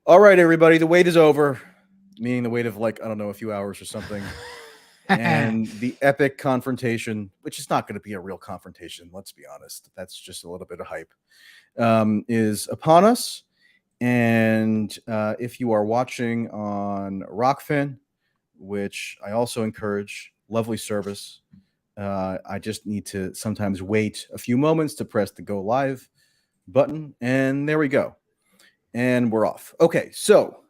All right, everybody, the wait is over, meaning the wait of like, I don't know, a few hours or something. And the epic confrontation, which is not going to be a real confrontation, let's be honest. That's just a little bit of hype, is upon us. And if you are watching on Rockfin, which I also encourage, lovely service, I just need to sometimes wait a few moments to press the go live button. And there we go. And we're off. Okay, so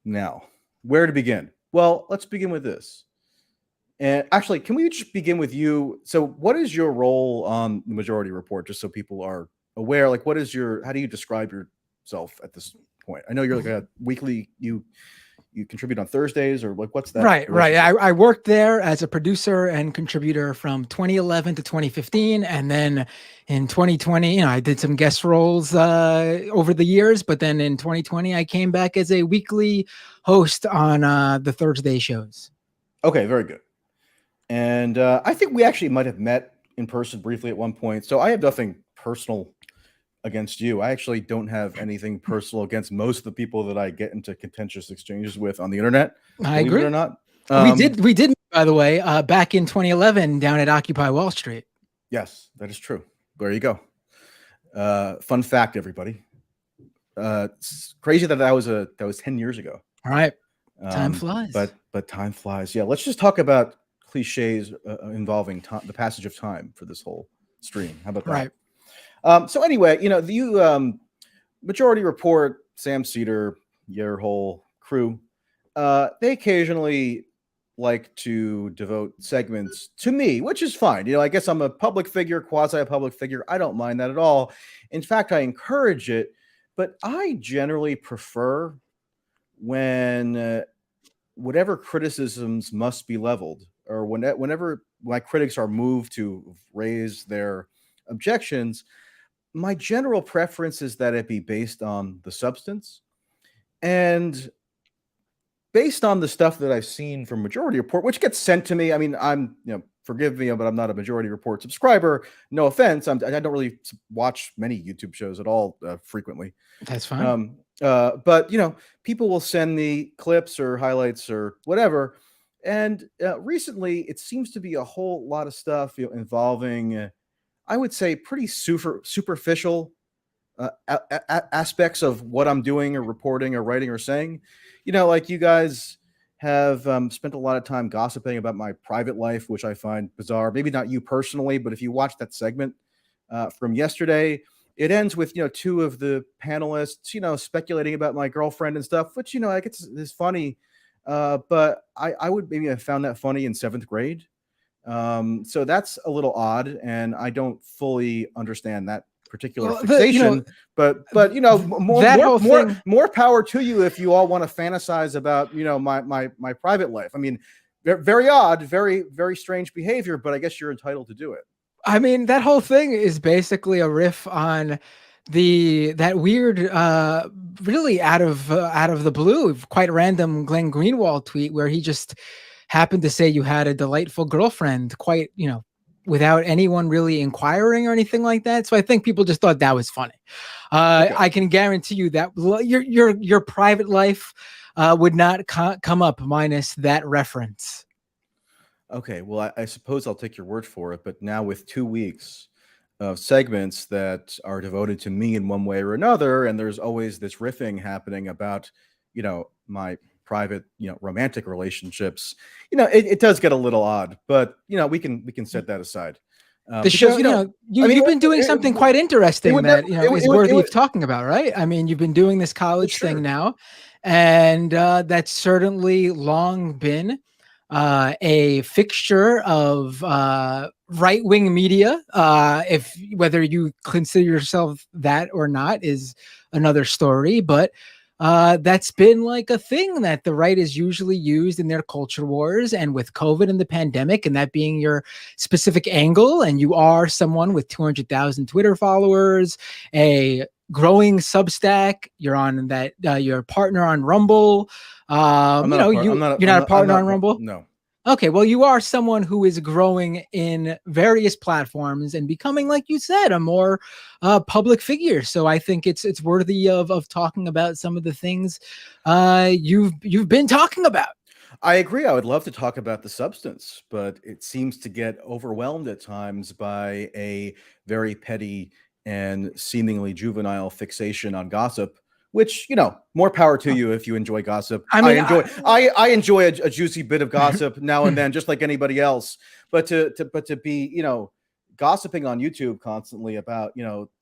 now, where to begin? Well, let's begin with this. And actually, can we just begin with you? So, what is your role on the Majority Report, just so people are aware? Like, how do you describe yourself at this point? I know you're like a weekly, you contribute on Thursdays, or like, what's that? Right. I worked there as a producer and contributor from 2011 to 2015. And then in 2020, I did some guest roles over the years. But then in 2020, I came back as a weekly host on the Thursday shows. Okay, very good. And I think we actually might have met in person briefly at one point. So I have nothing personal against you. I actually don't have anything personal against most of the people that I get into contentious exchanges with on the internet. I agree. Believe it or not. We did, by the way, back in 2011 down at Occupy Wall Street. Yes, that is true. There you go. Fun fact, everybody. It's crazy that was 10 years ago. All right. Time flies. But time flies. Yeah, let's just talk about cliches involving the passage of time for this whole stream. How about that? Right. So anyway, the Majority Report, Sam Cedar, your whole crew, they occasionally like to devote segments to me, which is fine. I guess I'm a public figure, quasi public figure. I don't mind that at all. In fact, I encourage it, but I generally prefer when whatever criticisms must be leveled, or whenever my critics are moved to raise their objections, my general preference is that it be based on the substance and based on the stuff that I've seen from Majority Report, which gets sent to me. I mean, forgive me, but I'm not a Majority Report subscriber. No offense. I don't really watch many YouTube shows at all frequently. That's fine. But people will send me clips or highlights or whatever. And recently, it seems to be a whole lot of stuff involving, I would say, pretty superficial aspects of what I'm doing or reporting or writing or saying. Like you guys have spent a lot of time gossiping about my private life, which I find bizarre. Maybe not you personally, but if you watch that segment from yesterday, it ends with, two of the panelists, speculating about my girlfriend and stuff, which, I guess is funny. But I would maybe have found that funny in 7th grade. So that's a little odd, and I don't fully understand that particular fixation. But more power to you if you all want to fantasize about my private life. I mean, very odd, very very strange behavior, but I guess you're entitled to do it. I mean, that whole thing is basically a riff on that weird, really out of the blue, quite random Glenn Greenwald tweet where he just happened to say you had a delightful girlfriend, quite without anyone really inquiring or anything like that. So I think people just thought that was funny. Okay. I can guarantee you that your private life would not come up minus that reference. Okay, well, I suppose I'll take your word for it. But now with 2 weeks of segments that are devoted to me in one way or another, and there's always this riffing happening about, my private, romantic relationships, it does get a little odd. But we can set that aside. The show, you've been doing something quite interesting that is worthy of talking about, right? I mean, you've been doing this college thing now, and that's certainly long been a fixture of right-wing media. If whether you consider yourself that or not is another story, but that's been like a thing that the right is usually used in their culture wars. And with COVID and the pandemic, and that being your specific angle, and you are someone with 200,000 Twitter followers, a growing Substack, you're on that, your partner on Rumble. You're not a partner on Rumble? No. Okay, well, you are someone who is growing in various platforms and becoming, like you said, a more public figure. So I think it's worthy of talking about some of the things you've been talking about. I agree. I would love to talk about the substance, but it seems to get overwhelmed at times by a very petty and seemingly juvenile fixation on gossip. Which, more power to you if you enjoy gossip. I mean, I enjoy a juicy bit of gossip now and then, just like anybody else. But to be, gossiping on YouTube constantly about,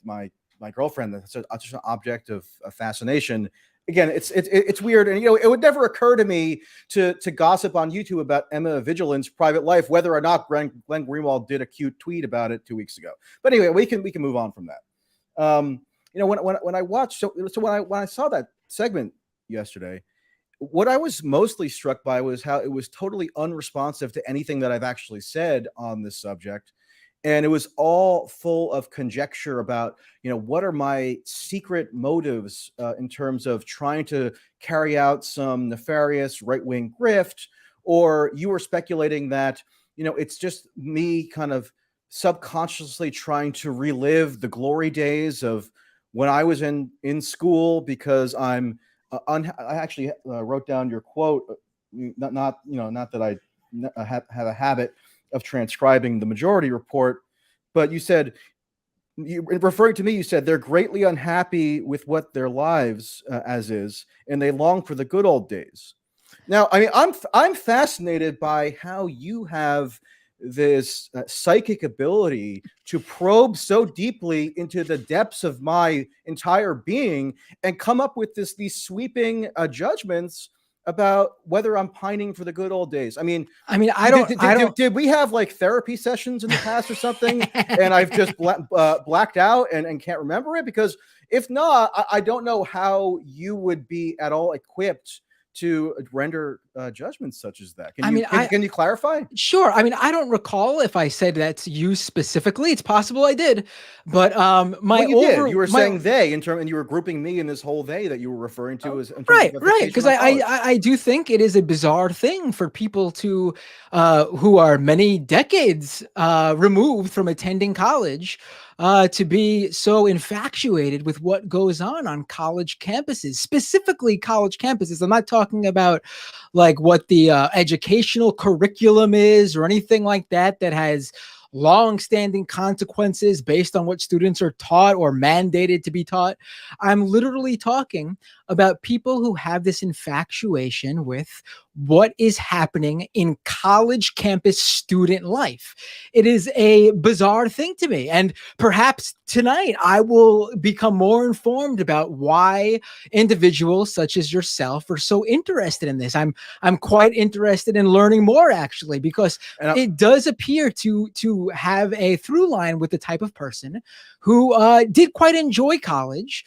my girlfriend, that's just an object of fascination. Again, it's weird, and it would never occur to me to gossip on YouTube about Emma Vigilant's private life, whether or not Glenn Greenwald did a cute tweet about it 2 weeks ago. But anyway, we can move on from that. When I watched, so when I saw that segment yesterday, what I was mostly struck by was how it was totally unresponsive to anything that I've actually said on this subject. And it was all full of conjecture about, what are my secret motives in terms of trying to carry out some nefarious right-wing grift, or you were speculating that, it's just me kind of subconsciously trying to relive the glory days of when I was in school, because I actually wrote down your quote, not that I have a habit of transcribing the Majority Report, but you said, referring to me, you said they're greatly unhappy with what their lives as is, and they long for the good old days. Now, I mean, I'm fascinated by how you have this psychic ability to probe so deeply into the depths of my entire being and come up with these sweeping judgments about whether I'm pining for the good old days. I mean, did we have like therapy sessions in the past or something, and I've just blacked out and can't remember it? Because if not, I don't know how you would be at all equipped to render judgments such as that. Can you clarify? Sure. I mean, I don't recall if I said that's you specifically. It's possible I did, but did. You were saying they and you were grouping me in this whole they that you were referring to as right. Because I do think it is a bizarre thing for people to who are many decades removed from attending college to be so infatuated with what goes on college campuses, specifically college campuses. I'm not talking about like what the educational curriculum is or anything like that has long-standing consequences based on what students are taught or mandated to be taught. I'm literally talking about people who have this infatuation with what is happening in college campus student life. It is a bizarre thing to me. And perhaps tonight I will become more informed about why individuals such as yourself are so interested in this. I'm quite interested in learning more, actually, because it does appear to have a through line with the type of person who did quite enjoy college,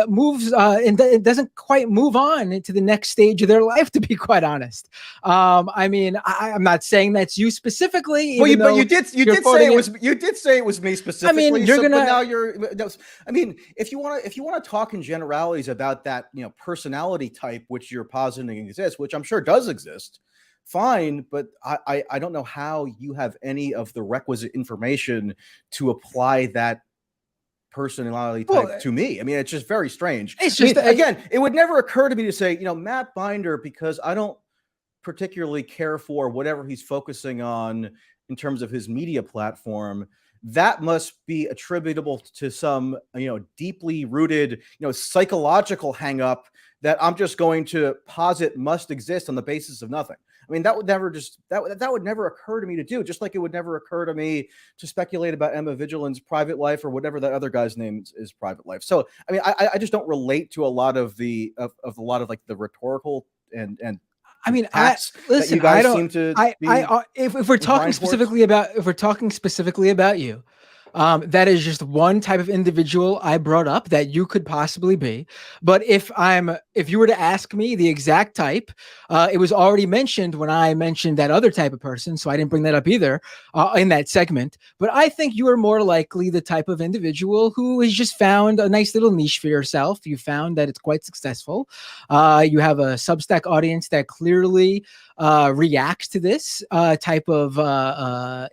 moves and doesn't quite move on into the next stage of their life, to be quite honest. I mean, I'm not saying that's you specifically. But you did say it was me specifically. I mean, if you want to talk in generalities about that, personality type which you're positing exists, which I'm sure does exist, fine, but I don't know how you have any of the requisite information to apply that personality type to me. I mean, it's just very strange. It's just again, it would never occur to me to say, Matt Binder, because I don't particularly care for whatever he's focusing on in terms of his media platform. That must be attributable to some, deeply rooted, psychological hang up that I'm just going to posit must exist on the basis of nothing. I mean, that would never occur to me to do, just like it would never occur to me to speculate about Emma Vigilant's private life or whatever that other guy's name is private life. So, I mean, I just don't relate to a lot of the like the rhetorical and I mean, listen, if we're talking specifically about you, That is just one type of individual I brought up that you could possibly be. But if you were to ask me the exact type, it was already mentioned when I mentioned that other type of person, so I didn't bring that up either in that segment. But I think you are more likely the type of individual who has just found a nice little niche for yourself. You found that it's quite successful. You have a Substack audience that clearly reacts to this type of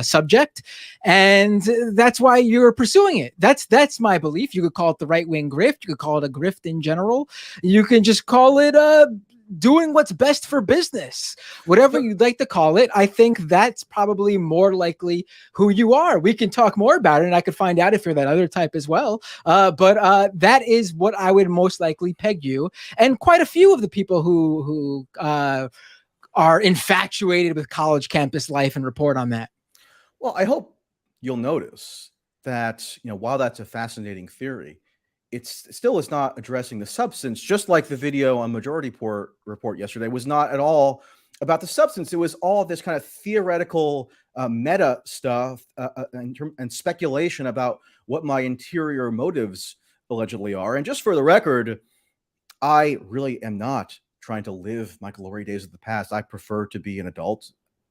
subject, and that's why you're pursuing it. That's my belief. You could call it the right-wing grift. You could call it a grift in general. You can just call it doing what's best for business. Whatever you'd like to call it, I think that's probably more likely who you are. We can talk more about it, and I could find out if you're that other type as well. But that is what I would most likely peg you. And quite a few of the people who are infatuated with college campus life and report on that. Well, I hope you'll notice that, while that's a fascinating theory, it still is not addressing the substance, just like the video on Majority Report yesterday was not at all about the substance. It was all this kind of theoretical meta stuff and speculation about what my interior motives allegedly are. And just for the record, I really am not trying to live my glory days of the past. I prefer to be an adult,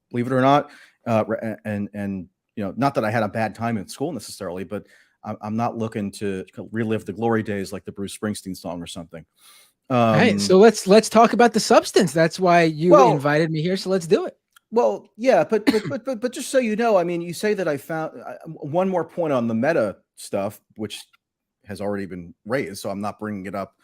believe it or not. And not that I had a bad time in school necessarily, but I'm not looking to relive the glory days like the Bruce Springsteen song or something. All right, so let's talk about the substance. That's why you invited me here. So let's do it. Well, yeah, but just so you know, I mean, you say that I found one more point on the meta stuff, which has already been raised, so I'm not bringing it up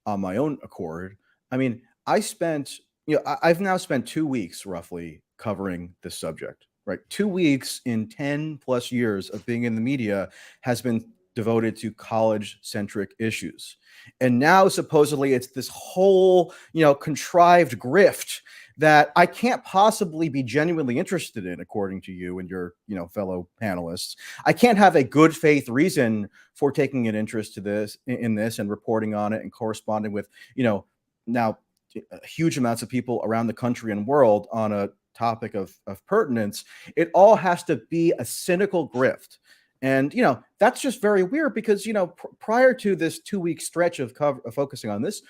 on my own accord. I mean, I've now spent 2 weeks roughly covering this subject, right? 2 weeks in 10 plus years of being in the media has been devoted to college centric issues. And now supposedly it's this whole, contrived grift that I can't possibly be genuinely interested in, according to you and your, fellow panelists. I can't have a good faith reason for taking an interest in this and reporting on it and corresponding with, now huge amounts of people around the country and world on a topic of pertinence. It all has to be a cynical grift. And, that's just very weird because, prior to this 2-week stretch of focusing on this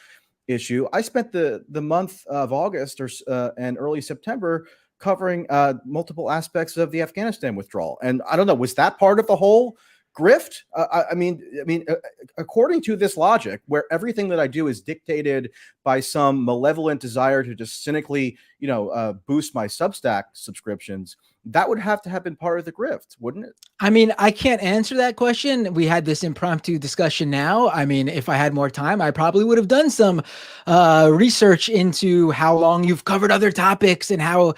issue, I spent the month of August and early September covering multiple aspects of the Afghanistan withdrawal. And I don't know, was that part of the whole grift? I mean, according to this logic, where everything that I do is dictated by some malevolent desire to just cynically, boost my Substack subscriptions, that would have to have been part of the grift, wouldn't it? I mean, I can't answer that question. We had this impromptu discussion now. I mean, if I had more time, I probably would have done some research into how long you've covered other topics and how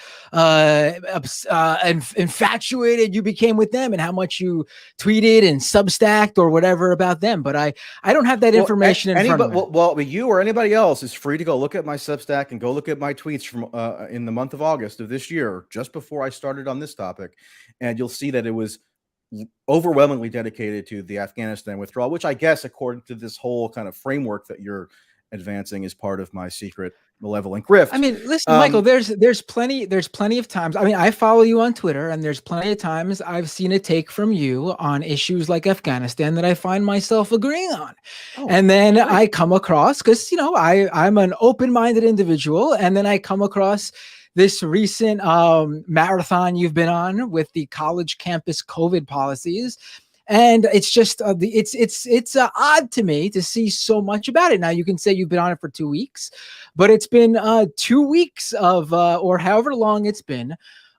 infatuated you became with them and how much you tweeted and Substacked or whatever about them. But I don't have that information in front of me. Well, you or anybody else is free to go look at my Substack and go look at my tweets from in the month of August of this year, just before I started on this topic. And you'll see that it was overwhelmingly dedicated to the Afghanistan withdrawal, which I guess, according to this whole kind of framework that you're advancing, is part of my secret malevolent grift. I mean, listen, Michael, there's plenty of times. I mean, I follow you on Twitter, and there's plenty of times I've seen a take from you on issues like Afghanistan that I find myself agreeing on. And then I come across, because, I'm an open-minded individual, and then I come across this recent marathon you've been on with the college campus COVID policies. And it's just it's odd to me to see so much about it. Now, you can say you've been on it for 2 weeks, but it's been 2 weeks of or however long it's been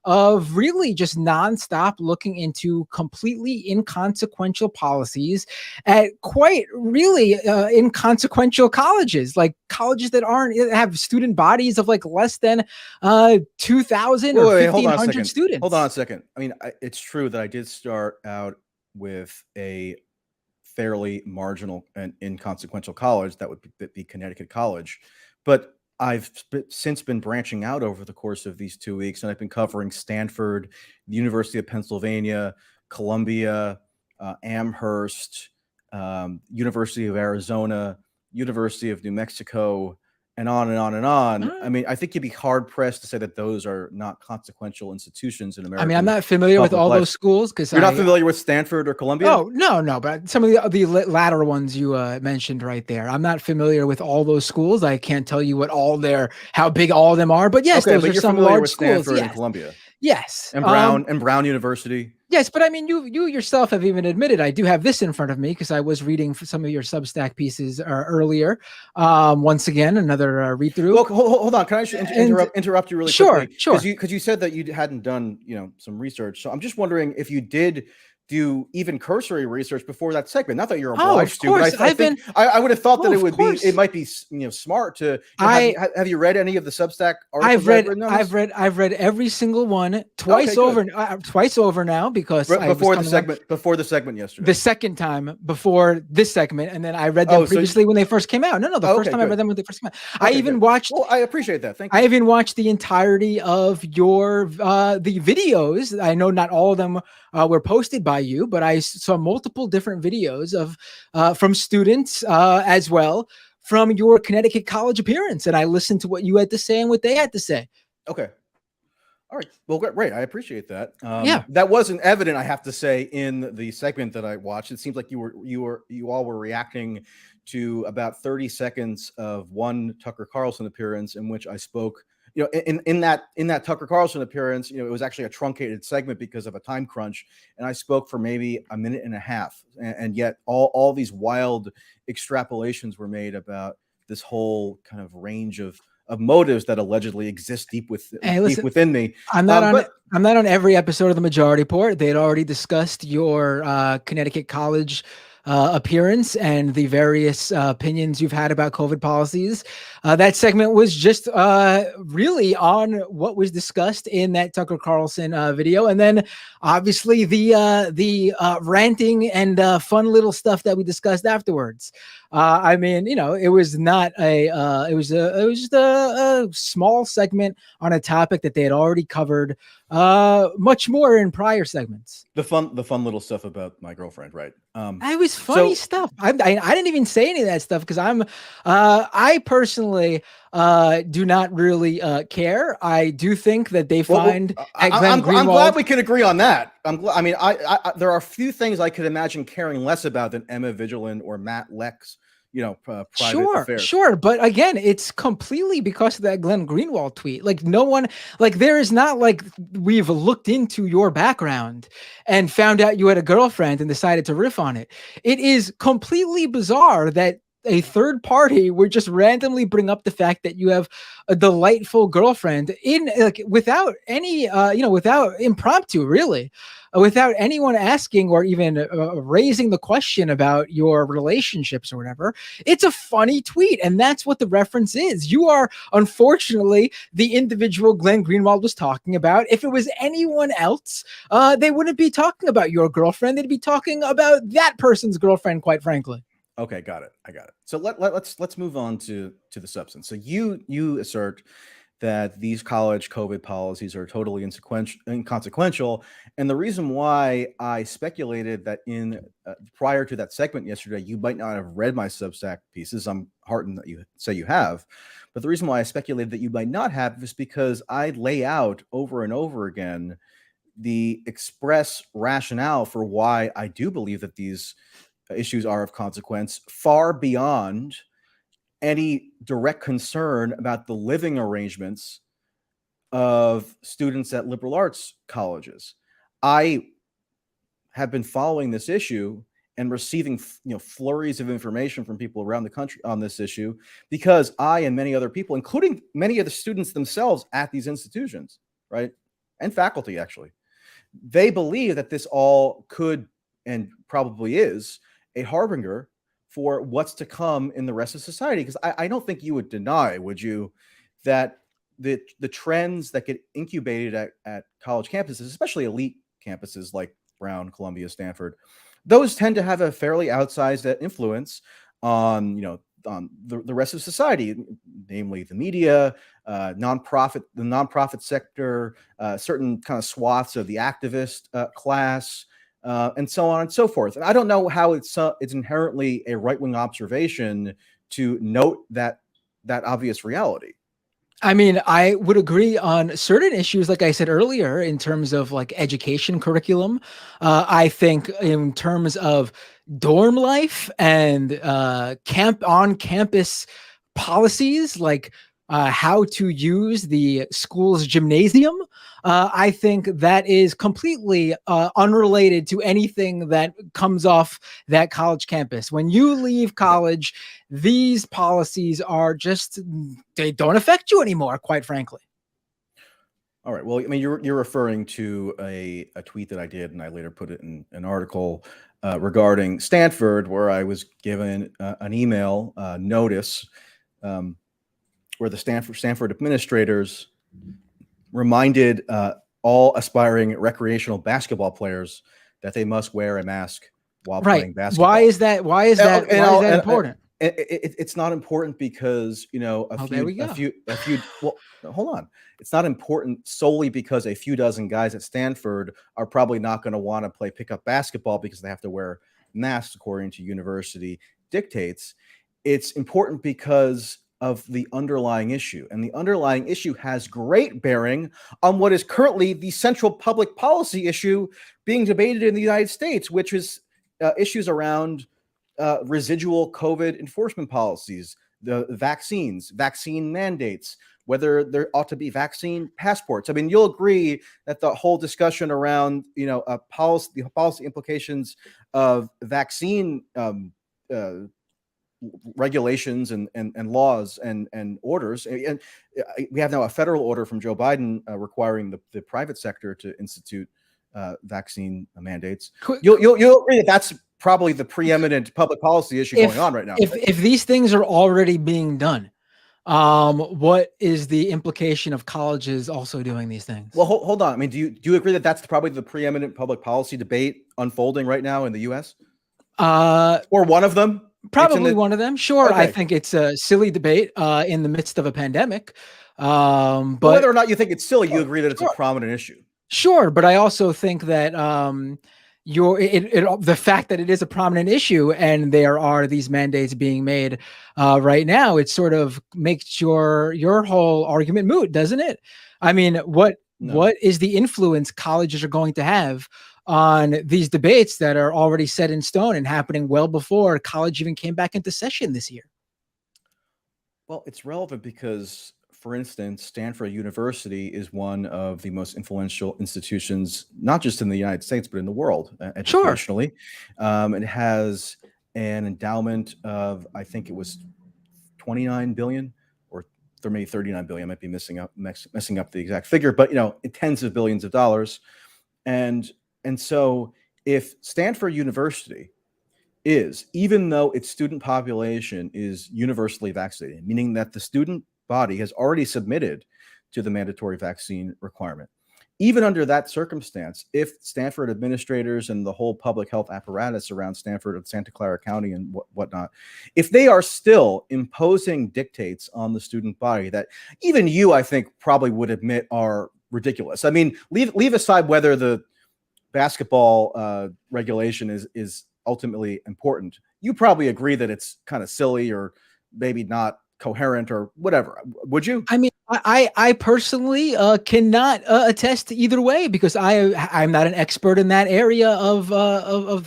of really just nonstop looking into completely inconsequential policies at quite really inconsequential colleges, like colleges that have student bodies of like less than 2,000 or 1,500 students. Hold on a second. I mean, it's true that I did start out with a fairly marginal and inconsequential college, that would be Connecticut College, but I've since been branching out over the course of these 2 weeks, and I've been covering Stanford, the University of Pennsylvania, Columbia, Amherst, University of Arizona, University of New Mexico, and on and on and on. Right. I mean, I think you'd be hard pressed to say that those are not consequential institutions in America. I mean, I'm not familiar with all those schools because you're not familiar with Stanford or Columbia. Oh no, but some of the latter ones you mentioned right there. I'm not familiar with all those schools. I can't tell you how big all of them are. But yes, those are some large schools. Stanford and Columbia. Yes, and Brown University. Yes, but I mean, you yourself have even admitted. I do have this in front of me because I was reading for some of your Substack pieces earlier. Once again, another read through. Well, hold on. Can I interrupt you really quickly? Sure. Because you said that you hadn't done some research. So I'm just wondering if you did do even cursory research before that segment. Not that you're obliged to, but I would have thought that it might be smart to. Have you read any of the Substack articles? I've read every single one twice over now because before the segment yesterday. The second time before this segment, and then I read them previously when they first came out. No, the first time I read them when they first came out. I even watched. Well, I appreciate that. Thank you. I even watched the entirety of your the videos. I know not all of them were posted by you, but I saw multiple different videos of from students as well from your Connecticut college appearance, and I listened to what you had to say and what they had to say. Okay. All right. Well, great. I appreciate that. Yeah, that wasn't evident, I have to say, in the segment that I watched. It seems like you all were reacting to about 30 seconds of one Tucker Carlson appearance in which I spoke. In that Tucker Carlson appearance, it was actually a truncated segment because of a time crunch, and I spoke for maybe a minute and a half, and yet all these wild extrapolations were made about this whole kind of range of motives that allegedly exist deep within me. I'm not on every episode of the Majority Report. They had already discussed your Connecticut college appearance and the various opinions you've had about COVID policies. That segment was just really on what was discussed in that Tucker Carlson video, and then obviously the ranting and fun little stuff that we discussed afterwards. I mean, it was not it was just a small segment on a topic that they had already covered much more in prior segments. The fun little stuff about my girlfriend, right? It was funny stuff. I didn't even say any of that stuff because I personally do not really care. I do think that they find I'm glad we can agree on that. I mean, there are a few things I could imagine caring less about than Emma Vigilant or Matt Leck's private affairs. Sure. But again, it's completely because of that Glenn Greenwald tweet. Like no one, there is not like we've looked into your background and found out you had a girlfriend and decided to riff on it. It is completely bizarre that a third party would just randomly bring up the fact that you have a delightful girlfriend without any, without impromptu, really. Without anyone asking or even raising the question about your relationships or whatever. It's a funny tweet, and that's what the reference is. You are, unfortunately, the individual Glenn Greenwald was talking about. If it was anyone else, they wouldn't be talking about your girlfriend. They'd be talking about that person's girlfriend, quite frankly. Okay, got it. I got it. So let's move on to the substance. So you assert that these college COVID policies are totally inconsequential. And the reason why I speculated that prior to that segment yesterday, you might not have read my Substack pieces. I'm heartened that you say you have. But the reason why I speculated that you might not have is because I lay out over and over again the express rationale for why I do believe that these issues are of consequence far beyond any direct concern about the living arrangements of students at liberal arts colleges. I have been following this issue and receiving flurries of information from people around the country on this issue because I and many other people, including many of the students themselves at these institutions, right, and faculty actually, they believe that this all could and probably is a harbinger for what's to come in the rest of society. Because I don't think you would deny, would you, that the trends that get incubated at college campuses, especially elite campuses like Brown, Columbia, Stanford, those tend to have a fairly outsized influence on the rest of society, namely the media, the nonprofit sector, certain kind of swaths of the activist class, and so on and so forth. And I don't know how it's inherently a right-wing observation to note that that obvious reality. I mean, I would agree on certain issues, like I said earlier, in terms of like education curriculum. I think in terms of dorm life and on campus policies, like how to use the school's gymnasium. I think that is completely unrelated to anything that comes off that college campus. When you leave college, these policies are just, they don't affect you anymore, quite frankly. All right. Well, I mean, you're referring to a tweet that I did, and I later put it in an article regarding Stanford, where I was given an email notice where the Stanford administrators reminded all aspiring recreational basketball players that they must wear a mask while playing basketball. Why is that? Why is that important? It's not important because, you know, a few, well, hold on. It's not important solely because a few dozen guys at Stanford are probably not going to want to play pickup basketball because they have to wear masks according to university dictates. It's important because of the underlying issue, and the underlying issue has great bearing on what is currently the central public policy issue being debated in the United States, which is issues around residual COVID enforcement policies, the vaccines, vaccine mandates, whether there ought to be vaccine passports. I mean, you'll agree that the whole discussion around, you know, the policy implications of vaccine regulations and laws and orders, and we have now a federal order from Joe Biden requiring the private sector to institute vaccine mandates. You'll agree that that's probably the preeminent public policy issue going on right now. If these things are already being done, what is the implication of colleges also doing these things? Well, hold on. I mean, do you agree that that's probably the preeminent public policy debate unfolding right now in the U.S.? Or one of them? Probably one of them. Sure. Okay. I think it's a silly debate in the midst of a pandemic. But whether or not you think it's silly, you agree that it's a prominent issue. Sure. But I also think that the fact that it is a prominent issue and there are these mandates being made right now, it sort of makes your whole argument moot, doesn't it? I mean, what is the influence colleges are going to have on these debates that are already set in stone and happening well before college even came back into session this year? Well, it's relevant because, for instance, Stanford University is one of the most influential institutions, not just in the United States, but in the world educationally. Sure. It has an endowment of, I think it was 29 billion, or there may be 39 billion. I might be messing up the exact figure, but, you know, tens of billions of dollars. And so if Stanford University is, even though its student population is universally vaccinated, meaning that the student body has already submitted to the mandatory vaccine requirement, even under that circumstance, if Stanford administrators and the whole public health apparatus around Stanford and Santa Clara County and whatnot, if they are still imposing dictates on the student body that even you, I think, probably would admit are ridiculous. I mean, leave aside whether the basketball regulation is ultimately important. You probably agree that it's kind of silly or maybe not coherent or whatever. Would you? I mean, I personally cannot attest to either way because I'm not an expert in that area of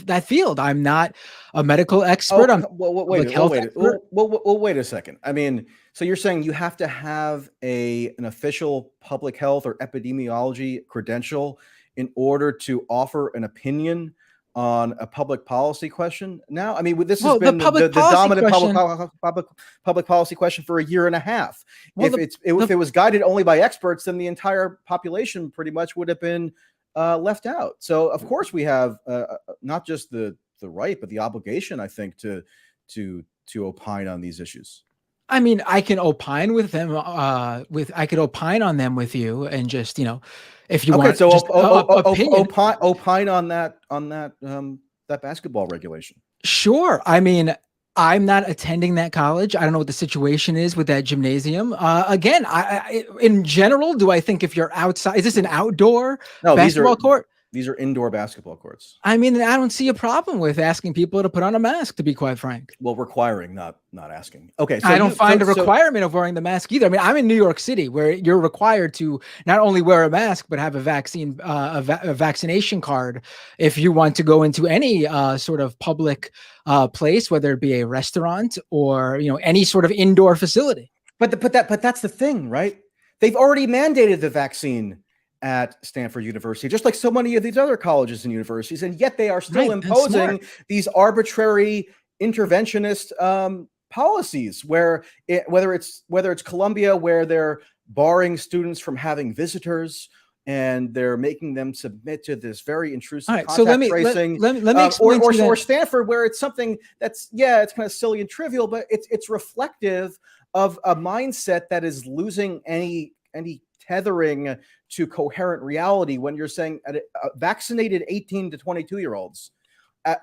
that field. I'm not a medical expert. Wait a second. I mean, so you're saying you have to have an official public health or epidemiology credential in order to offer an opinion on a public policy question now? I mean, this has been the dominant public policy question for a year and a half. If it was guided only by experts, then the entire population pretty much would have been left out. So of course we have not just the right, but the obligation, I think, to opine on these issues. I mean, I can opine with them. I could opine on them with you, and just, you know, if you want. So opine on that basketball regulation. Sure. I mean, I'm not attending that college. I don't know what the situation is with that gymnasium. Again, in general, do I think if you're outside, is this an outdoor basketball court? These are indoor basketball courts. I mean, I don't see a problem with asking people to put on a mask, to be quite frank. Well, requiring, not asking. Okay, so I don't find a requirement of wearing the mask either. I mean, I'm in New York City, where you're required to not only wear a mask but have a vaccine, a vaccination card if you want to go into any sort of public place, whether it be a restaurant or any sort of indoor facility. But that's the thing, right? They've already mandated the vaccine at Stanford University, just like so many of these other colleges and universities, and yet they are still imposing these arbitrary interventionist policies whether it's Columbia, where they're barring students from having visitors and they're making them submit to this very intrusive contact tracing. Let me explain or Stanford, where it's something that's it's kind of silly and trivial, but it's reflective of a mindset that is losing any tethering to coherent reality, when you're saying vaccinated 18 to 22-year-olds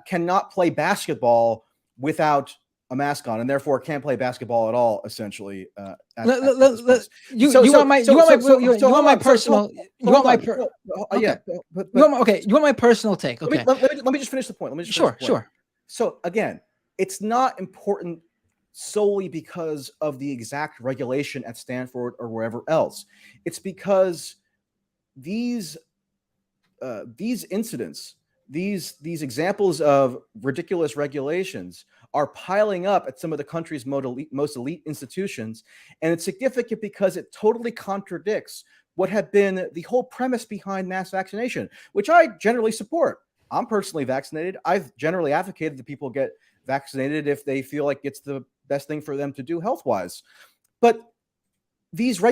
cannot play basketball without a mask on, and therefore can't play basketball at all, essentially. You want my personal take. Okay. Let me just finish the point. Sure. So again, it's not important solely because of the exact regulation at Stanford or wherever else. It's because these incidents, these examples of ridiculous regulations are piling up at some of the country's most elite institutions. And it's significant because it totally contradicts what had been the whole premise behind mass vaccination, which I generally support. I'm personally vaccinated. I've generally advocated that people get vaccinated if they feel like it's the best thing for them to do health-wise. But these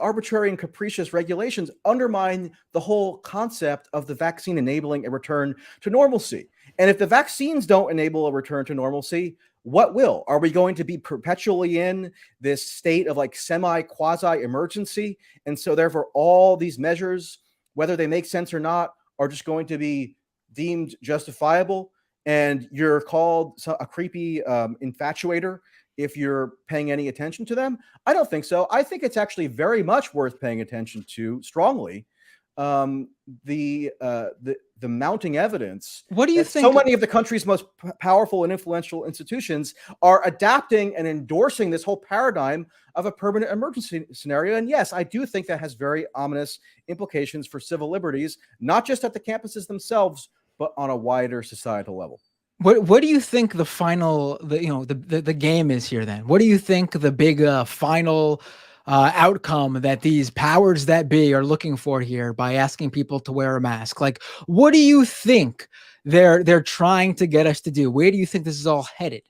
arbitrary and capricious regulations undermine the whole concept of the vaccine enabling a return to normalcy. And if the vaccines don't enable a return to normalcy, what will? Are we going to be perpetually in this state of like semi-quasi emergency? And so therefore all these measures, whether they make sense or not, are just going to be deemed justifiable, and you're called a creepy infatuator if you're paying any attention to them? I don't think so. I think it's actually very much worth paying attention to strongly. The mounting evidence. What do you think? So many of the country's most powerful and influential institutions are adapting and endorsing this whole paradigm of a permanent emergency scenario. And yes, I do think that has very ominous implications for civil liberties, not just at the campuses themselves, but on a wider societal level. What do you think the final the game is here then? What do you think the big final outcome that these powers that be are looking for here by asking people to wear a mask? Like, what do you think they're trying to get us to do? Where do you think this is all headed?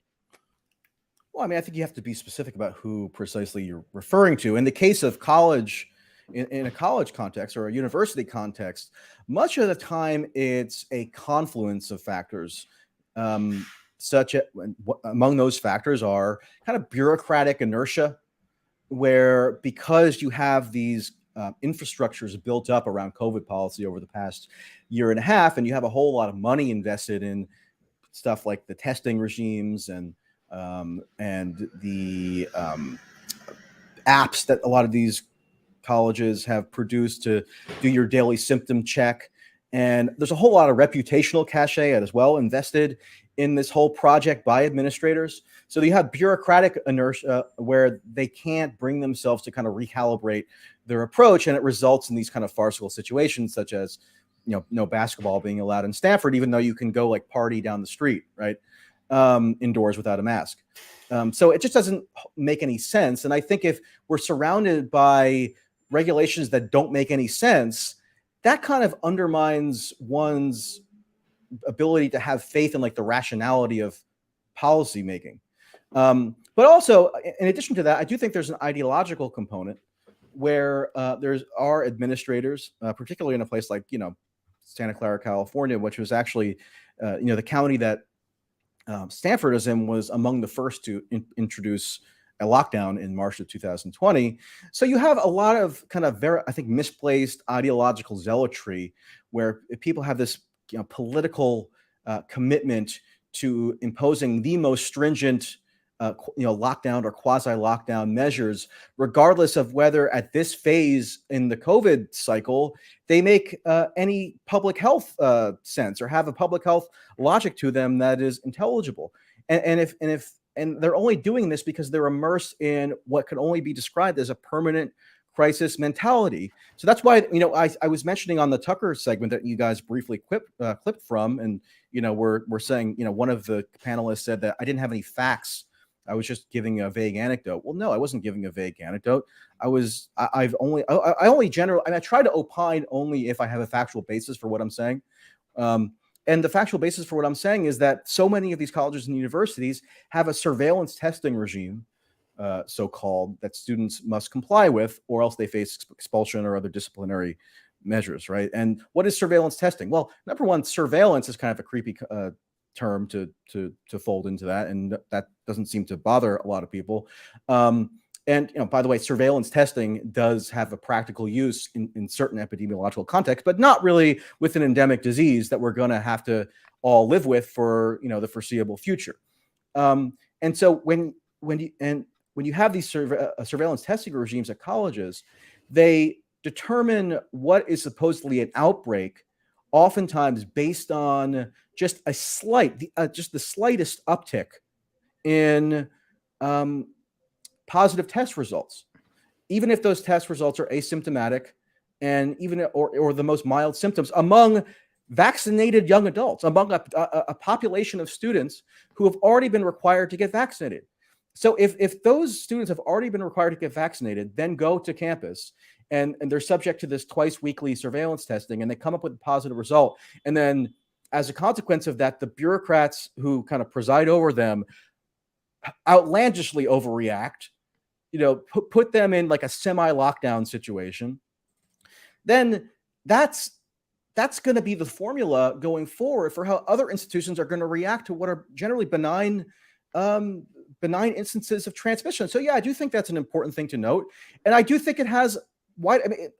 Well, I mean, I think you have to be specific about who precisely you're referring to. In the case of college, in a college context or a university context, much of the time it's a confluence of factors. Among those factors are kind of bureaucratic inertia, where because you have these infrastructures built up around COVID policy over the past year and a half, and you have a whole lot of money invested in stuff like the testing regimes and the apps that a lot of these colleges have produced to do your daily symptom check. And there's a whole lot of reputational cachet as well invested in this whole project by administrators. So you have bureaucratic inertia where they can't bring themselves to kind of recalibrate their approach, and it results in these kind of farcical situations, such as no basketball being allowed in Stanford, even though you can go like party down the street, right, indoors without a mask. So it just doesn't make any sense. And I think if we're surrounded by regulations that don't make any sense, that kind of undermines one's ability to have faith in like the rationality of policy making. But also, in addition to that, I do think there's an ideological component where there are administrators, particularly in a place like Santa Clara, California, which was actually the county that Stanford is in, was among the first to introduce a lockdown in March of 2020. So you have a lot of kind of very, I think, misplaced ideological zealotry, where people have this political commitment to imposing the most stringent lockdown or quasi-lockdown measures, regardless of whether at this phase in the COVID cycle they make any public health sense or have a public health logic to them that is intelligible. And they're only doing this because they're immersed in what can only be described as a permanent crisis mentality. So that's why, I was mentioning on the Tucker segment that you guys briefly clipped from, and we're saying, one of the panelists said that I didn't have any facts. I was just giving a vague anecdote. Well, no, I wasn't giving a vague anecdote. I try to opine only if I have a factual basis for what I'm saying. And the factual basis for what I'm saying is that so many of these colleges and universities have a surveillance testing regime, so-called, that students must comply with, or else they face expulsion or other disciplinary measures, right? And what is surveillance testing? Well, number one, surveillance is kind of a creepy term to fold into that, and that doesn't seem to bother a lot of people. And by the way, surveillance testing does have a practical use in certain epidemiological contexts, but not really with an endemic disease that we're going to have to all live with for the foreseeable future. And so when you have these surveillance testing regimes at colleges, they determine what is supposedly an outbreak, oftentimes based on just the slightest uptick in positive test results, even if those test results are asymptomatic, and even or the most mild symptoms among vaccinated young adults, among a population of students who have already been required to get vaccinated. So if those students have already been required to get vaccinated, then go to campus and they're subject to this twice weekly surveillance testing, and they come up with a positive result, and then as a consequence of that, the bureaucrats who kind of preside over them outlandishly overreact, put them in like a semi-lockdown situation, then that's going to be the formula going forward for how other institutions are going to react to what are generally benign instances of transmission. So yeah, I do think that's an important thing to note, and I do think it has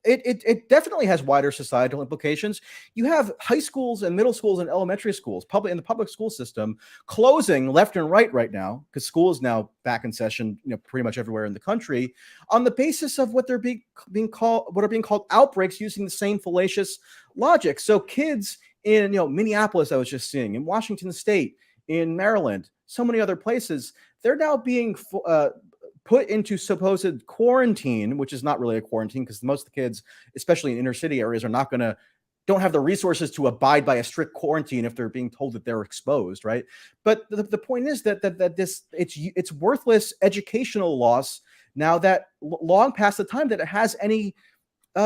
it definitely has wider societal implications. You have high schools and middle schools and elementary schools, in the public school system, closing left and right now, because school is now back in session, pretty much everywhere in the country, on the basis of what are being called outbreaks, using the same fallacious logic. So kids in Minneapolis, I was just seeing, in Washington State, in Maryland, so many other places, they're now being put into supposed quarantine, which is not really a quarantine, because most of the kids, especially in inner city areas, don't have the resources to abide by a strict quarantine if they're being told that they're exposed, right? But the point is that it's worthless educational loss now, that long past the time that it has any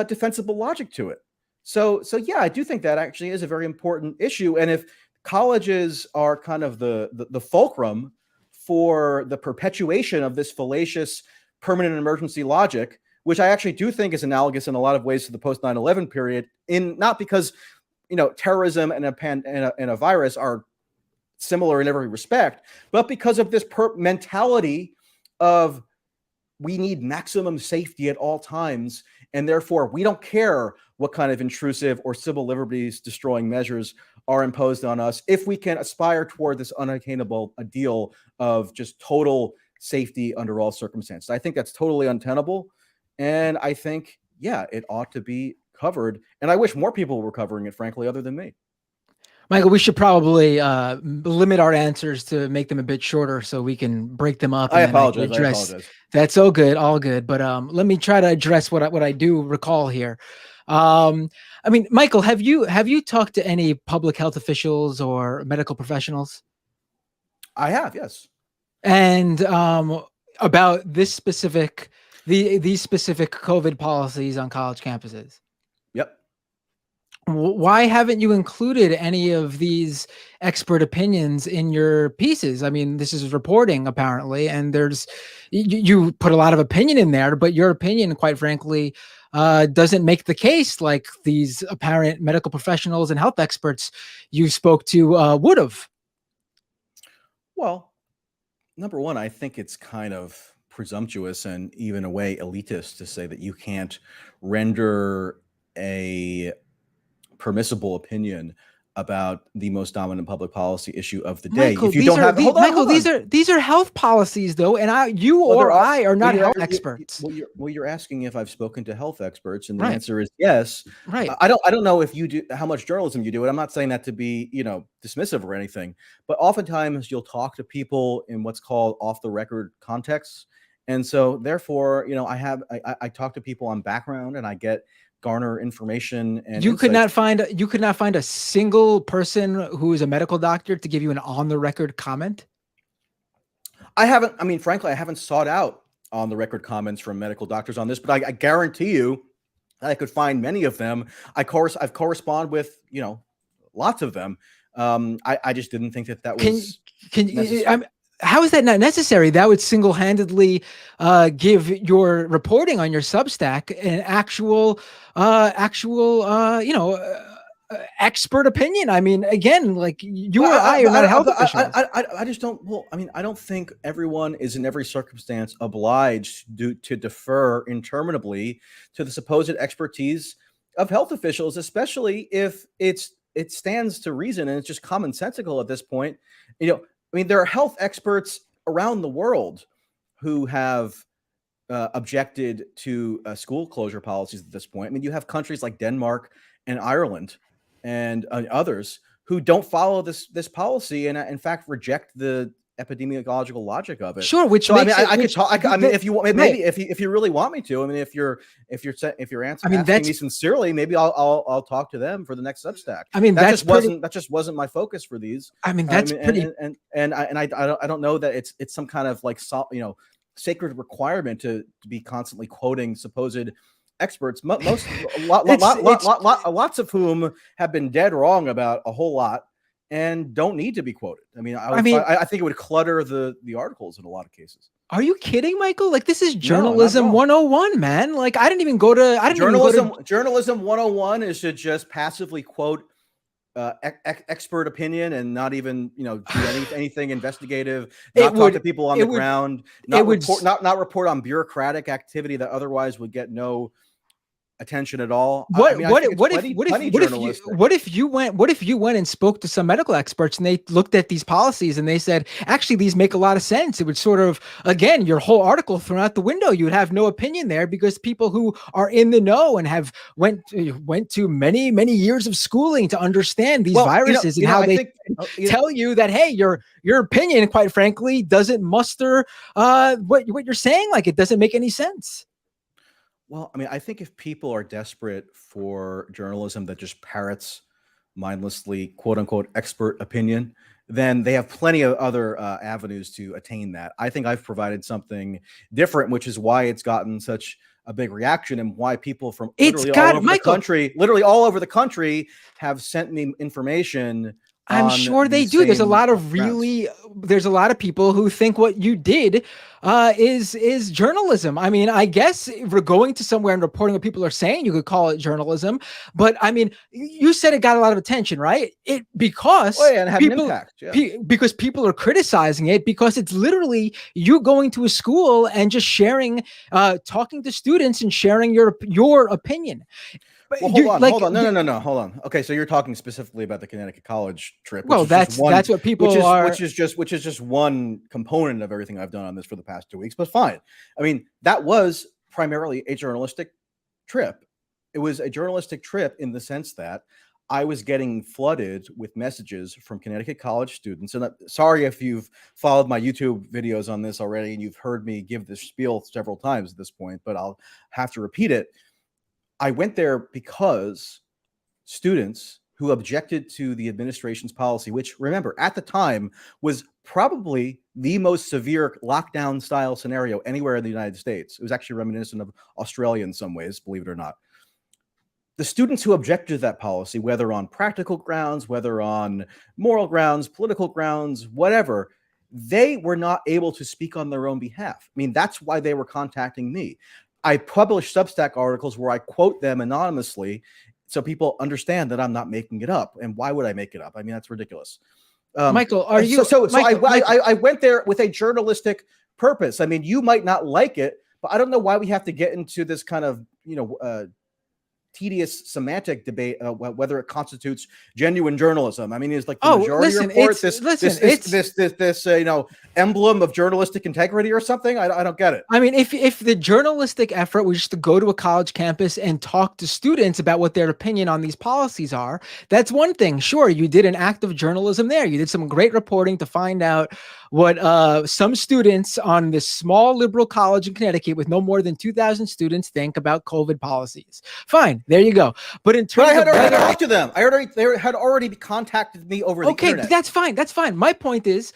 defensible logic to it. So yeah, I do think that actually is a very important issue. And if colleges are kind of the fulcrum for the perpetuation of this fallacious permanent emergency logic, which I actually do think is analogous in a lot of ways to the post 9/11 period, not because terrorism and a virus are similar in every respect, but because of this mentality of we need maximum safety at all times, and therefore we don't care what kind of intrusive or civil liberties destroying measures are imposed on us if we can aspire toward this unattainable ideal of just total safety under all circumstances. I think that's totally untenable, and I think, yeah, it ought to be covered, and I wish more people were covering it, frankly, other than me. Michael, we should probably limit our answers to make them a bit shorter so we can break them up. I apologize. That's all good. But let me try to address what I do recall here. I mean, Michael, have you talked to any public health officials or medical professionals? I have, yes. And about these specific COVID policies on college campuses. Yep. Why haven't you included any of these expert opinions in your pieces? I mean, this is reporting apparently, and you put a lot of opinion in there, but your opinion, quite frankly, doesn't make the case like these apparent medical professionals and health experts you spoke to would have. Well, number one, I think it's kind of presumptuous and even a way elitist to say that you can't render a permissible opinion about the most dominant public policy issue of the day. Michael, If you don't have, Michael, these are health policies though, and I are not health experts. You're asking if I've spoken to health experts, and the Right. answer is yes. Right. I don't know if you do, how much journalism you do, and I'm not saying that to be, dismissive or anything, but oftentimes you'll talk to people in what's called off the record contexts. And so therefore, I talk to people on background, and I garner information. And you could not find a single person who is a medical doctor to give you an on the record comment. Frankly, I haven't sought out on the record comments from medical doctors on this, but I guarantee you I could find many of them. I've corresponded with, lots of them. I just didn't think that was necessary. How is that not necessary? That would single-handedly give your reporting on your Substack an actual expert opinion. I mean, again, like you or I are not health officials. I just don't. Well, I don't think everyone is in every circumstance obliged to defer interminably to the supposed expertise of health officials, especially if it stands to reason and it's just commonsensical at this point. There are health experts around the world who have objected to school closure policies at this point. You have countries like Denmark and Ireland and others who don't follow this policy and in fact reject the epidemiological logic of it. Sure, which I could talk. If you want, maybe if you really want me to, if you're asking me sincerely, maybe I'll talk to them for the next Substack. That just wasn't my focus for these. That's pretty. And I don't know that it's some kind of like sacred requirement to be constantly quoting supposed experts. Lots of whom have been dead wrong about a whole lot and don't need to be quoted. I think it would clutter the articles in a lot of cases. Are you kidding, Michael? Like, this is journalism 101, man. Like, Journalism 101 is to just passively quote expert opinion and not even do anything investigative, not talk to people on the ground, not report on bureaucratic activity that otherwise would get no attention at all. What if you went and spoke to some medical experts and they looked at these policies and they said, actually, these make a lot of sense? It would sort of, again, your whole article thrown out the window. You would have no opinion there because people who are in the know and have went to many, many years of schooling to understand these viruses and how they tell you that, hey, your opinion, quite frankly, doesn't muster what you're saying. Like, it doesn't make any sense. Well, I think if people are desperate for journalism that just parrots mindlessly, quote unquote, expert opinion, then they have plenty of other avenues to attain that. I think I've provided something different, which is why it's gotten such a big reaction and why people from literally all over the country have sent me information. I'm sure they do. There's a lot of people who think what you did is journalism. I guess if we're going to somewhere and reporting what people are saying, you could call it journalism. But you said it got a lot of attention, right? Because because people are criticizing it, because it's literally you going to a school and just sharing, talking to students and sharing your opinion. Well, hold on. No. Hold on. Okay, so you're talking specifically about the Connecticut College trip. Well, that's what people are. Which is just one component of everything I've done on this for the past 2 weeks. But fine. That was primarily a journalistic trip. It was a journalistic trip in the sense that I was getting flooded with messages from Connecticut College students. And sorry if you've followed my YouTube videos on this already and you've heard me give this spiel several times at this point, but I'll have to repeat it. I went there because students who objected to the administration's policy, which, remember, at the time was probably the most severe lockdown style scenario anywhere in the United States. It was actually reminiscent of Australia in some ways, believe it or not. The students who objected to that policy, whether on practical grounds, whether on moral grounds, political grounds, whatever, they were not able to speak on their own behalf. That's why they were contacting me. I publish Substack articles where I quote them anonymously so people understand that I'm not making it up. And why would I make it up? That's ridiculous. Michael, are you... I went there with a journalistic purpose. You might not like it, but I don't know why we have to get into this kind of, tedious semantic debate whether it constitutes genuine journalism. I mean, it's like the majority report, this emblem of journalistic integrity or something. I don't get it. I mean, if the journalistic effort was just to go to a college campus and talk to students about what their opinion on these policies are, that's one thing. Sure, you did an act of journalism there. You did some great reporting to find out what some students on this small liberal college in Connecticut with no more than 2,000 students think about COVID policies. Fine, there you go. But in terms I had already talked to them. They had already contacted me over the internet. Okay, that's fine. That's fine. My point is,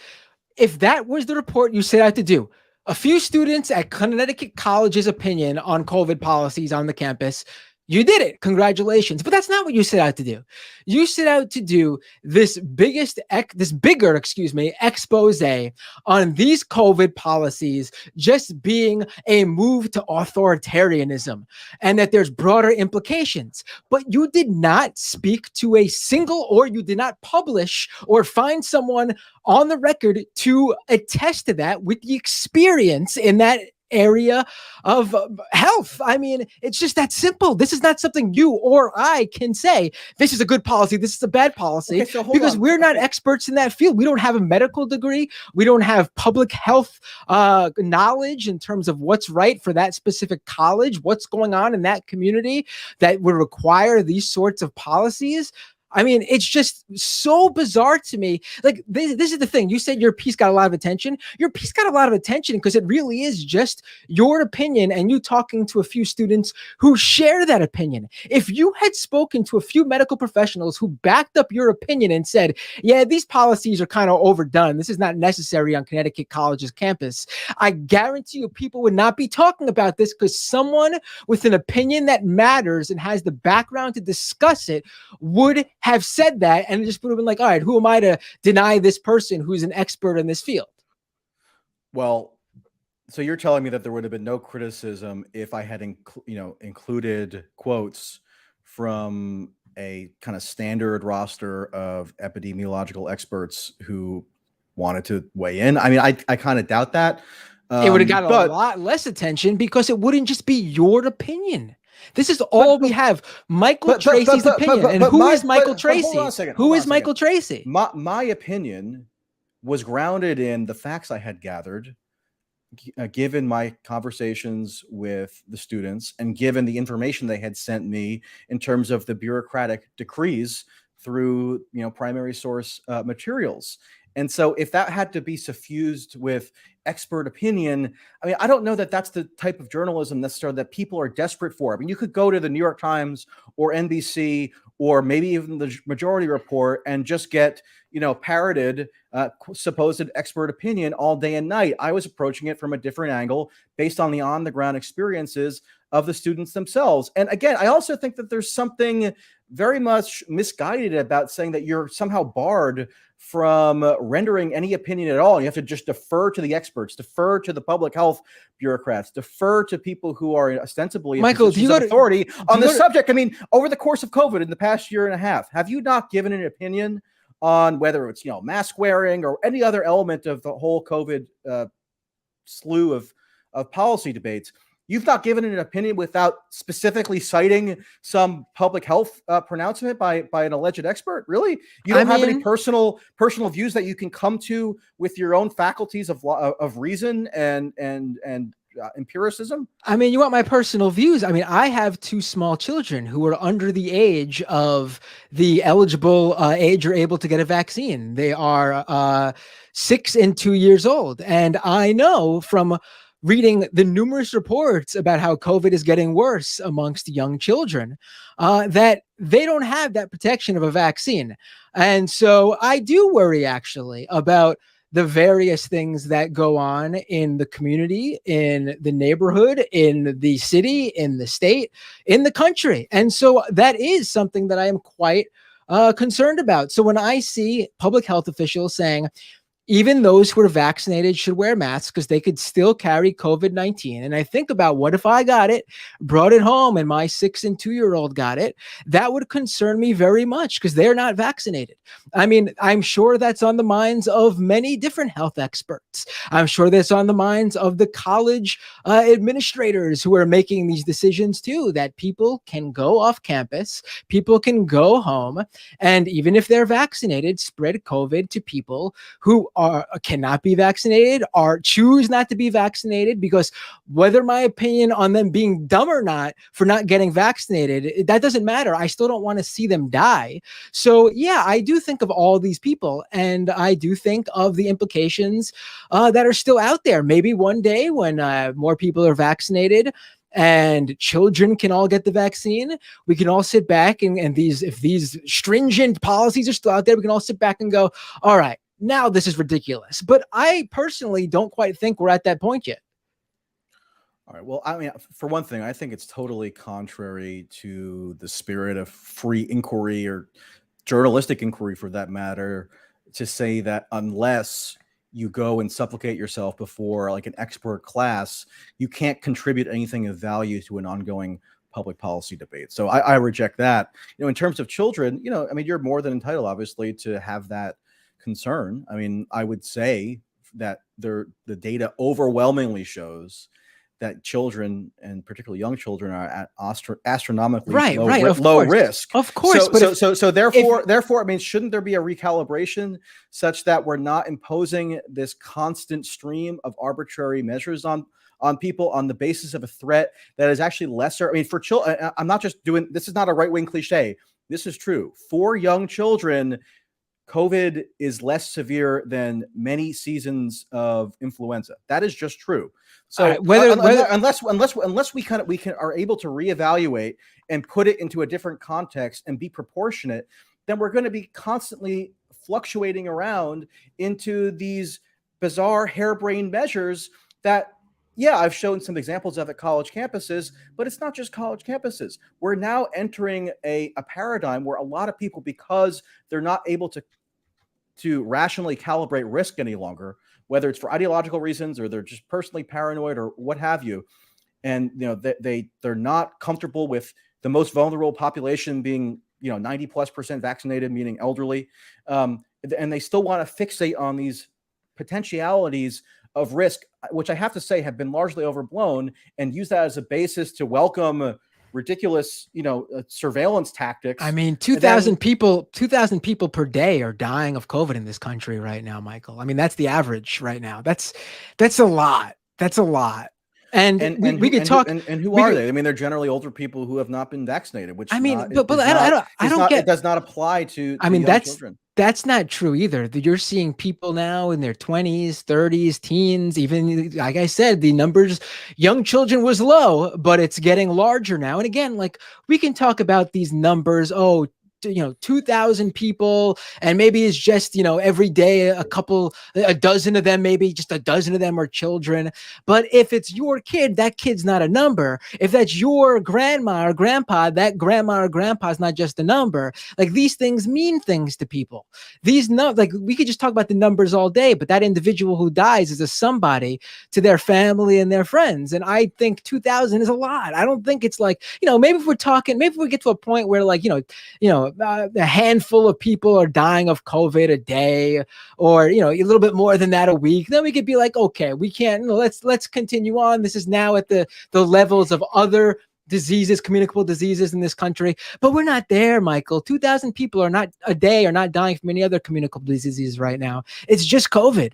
if that was the report you set out to do, a few students at Connecticut College's opinion on COVID policies on the campus, you did it. Congratulations. But that's not what you set out to do. You set out to do this bigger expose on these COVID policies just being a move to authoritarianism and that there's broader implications. But you did not speak to a single, or you did not publish or find someone on the record to attest to that with the experience in that area of health. I mean, it's just that simple. This is not something you or I can say, this is a good policy, this is a bad policy, because we're not experts in that field. We don't have a medical degree. We don't have public health knowledge in terms of what's right for that specific college, what's going on in that community that would require these sorts of policies. I mean, it's just so bizarre to me. Like, this is the thing. You said your piece got a lot of attention. Your piece got a lot of attention because it really is just your opinion and you talking to a few students who share that opinion. If you had spoken to a few medical professionals who backed up your opinion and said, yeah, these policies are kind of overdone, this is not necessary on Connecticut College's campus, I guarantee you people would not be talking about this, because someone with an opinion that matters and has the background to discuss it would have said that, and it just would have been like, all right, who am I to deny this person who's an expert in this field? Well, so you're telling me that there would have been no criticism if I had included quotes from a kind of standard roster of epidemiological experts who wanted to weigh in? I mean, I kind of doubt that. It would have got a lot less attention because it wouldn't just be your opinion. This is all we have. Michael Tracey's opinion. And who is Michael Tracy? Who is Michael Tracey? My opinion was grounded in the facts I had gathered, given my conversations with the students and given the information they had sent me in terms of the bureaucratic decrees through, primary source materials. And so if that had to be suffused with expert opinion, I mean, I don't know that that's the type of journalism necessarily that people are desperate for. I mean, you could go to the New York Times or NBC or maybe even the Majority Report and just get, parroted supposed expert opinion all day and night. I was approaching it from a different angle based on the on-the-ground experiences of the students themselves. And again, I also think that there's something very much misguided about saying that you're somehow barred from rendering any opinion at all. You have to just defer to the experts, defer to the public health bureaucrats, defer to people who are ostensibly Michael, of authority on the subject. I mean, over the course of COVID in the past year and a half, have you not given an opinion on whether it's, mask wearing or any other element of the whole COVID slew of policy debates? You've not given an opinion without specifically citing some public health pronouncement by an alleged expert. Really? You don't have any personal views that you can come to with your own faculties of reason and empiricism? I mean, you want my personal views? I mean, I have two small children who are under the age of the eligible age or able to get a vaccine. They are 6 and 2 years old. And I know from reading the numerous reports about how COVID is getting worse amongst young children, that they don't have that protection of a vaccine. And so I do worry actually about the various things that go on in the community, in the neighborhood, in the city, in the state, in the country. And so that is something that I am quite concerned about. So when I see public health officials saying, even those who are vaccinated should wear masks because they could still carry COVID-19. And I think about, what if I got it, brought it home, and my 6 and 2-year-old got it? That would concern me very much because they're not vaccinated. I mean, I'm sure that's on the minds of many different health experts. I'm sure that's on the minds of the college administrators who are making these decisions too, that people can go off campus, people can go home, and even if they're vaccinated, spread COVID to people who cannot be vaccinated or choose not to be vaccinated, because whether my opinion on them being dumb or not for not getting vaccinated, that doesn't matter. I still don't want to see them die. So yeah, I do think of all these people, and I do think of the implications that are still out there. Maybe one day when more people are vaccinated and children can all get the vaccine, we can all sit back and if these stringent policies are still out there, we can all sit back and go, all right, now this is ridiculous. But I personally don't quite think we're at that point yet. All right. Well, I mean, for one thing, I think it's totally contrary to the spirit of free inquiry, or journalistic inquiry for that matter, to say that unless you go and supplicate yourself before like an expert class, you can't contribute anything of value to an ongoing public policy debate. So I reject that. In terms of children, I mean, you're more than entitled, obviously, to have that concern. I mean, I would say that the data overwhelmingly shows that children, and particularly young children, are at astronomically low risk. Of course. So therefore, I mean, shouldn't there be a recalibration such that we're not imposing this constant stream of arbitrary measures on people on the basis of a threat that is actually lesser? I mean, for children, I'm not just doing, this is not a right-wing cliche. This is true. For young children, COVID is less severe than many seasons of influenza. That is just true. So unless we are able to reevaluate and put it into a different context and be proportionate, then we're going to be constantly fluctuating around into these bizarre harebrained measures that, yeah, I've shown some examples of at college campuses, but it's not just college campuses. We're now entering a paradigm where a lot of people, because they're not able to rationally calibrate risk any longer, whether it's for ideological reasons or they're just personally paranoid or what have you, and they're not comfortable with the most vulnerable population being 90+% vaccinated, meaning elderly, and they still want to fixate on these potentialities of risk, which I have to say have been largely overblown, and use that as a basis to welcome ridiculous, surveillance tactics. I mean, 2,000 people per day are dying of COVID in this country right now, Michael. I mean, that's the average right now. That's a lot. That's a lot. And we could talk. Who are they? I mean, they're generally older people who have not been vaccinated. Which, I mean, it does not apply to. I mean, young children. That's not true either. You're seeing people now in their 20s, 30s, teens, even, like I said, the numbers, young children was low, but it's getting larger now. And again, like, we can talk about these numbers. 2,000 people, and maybe it's just, every day a dozen of them, maybe just a dozen of them are children. But if it's your kid, that kid's not a number. If that's your grandma or grandpa, that grandma or grandpa is not just a number. Like, these things mean things to people. Like, we could just talk about the numbers all day, but that individual who dies is a somebody to their family and their friends. And I think 2,000 is a lot. I don't think it's like, maybe if we get to a point where, like, a handful of people are dying of COVID a day, or a little bit more than that a week, then we could be like, okay, we can't. Let's continue on. This is now at the levels of other diseases, communicable diseases in this country. But we're not there, Michael. 2,000 people a day are not dying from any other communicable diseases right now. It's just COVID.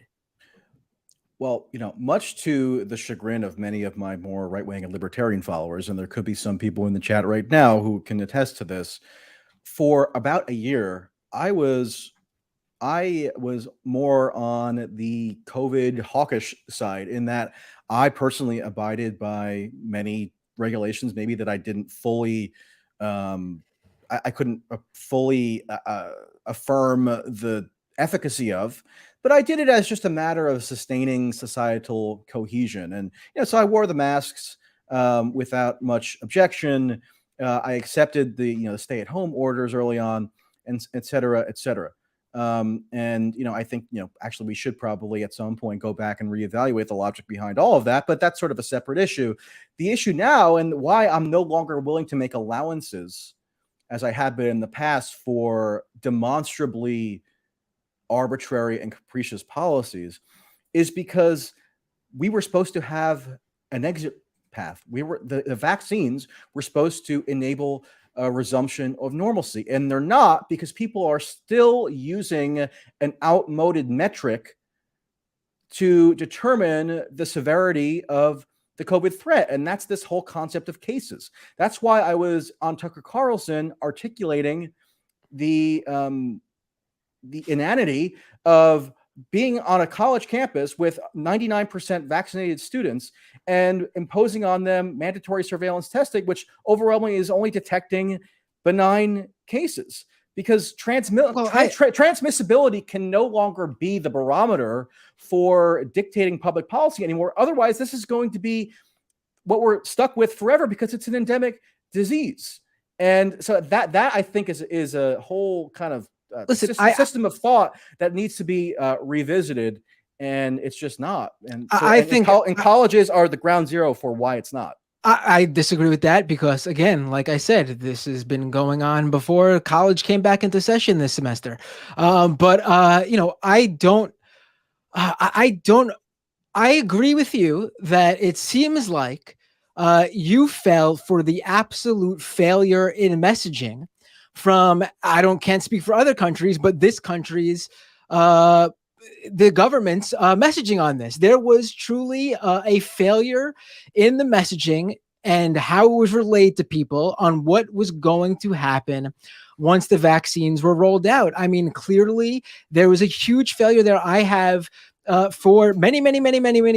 Well, much to the chagrin of many of my more right-wing and libertarian followers, and there could be some people in the chat right now who can attest to this, for about a year, I was more on the COVID hawkish side, in that I personally abided by many regulations, maybe that I didn't fully, I couldn't fully affirm the efficacy of, but I did it as just a matter of sustaining societal cohesion. And so I wore the masks without much objection. I accepted the stay-at-home orders early on, and et cetera, et cetera. And, I think, actually we should probably at some point go back and reevaluate the logic behind all of that, but that's sort of a separate issue. The issue now, and why I'm no longer willing to make allowances as I had been in the past for demonstrably arbitrary and capricious policies, is because we were supposed to have an exit path. The vaccines were supposed to enable a resumption of normalcy, and they're not, because people are still using an outmoded metric to determine the severity of the COVID threat. And that's this whole concept of cases. That's why I was on Tucker Carlson articulating the inanity of being on a college campus with 99% vaccinated students and imposing on them mandatory surveillance testing, which overwhelmingly is only detecting benign cases. Because transmissibility can no longer be the barometer for dictating public policy anymore. Otherwise, this is going to be what we're stuck with forever, because it's an endemic disease. And so that I think is a whole kind of system of thought that needs to be revisited, and it's just not. And so, I think colleges are the ground zero for why it's not. I disagree with that, because again, like I said, this has been going on before college came back into session this semester. But I agree with you that it seems like you fell for the absolute failure in messaging from, can't speak for other countries, but this country's the government's messaging on this. There was truly a failure in the messaging and how it was relayed to people on what was going to happen once the vaccines were rolled out. I mean, clearly there was a huge failure there. I have for many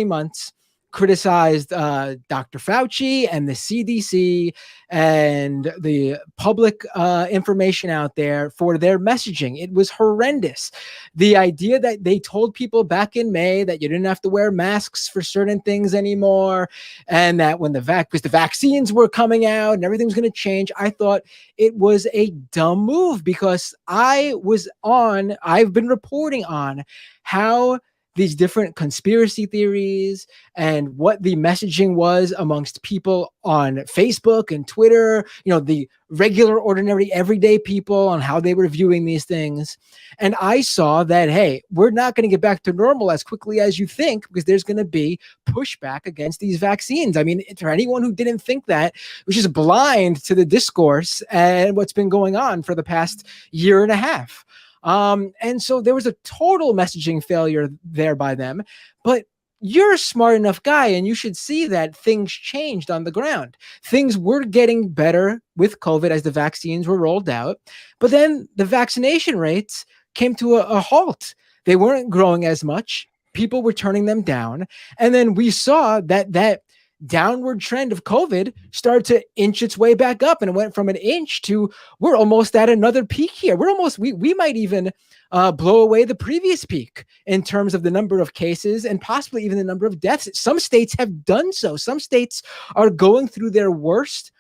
months criticized Dr. Fauci and the CDC and the public information out there for their messaging. It was horrendous. The idea that they told people back in May that you didn't have to wear masks for certain things anymore, and that when because the vaccines were coming out and everything was going to change, I thought it was a dumb move, because I've been reporting on how these different conspiracy theories and what the messaging was amongst people on Facebook and Twitter, the regular, ordinary, everyday people, on how they were viewing these things. And I saw that, hey, we're not going to get back to normal as quickly as you think, because there's going to be pushback against these vaccines. I mean, for anyone who didn't think that, was just blind to the discourse and what's been going on for the past year and a half. And so there was a total messaging failure there by them. But you're a smart enough guy, and you should see that things changed on the ground. Things were getting better with COVID as the vaccines were rolled out, but then the vaccination rates came to a halt. They weren't growing as much. People were turning them down. And then we saw that downward trend of COVID started to inch its way back up, and it went from an inch to, we're almost at another peak here. We might even blow away the previous peak in terms of the number of cases and possibly even the number of deaths. Some states have done so. Some states are going through the worst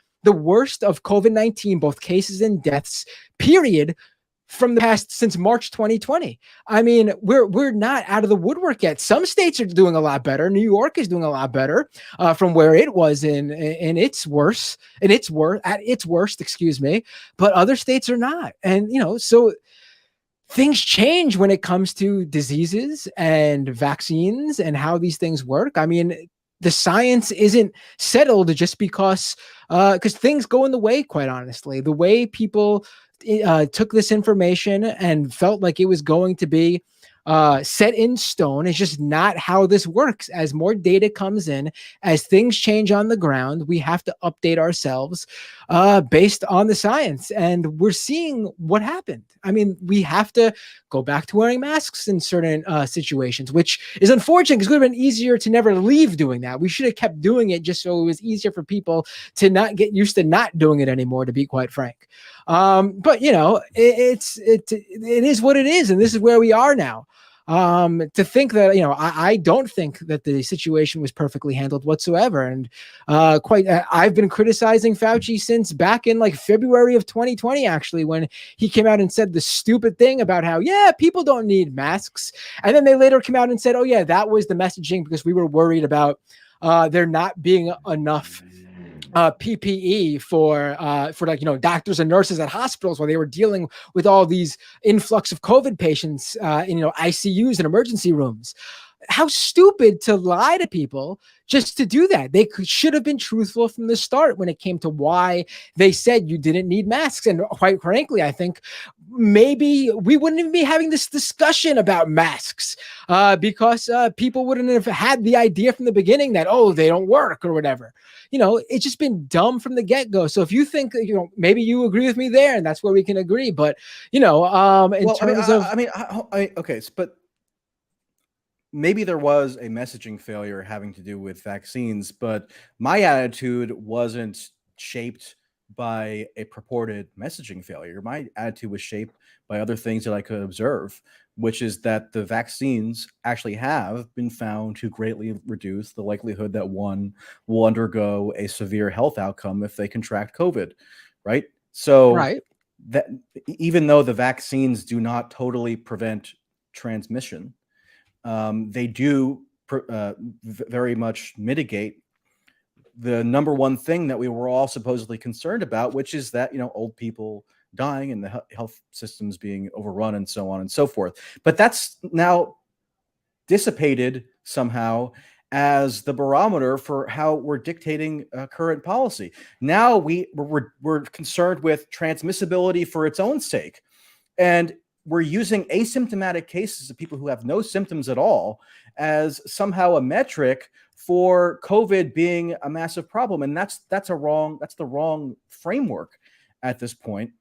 of COVID-19, both cases and deaths, period, from the past since March 2020. I mean, we're not out of the woodwork yet. Some states are doing a lot better. New York is doing a lot better from where it was at its worst, excuse me. But other states are not. And so things change when it comes to diseases and vaccines and how these things work. I mean, the science isn't settled just because things go in the way, quite honestly. The way people took this information and felt like it was going to be set in stone is just not how this works. As more data comes in, as things change on the ground, we have to update ourselves based on the science. And we're seeing what happened. I mean, we have to go back to wearing masks in certain situations, which is unfortunate, because it would have been easier to never leave doing that. We should have kept doing it just so it was easier for people to not get used to not doing it anymore, to be quite frank. But it is what it is, and this is where we are now. to think that, I don't think that the situation was perfectly handled whatsoever. And I've been criticizing Fauci since back in like February of 2020, actually, when he came out and said the stupid thing about how, people don't need masks. And then they later came out and said, oh yeah, that was the messaging because we were worried about there not being enough PPE for doctors and nurses at hospitals while they were dealing with all these influx of COVID patients in ICUs and emergency rooms. How stupid to lie to people just to do that. They should have been truthful from the start when it came to why they said you didn't need masks. And quite frankly, I think maybe we wouldn't even be having this discussion about masks because people wouldn't have had the idea from the beginning that, oh, they don't work or whatever. It's just been dumb from the get-go. So if you think, maybe you agree with me there and that's where we can agree. But, okay, but maybe there was a messaging failure having to do with vaccines, but my attitude wasn't shaped by a purported messaging failure. My attitude was shaped by other things that I could observe, which is that the vaccines actually have been found to greatly reduce the likelihood that one will undergo a severe health outcome if they contract COVID, right? So right. That even though the vaccines do not totally prevent transmission, they do very much mitigate the number one thing that we were all supposedly concerned about, which is that, old people dying and the health systems being overrun and so on and so forth. But that's now dissipated somehow as the barometer for how we're dictating current policy. Now we're concerned with transmissibility for its own sake. And we're using asymptomatic cases of people who have no symptoms at all as somehow a metric for COVID being a massive problem. And that's the wrong framework at this point.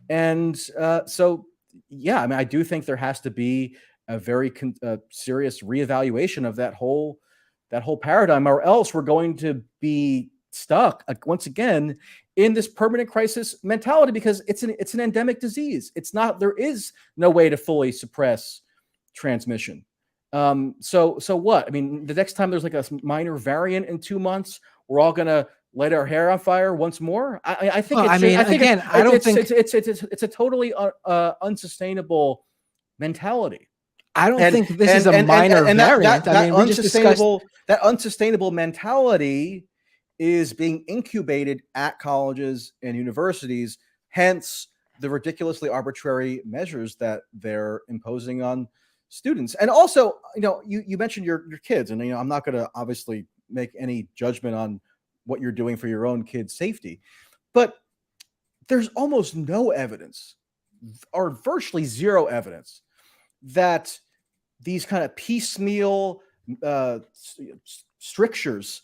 And I do think there has to be a very serious reevaluation of that whole paradigm, or else we're going to be stuck once again in this permanent crisis mentality, because it's an endemic disease. There is no way to fully suppress transmission. So what? I mean, the next time there's like a minor variant in 2 months, we're all gonna light our hair on fire once more. I think it's a totally unsustainable mentality. I don't think this is a minor variant. That unsustainable mentality is being incubated at colleges and universities, hence the ridiculously arbitrary measures that they're imposing on students. And also, you mentioned your kids, and I'm not going to obviously make any judgment on what you're doing for your own kids' safety, but there's almost no evidence, or virtually zero evidence, that these kind of piecemeal strictures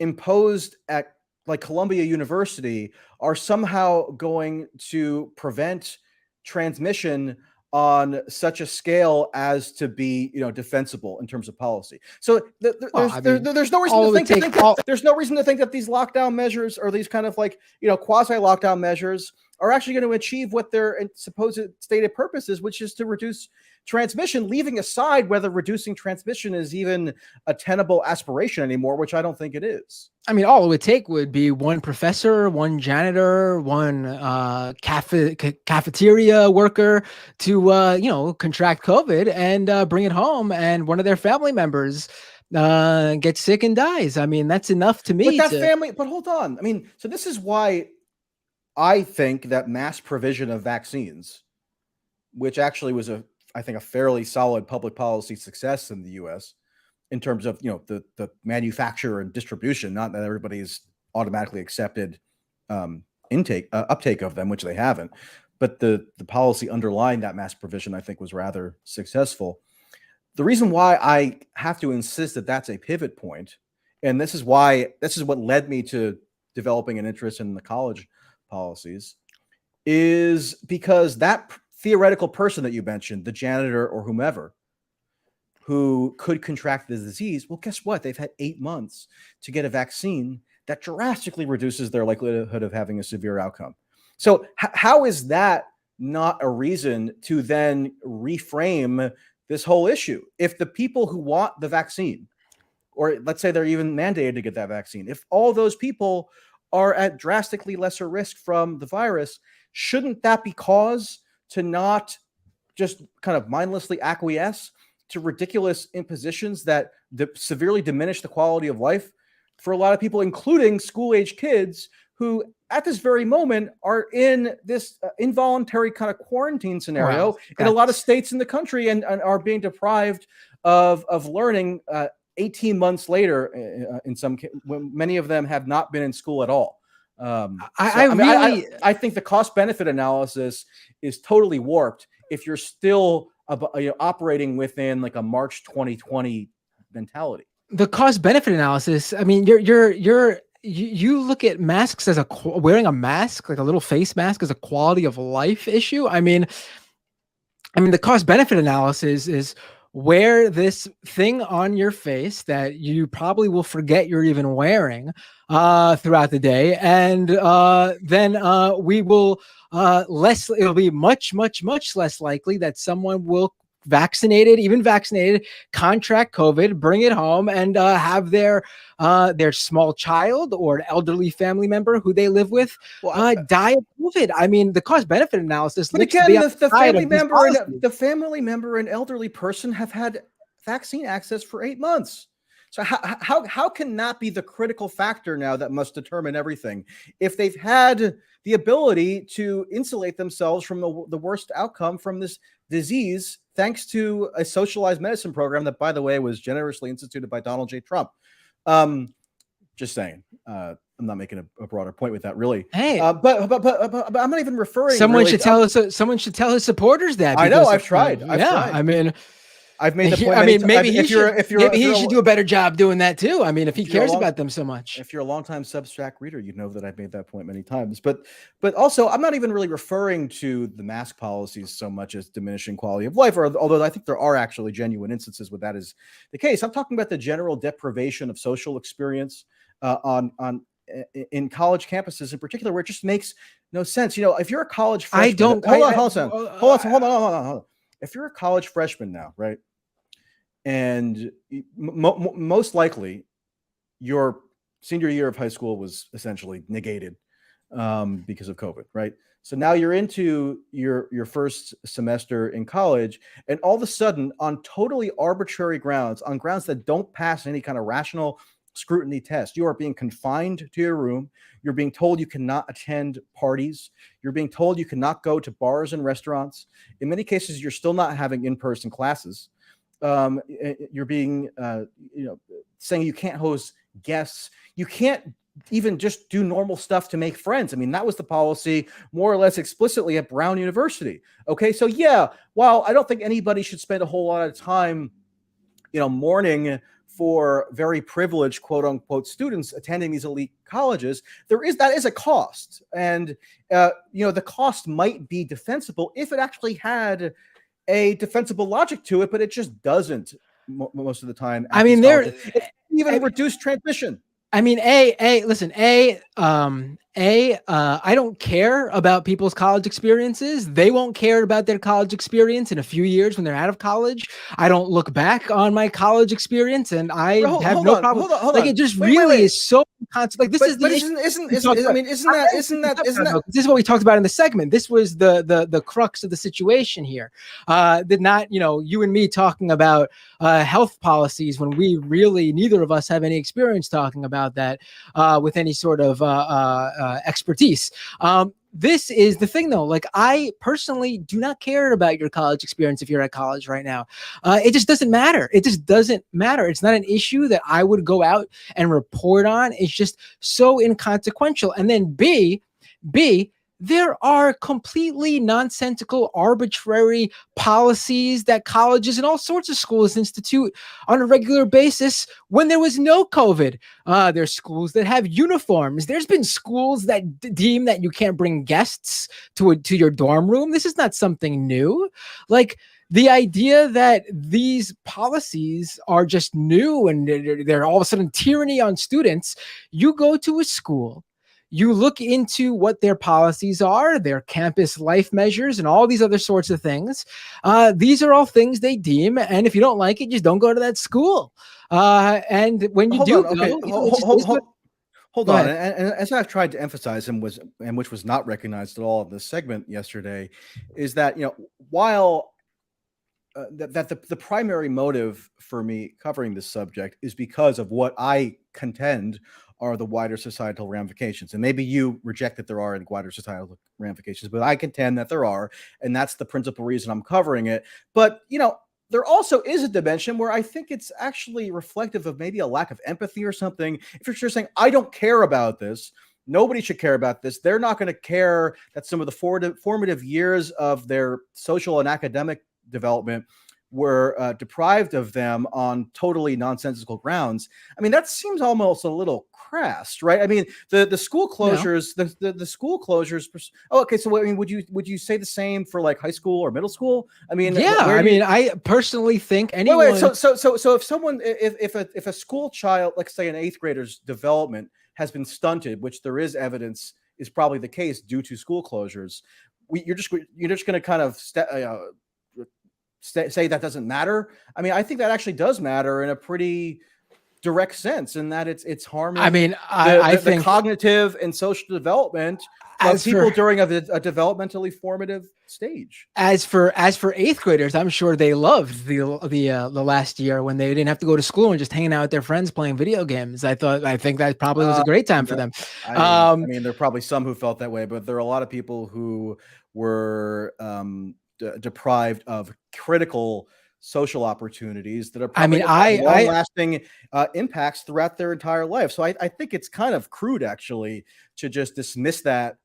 imposed at like Columbia University are somehow going to prevent transmission on such a scale as to be, defensible in terms of policy. So there's no reason to think that these lockdown measures, or these kind of like, quasi lockdown measures, are actually going to achieve what their supposed stated purpose is, which is to reduce transmission, leaving aside whether reducing transmission is even a tenable aspiration anymore, which I don't think it is. I mean, all it would take would be one professor, one janitor, one cafeteria worker to, contract COVID and bring it home, and one of their family members gets sick and dies. I mean, that's enough to me. But hold on. I mean, so this is why I think that mass provision of vaccines, which actually was I think a fairly solid public policy success in the U.S. in terms of, the manufacture and distribution, not that everybody's automatically accepted uptake of them, which they haven't, but the policy underlying that mass provision, I think, was rather successful. The reason why I have to insist that that's a pivot point, and this is what led me to developing an interest in the college policies, is because that theoretical person that you mentioned, the janitor or whomever, who could contract the disease, well, guess what? They've had 8 months to get a vaccine that drastically reduces their likelihood of having a severe outcome. So how is that not a reason to then reframe this whole issue. If the people who want the vaccine, or let's say they're even mandated to get that vaccine, if all those people are at drastically lesser risk from the virus, shouldn't that be cause to not just kind of mindlessly acquiesce to ridiculous impositions that severely diminish the quality of life for a lot of people, including school-age kids who at this very moment are in this involuntary kind of quarantine scenario in a lot of states in the country and are being deprived of learning 18 months later in some when many of them have not been in school at all. I think the cost benefit analysis is totally warped if you're still operating within like a March 2020 mentality. The cost benefit analysis, I mean, you look at masks as wearing a mask, like a little face mask, as a quality of life issue. I mean, the cost benefit analysis is wear this thing on your face that you probably will forget you're even wearing throughout the day, and then we will it'll be much less likely that someone will even vaccinated, contract COVID, bring it home, and have their small child or an elderly family member who they live with die of COVID. I mean, the cost benefit analysis. But again, the family member and elderly person have had vaccine access for 8 months. So how can that be the critical factor now that must determine everything? If they've had the ability to insulate themselves from the worst outcome from this disease, thanks to a socialized medicine program that, by the way, was generously instituted by Donald J. Trump. Just saying. I'm not making a broader point with that, really. Hey, but I'm not even referring. Someone should tell us. Someone should tell his supporters that. I know. I've tried. I mean, I've made the point. I mean, maybe he should do a better job doing that too. I mean, if he cares about them so much. If you're a longtime Substack reader, you know that I've made that point many times. But also, I'm not even really referring to the mask policies so much as diminishing quality of life, although I think there are actually genuine instances where that is the case. I'm talking about the general deprivation of social experience in college campuses in particular, where it just makes no sense. If you're a college freshman, hold on. If you're a college freshman now, right? And most likely your senior year of high school was essentially negated because of COVID, right? So now you're into your first semester in college, and all of a sudden, on totally arbitrary grounds, on grounds that don't pass any kind of rational scrutiny test, you are being confined to your room. You're being told you cannot attend parties. You're being told you cannot go to bars and restaurants. In many cases, you're still not having in-person classes. You're being, saying you can't host guests. You can't even just do normal stuff to make friends. I mean, that was the policy more or less explicitly at Brown University. Okay. So yeah, while I don't think anybody should spend a whole lot of time, mourning for very privileged, quote unquote, students attending these elite colleges, that is a cost. And, the cost might be defensible if it actually had a defensible logic to it, but it just doesn't most of the time. I mean, even reduced transmission. I mean, listen, I don't care about people's college experiences. They won't care about their college experience in a few years when they're out of college. I don't look back on my college experience, and I have no problem. Like, it just really is so constant. Like, this is the issue. Isn't that this is what we talked about in the segment. This was the crux of the situation here. Did not, you and me talking about health policies when we really, neither of us have any experience talking about that with any sort of expertise. This is the thing, though. Like, I personally do not care about your college experience if you're at college right now. It just doesn't matter. It just doesn't matter. It's not an issue that I would go out and report on. It's just so inconsequential. And then B, there are completely nonsensical, arbitrary policies that colleges and all sorts of schools institute on a regular basis when there was no COVID. There's schools that have uniforms. There's been schools that deem that you can't bring guests to your dorm room. This is not something new. Like, the idea that these policies are just new and they're all of a sudden tyranny on students. You go to a school, you look into what their policies are, their campus life measures, and all these other sorts of things. These are all things they deem, and if you don't like it, just don't go to that school. And when you go, hold on. And as I've tried to emphasize, and which was not recognized at all in this segment yesterday, is that while that the primary motive for me covering this subject is because of what I contend are the wider societal ramifications. And maybe you reject that there are any wider societal ramifications, but I contend that there are, and that's the principal reason I'm covering it. But, there also is a dimension where I think it's actually reflective of maybe a lack of empathy or something. If you're just saying, I don't care about this, nobody should care about this. They're not going to care that some of the formative years of their social and academic development were deprived of them on totally nonsensical grounds. I mean, that seems almost a little crass, right? I mean, the school closures, the school closures. Oh, okay. So, I mean, would you say the same for like high school or middle school? I mean, yeah. I personally think anyone. Wait. So if someone, if a school child, like say an 8th grader's development has been stunted, which there is evidence is probably the case due to school closures, you're just going to kind of say that doesn't matter. I mean, I think that actually does matter in a pretty direct sense, in that it's harming. I mean, I think the cognitive and social development of people during a developmentally formative stage. As for 8th graders, I'm sure they loved the last year when they didn't have to go to school and just hanging out with their friends playing video games. I think that probably was a great time for them. I mean, there are probably some who felt that way, but there are a lot of people who were deprived of critical social opportunities that are probably long-lasting impacts throughout their entire life. So I think it's kind of crude, actually, to just dismiss the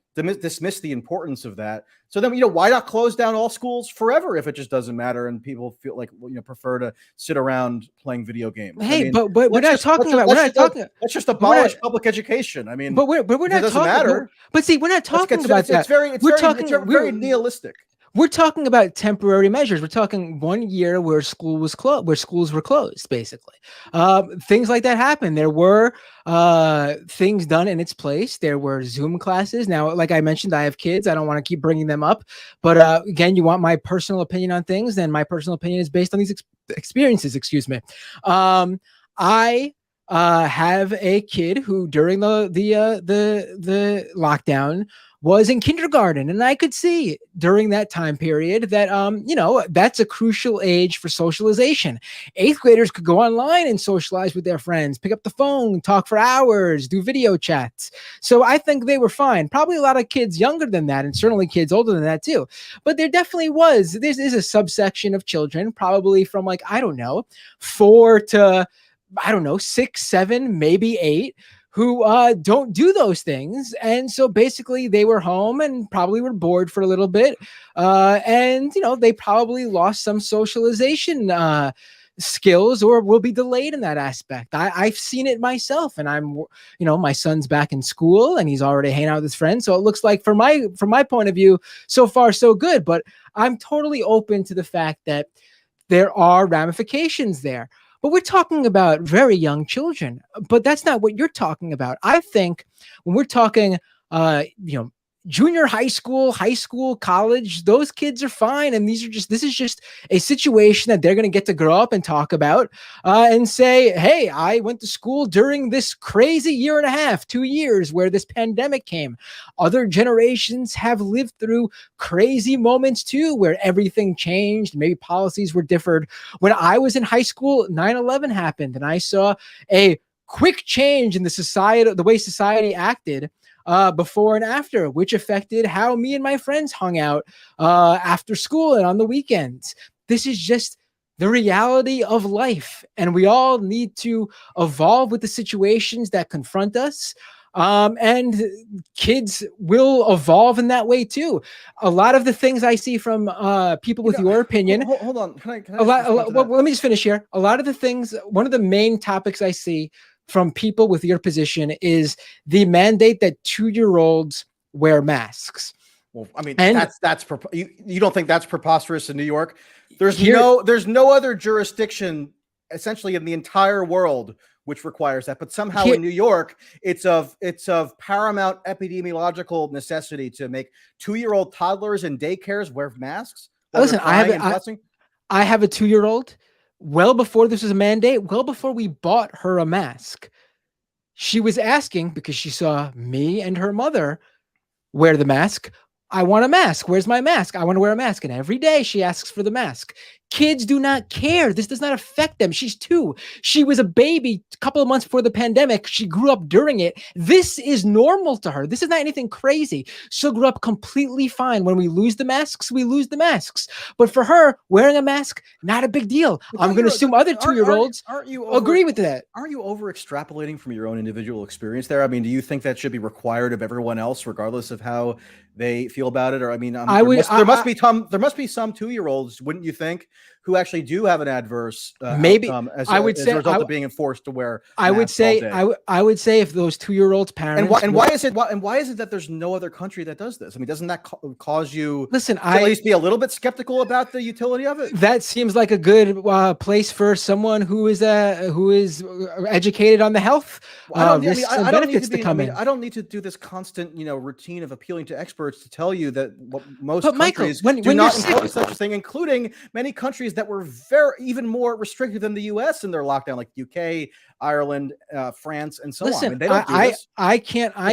importance of that. So then, why not close down all schools forever if it just doesn't matter and people feel like, prefer to sit around playing video games? Hey, I mean, but we're not talking about. Let's just abolish public education. I mean, but we're not doesn't matter. But see, we're not talking about that. It's very nihilistic. We're talking about temporary measures. We're talking 1 year where schools were closed, basically. Things like that happen. There were things done in its place. There were Zoom classes. Now, like I mentioned, I have kids. I don't want to keep bringing them up. But again, you want my personal opinion on things, then my personal opinion is based on these experiences. Excuse me. I have a kid who during the lockdown was in kindergarten, and I could see during that time period that that's a crucial age for socialization. 8th graders could go online and socialize with their friends, pick up the phone, talk for hours, do video chats. So I think they were fine. Probably a lot of kids younger than that, and certainly kids older than that too. But there definitely was. This is a subsection of children, probably from 4 to 6, 7, maybe 8, who don't do those things. And so basically they were home and probably were bored for a little bit. And they probably lost some socialization skills or will be delayed in that aspect. I've seen it myself, and I'm, my son's back in school and he's already hanging out with his friends. So it looks like from my point of view, so far so good, but I'm totally open to the fact that there are ramifications there. But we're talking about very young children, but that's not what you're talking about. I think when we're talking, junior high school, college, those kids are fine. And this is just a situation that they're going to get to grow up and talk about and say, hey, I went to school during this crazy 1.5 2 years where this pandemic came. Other generations have lived through crazy moments too, where everything changed. Maybe policies were differed. When I was in high school, 9/11 happened, and I saw a quick change in the way society acted before and after, which affected how me and my friends hung out after school and on the weekends. This is just the reality of life, and we all need to evolve with the situations that confront us. And kids will evolve in that way too. A lot of the things I see from people with your opinion. Hold on, can I well, let me just finish here. A lot of the things, one of the main topics I see from people with your position is the mandate that 2-year-olds wear masks. Well, I mean, you don't think that's preposterous in New York? There's no other jurisdiction essentially in the entire world which requires that, but somehow in New York, it's of paramount epidemiological necessity to make 2-year-old toddlers in daycares wear masks. Listen, I have a 2-year-old. Well before this was a mandate, well before we bought her a mask, she was asking, because she saw me and her mother wear the mask, I want a mask. Where's my mask? I want to wear a mask. And every day she asks for the mask. Kids do not care. This does not affect them. She's 2. She was a baby a couple of months before the pandemic. She grew up during it. This is normal to her. This is not anything crazy. She'll grow up completely fine. When we lose the masks, we lose the masks. But for her, wearing a mask, not a big deal. I'm going to assume other 2-year-olds agree with that. Aren't you over extrapolating from your own individual experience there? I mean, do you think that should be required of everyone else, regardless of how they feel about it? Or I mean, there must be some 2-year-olds, wouldn't you think, who actually do have an adverse outcome as a result of being enforced to wear masks I would say if those 2-year-olds parents and why is it that there's no other country that does this? I mean, doesn't that cause you to at least be a little bit skeptical about the utility of it? That seems like a good place for someone who is educated on the health risks and benefits to come in. I don't need to do this constant routine of appealing to experts to tell you that most countries do not impose such a thing, including many countries that were even more restrictive than the U.S. in their lockdown, like UK, Ireland, France, and so on. I mean, they don't do this.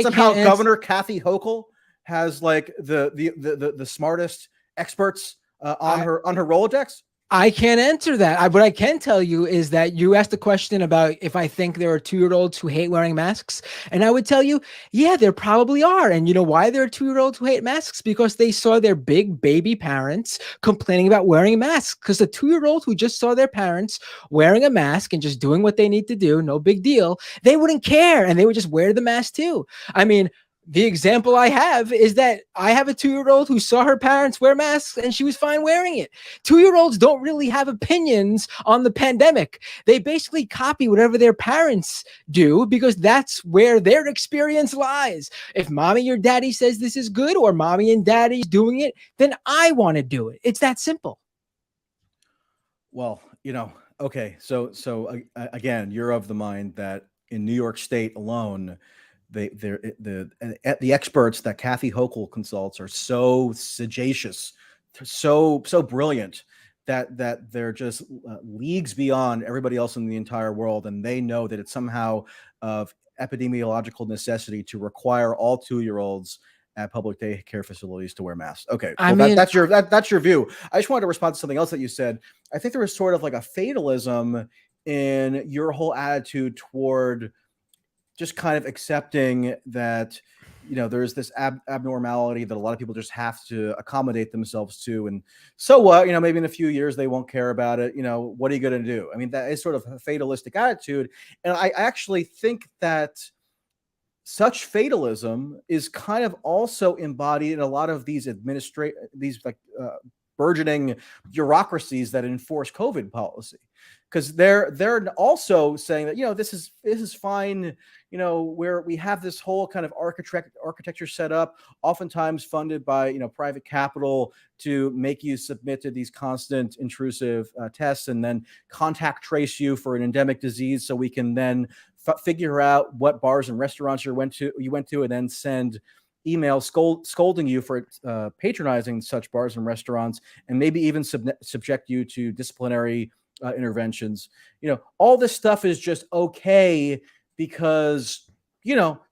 Somehow Governor Kathy Hochul has like the smartest experts on her Rolodex. I can't answer that. What I can tell you is that you asked a question about if I think there are 2-year-olds who hate wearing masks. And I would tell you, yeah, there probably are. And you know why there are 2-year-olds who hate masks? Because they saw their big baby parents complaining about wearing masks. Because the 2-year-old who just saw their parents wearing a mask and just doing what they need to do, no big deal, they wouldn't care. And they would just wear the mask too. I mean, the example I have is that I have a 2-year-old who saw her parents wear masks and she was fine wearing it. 2-year-olds don't really have opinions on the pandemic. They basically copy whatever their parents do because that's where their experience lies. If mommy or daddy says this is good or mommy and daddy's doing it, then I want to do it. It's that simple. Well, okay. So again, you're of the mind that in New York State alone, the experts that Kathy Hochul consults are so sagacious, so brilliant that they're just leagues beyond everybody else in the entire world, and they know that it's somehow of epidemiological necessity to require all 2-year-olds at public daycare facilities to wear masks. Okay, that's your view. I just wanted to respond to something else that you said. I think there was sort of like a fatalism in your whole attitude toward just kind of accepting that, there's this abnormality that a lot of people just have to accommodate themselves to. And so what, maybe in a few years, they won't care about it. What are you going to do? I mean, that is sort of a fatalistic attitude. And I actually think that such fatalism is kind of also embodied in a lot of these burgeoning bureaucracies that enforce COVID policy, because they're also saying that this is fine, where we have this whole kind of architecture set up, oftentimes funded by private capital, to make you submit to these constant intrusive tests and then contact trace you for an endemic disease, so we can then figure out what bars and restaurants you went to, and then send email scolding you for patronizing such bars and restaurants, and maybe even subject you to disciplinary interventions. All this stuff is just okay because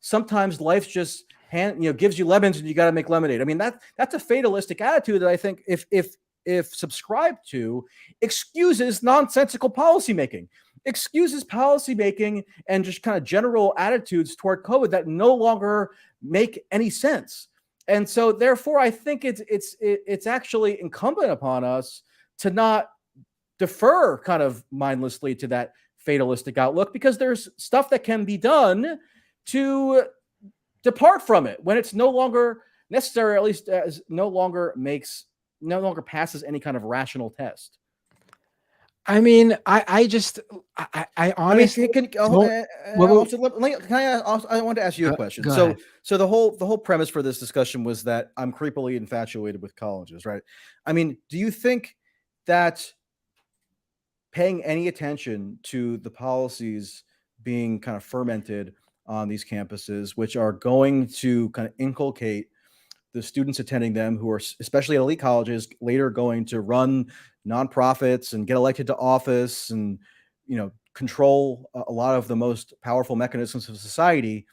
sometimes life just gives you lemons and you got to make lemonade. I mean, that's a fatalistic attitude that I think if subscribed to, excuses nonsensical policymaking. Excuses policymaking and just kind of general attitudes toward COVID that no longer make any sense. And so therefore, I think it's actually incumbent upon us to not defer kind of mindlessly to that fatalistic outlook, because there's stuff that can be done to depart from it when it's no longer necessary, or at least no longer passes any kind of rational test. I mean, I honestly I want to ask you a question. So the whole premise for this discussion was that I'm creepily infatuated with colleges, right? I mean, do you think that paying any attention to the policies being kind of fermented on these campuses, which are going to kind of inculcate the students attending them, who are especially at elite colleges, later going to run nonprofits and get elected to office and, control a lot of the most powerful mechanisms of society.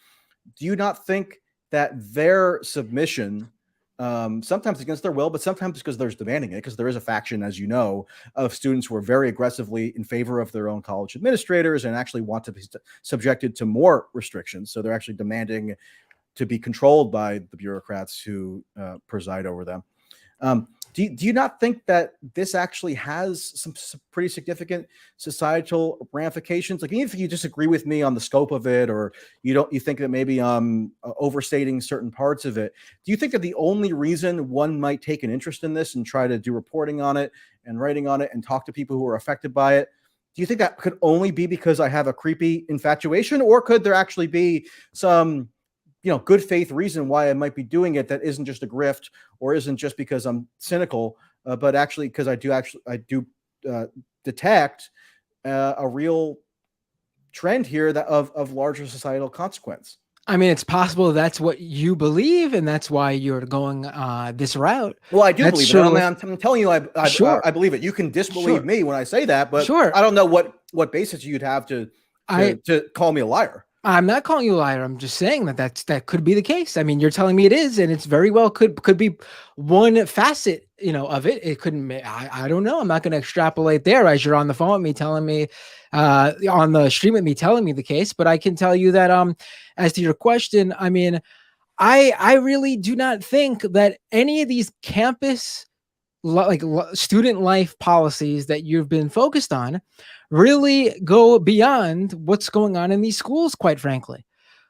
Do you not think that their submission, sometimes against their will, but sometimes because they're demanding it, because there is a faction, as you know, of students who are very aggressively in favor of their own college administrators and actually want to be subjected to more restrictions. So they're actually demanding to be controlled by the bureaucrats who preside over them. Do you not think that this actually has some pretty significant societal ramifications? Like, even if you disagree with me on the scope of it, or you think that maybe I'm overstating certain parts of it, do you think that the only reason one might take an interest in this and try to do reporting on it and writing on it and talk to people who are affected by it, do you think that could only be because I have a creepy infatuation, or could there actually be some good faith reason why I might be doing it that isn't just a grift, or isn't just because I'm cynical, but actually because I do detect a real trend here that of larger societal consequence? I mean, it's possible that's what you believe, and that's why you're going this route. Well, I do believe it. I'm telling you, I believe it. You can disbelieve me when I say that, but I don't know what basis you'd have to call me a liar. I'm not calling you a liar. I'm just saying that could be the case. I mean, you're telling me it is, and it's very well could be one facet, of it. It couldn't. I don't know. I'm not going to extrapolate there as you're on the phone with me, telling me, on the stream with me, telling me the case. But I can tell you that, as to your question, I mean, I really do not think that any of these campus student life policies that you've been focused on really go beyond what's going on in these schools, quite frankly.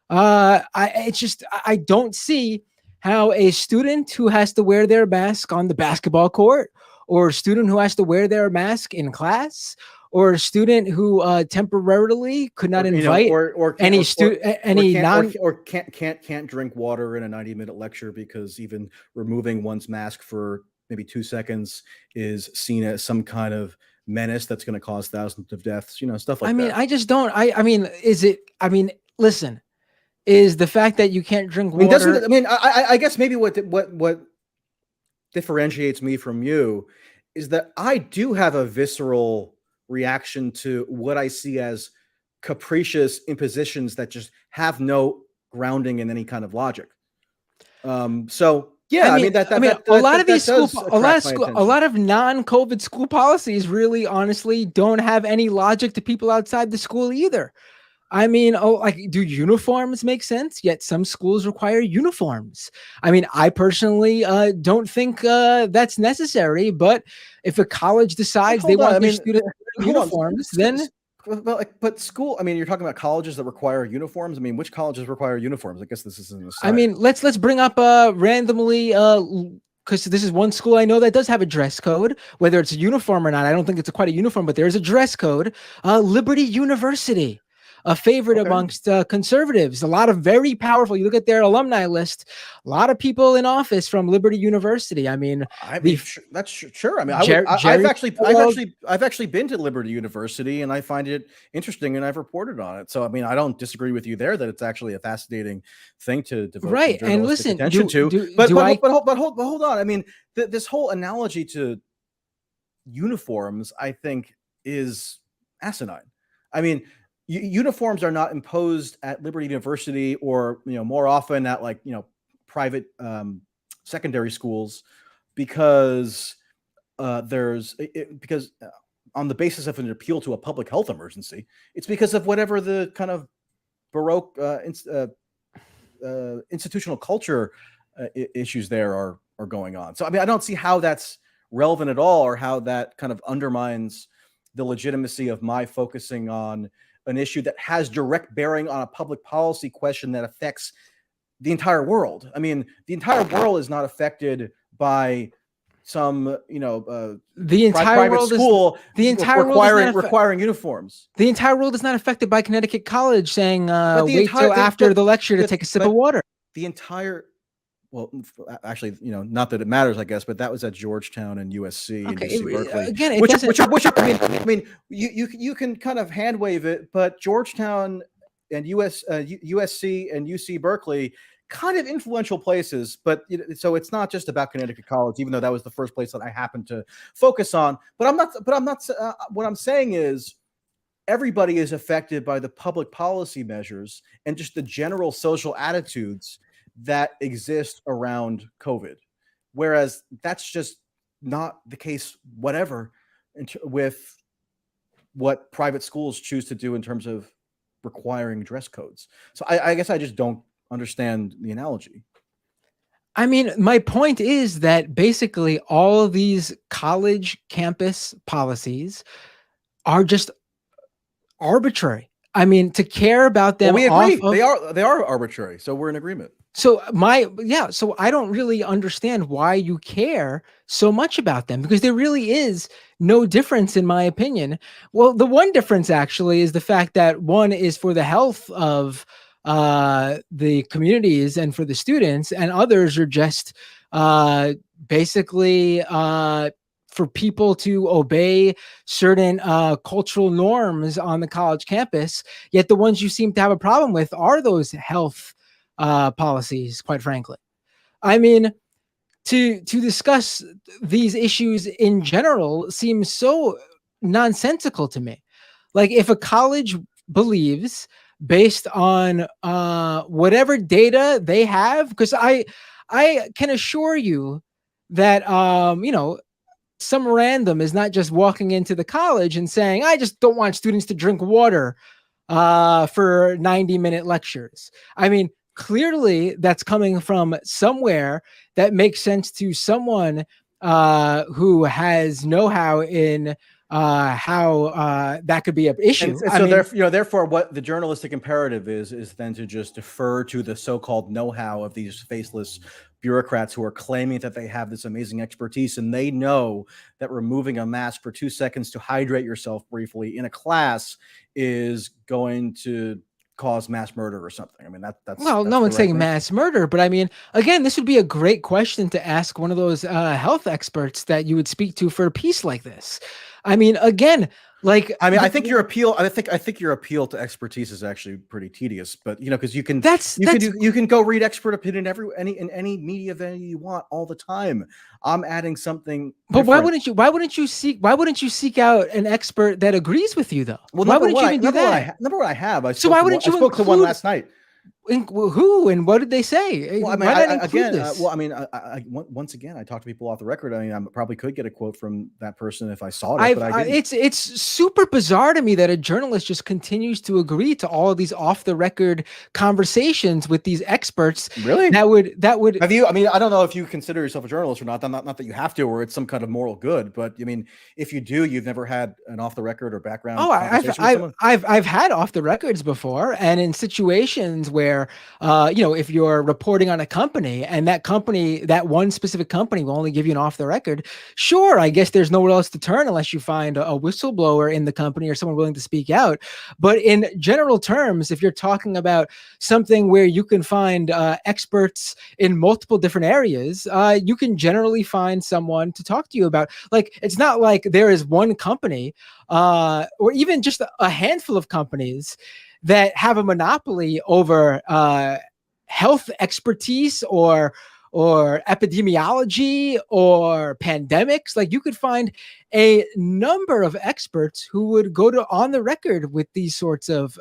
I don't see how a student who has to wear their mask on the basketball court, or a student who has to wear their mask in class, or a student who temporarily could not invite can't drink water in a 90-minute lecture because even removing one's mask for maybe 2 seconds is seen as some kind of menace that's going to cause thousands of deaths, stuff like that. I mean, I just don't. Listen, is the fact that you can't drink water? I guess maybe what differentiates me from you is that I do have a visceral reaction to what I see as capricious impositions that just have no grounding in any kind of logic. Yeah, a lot of non-COVID school policies really, honestly, don't have any logic to people outside the school either. I mean, do uniforms make sense? Yet some schools require uniforms. I mean, I personally don't think that's necessary. But if a college decides they want their students uniforms, then. But school, you're talking about colleges that require uniforms. I mean, which colleges require uniforms? I guess this is an aside. I mean, let's bring up randomly, because this is one school I know that does have a dress code, whether it's a uniform or not. I don't think it's quite a uniform, but there is a dress code. Liberty University, a favorite amongst conservatives. A lot of very powerful. You look at their alumni list. A lot of people in office from Liberty University. That's sure. I've actually been to Liberty University, and I find it interesting, and I've reported on it. So I don't disagree with you there that it's actually a fascinating thing to devote and listen attention to. But hold on. This whole analogy to uniforms, I think, is asinine. Uniforms are not imposed at Liberty University, or more often at private secondary schools, because on the basis of an appeal to a public health emergency. It's because of whatever the kind of Baroque institutional culture issues there are going on. So I don't see how that's relevant at all, or how that kind of undermines the legitimacy of my focusing on an issue that has direct bearing on a public policy question that affects the entire world. The entire world is not affected by some, the entire private world school requiring uniforms. The entire world is not affected by Connecticut College saying, wait till after the lecture to take a sip of water. The entire, well, actually, not that it matters, I guess, but that was at Georgetown and USC and UC Berkeley. Again, you can kind of hand wave it, but Georgetown and USC and UC Berkeley, kind of influential places, but so it's not just about Connecticut College, even though that was the first place that I happened to focus on. But I'm not. What I'm saying is, everybody is affected by the public policy measures and just the general social attitudes that exist around COVID. Whereas that's just not the case, whatever, with what private schools choose to do in terms of requiring dress codes. So I guess I just don't understand the analogy. I mean, my point is that basically all of these college campus policies are just arbitrary. I mean, to care about them, well, we agree. They are arbitrary. So we're in agreement. So so I don't really understand why you care so much about them, because there really is no difference in my opinion. Well, the one difference actually is the fact that one is for the health of the communities and for the students, and others are just basically for people to obey certain cultural norms on the college campus. Yet the ones you seem to have a problem with are those health policies, quite frankly. I mean, to discuss these issues in general seems so nonsensical to me. Like, if a college believes, based on whatever data they have, because I can assure you that some random is not just walking into the college and saying, I just don't want students to drink water for 90-minute lectures. I mean, clearly that's coming from somewhere that makes sense to someone who has know-how in how that could be an issue. And so therefore, what the journalistic imperative is then to just defer to the so-called know-how of these faceless bureaucrats who are claiming that they have this amazing expertise, and they know that removing a mask for 2 seconds to hydrate yourself briefly in a class is going to cause mass murder or something. I mean, that's well, no one's saying mass murder, but I mean, again, this would be a great question to ask one of those health experts that you would speak to for a piece like this. I mean, again, like, I mean, I think your appeal to expertise is actually pretty tedious, but because you can go read expert opinion in any media venue you want all the time. I'm adding something. But different. why wouldn't you seek out an expert that agrees with you though? Well, why wouldn't you even do that? Number one, I have. I spoke to one last night. Who and what did they say? Well, I mean, once again, I talked to people off the record. I mean, I probably could get a quote from that person if I saw it, but I didn't. It's super bizarre to me that a journalist just continues to agree to all of these off the record conversations with these experts. Really? That would have you? I mean, I don't know if you consider yourself a journalist or not. Not that you have to, or it's some kind of moral good. But I mean, if you do, you've never had an off the record or background. Oh, I've had off the records before, and in situations where if you're reporting on a company and that one specific company will only give you an off the record, sure, I guess there's nowhere else to turn unless you find a whistleblower in the company or someone willing to speak out. But in general terms, if you're talking about something where you can find experts in multiple different areas, you can generally find someone to talk to you about. Like, it's not like there is one company or even just a handful of companies that have a monopoly over health expertise or epidemiology or pandemics. Like, you could find a number of experts who would go to on the record with these sorts of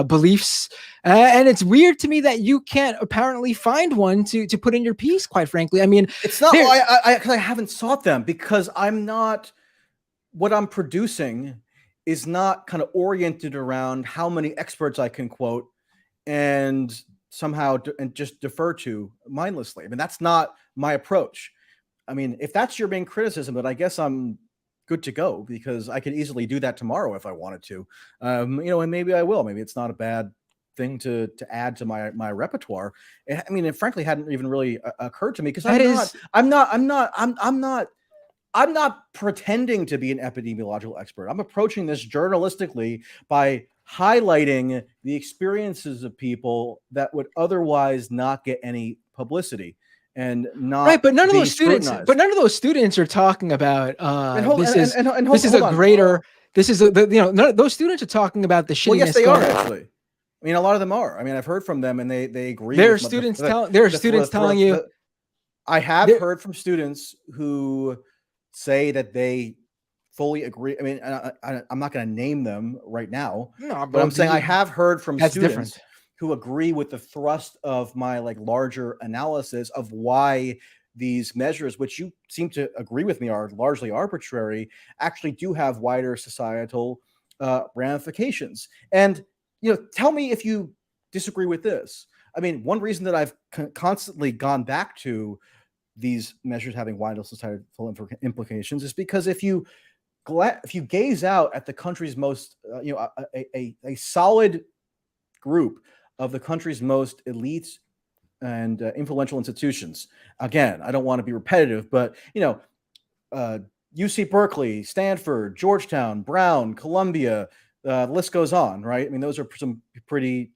beliefs, and it's weird to me that you can't apparently find one to put in your piece. Quite frankly, I mean, it's not. I haven't sought them because I'm not. What I'm producing is not kind of oriented around how many experts I can quote and somehow and just defer to mindlessly. I mean, that's not my approach. I mean, if that's your main criticism, but I guess I'm good to go because I could easily do that tomorrow if I wanted to. And maybe I will. Maybe it's not a bad thing to add to my repertoire. I mean, it frankly hadn't even really occurred to me because I'm not pretending to be an epidemiological expert. I'm approaching this journalistically by highlighting the experiences of people that would otherwise not get any publicity and not right. But none of those students are talking about this is a greater This is those students are talking about the shittiness. Well, yes, they are actually. I mean, a lot of them are. I mean, I've heard from them, and they agree. There are students telling you. I have heard from students who say that they fully agree. I mean, I'm not going to name them right now, but I'm saying I have heard from students who agree with the thrust of my larger analysis of why these measures, which you seem to agree with me are largely arbitrary, actually do have wider societal ramifications. And tell me if you disagree with this. I mean, one reason that I've constantly gone back to these measures having wider societal implications is because if you gaze out at the country's most, a solid group of the country's most elite and influential institutions. Again, I don't want to be repetitive, but UC Berkeley, Stanford, Georgetown, Brown, Columbia, the list goes on, right? I mean, those are some pretty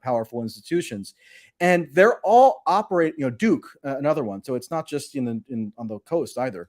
powerful institutions, and they're all operating. Duke, another one. So it's not just on the coast either.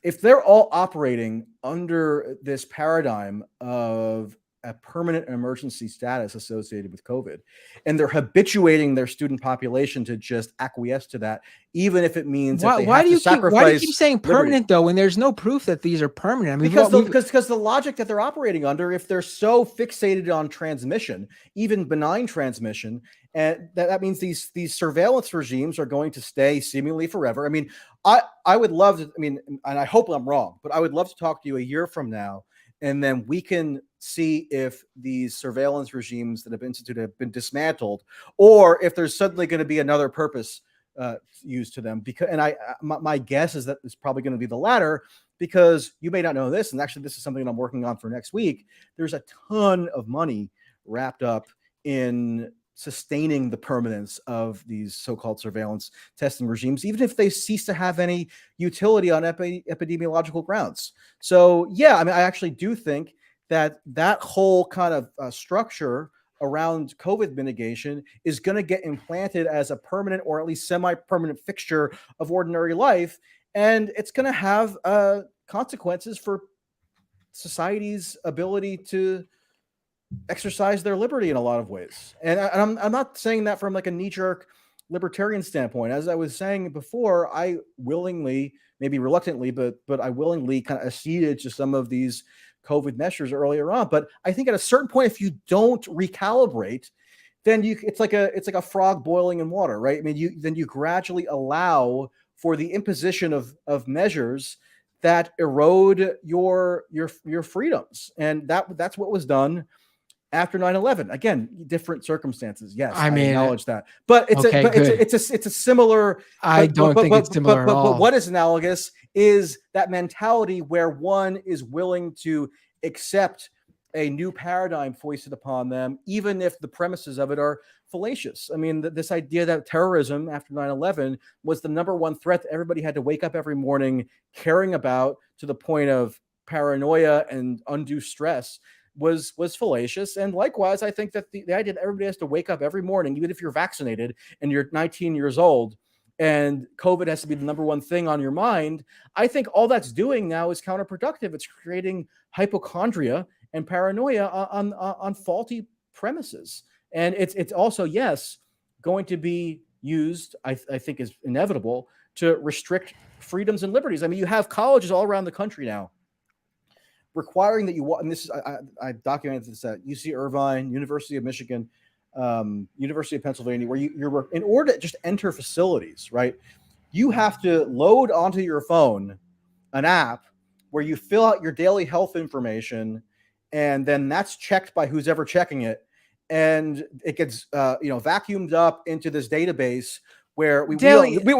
If they're all operating under this paradigm of a permanent emergency status associated with COVID, and they're habituating their student population to just acquiesce to that, even if it means that they have to sacrifice. Why do you keep saying permanent though, when there's no proof that these are permanent? I mean, because the logic that they're operating under, if they're so fixated on transmission, even benign transmission, and that means these surveillance regimes are going to stay seemingly forever. I mean, I would love to. I mean, and I hope I'm wrong, but I would love to talk to you a year from now, and then we can see if these surveillance regimes that have been instituted have been dismantled, or if there's suddenly going to be another purpose used to them. Because, and my guess is that it's probably going to be the latter, because you may not know this, and actually this is something I'm working on for next week. There's a ton of money wrapped up in sustaining the permanence of these so-called surveillance testing regimes, even if they cease to have any utility on epidemiological grounds. So yeah, I mean, I actually do think that whole kind of structure around COVID mitigation is going to get implanted as a permanent or at least semi-permanent fixture of ordinary life. And it's going to have consequences for society's ability to exercise their liberty in a lot of ways. And I'm not saying that from a knee-jerk libertarian standpoint. As I was saying before, I willingly, maybe reluctantly, but I willingly kind of acceded to some of these COVID measures earlier on. But I think at a certain point, if you don't recalibrate, then it's like a frog boiling in water, right? I mean, you gradually allow for the imposition of measures that erode your freedoms. And that's what was done after 9/11. Again, different circumstances. Yes, I acknowledge that. But it's a similar. I don't think it's similar at all. But what is analogous is that mentality where one is willing to accept a new paradigm foisted upon them, even if the premises of it are fallacious. I mean, this idea that terrorism after 9/11 was the number one threat that everybody had to wake up every morning caring about, to the point of paranoia and undue stress, was fallacious. And likewise, I think that the idea that everybody has to wake up every morning, even if you're vaccinated and you're 19 years old, and COVID has to be the number one thing on your mind, I think all that's doing now is counterproductive. It's creating hypochondria and paranoia on faulty premises. And it's also, yes, going to be used, I think is inevitable, to restrict freedoms and liberties. I mean, you have colleges all around the country now requiring that you, and this is, I documented this at UC Irvine, University of Michigan, University of Pennsylvania, where you're, in order to just enter facilities, right, you have to load onto your phone an app where you fill out your daily health information, and then that's checked by who's ever checking it, and it gets vacuumed up into this database where we don't know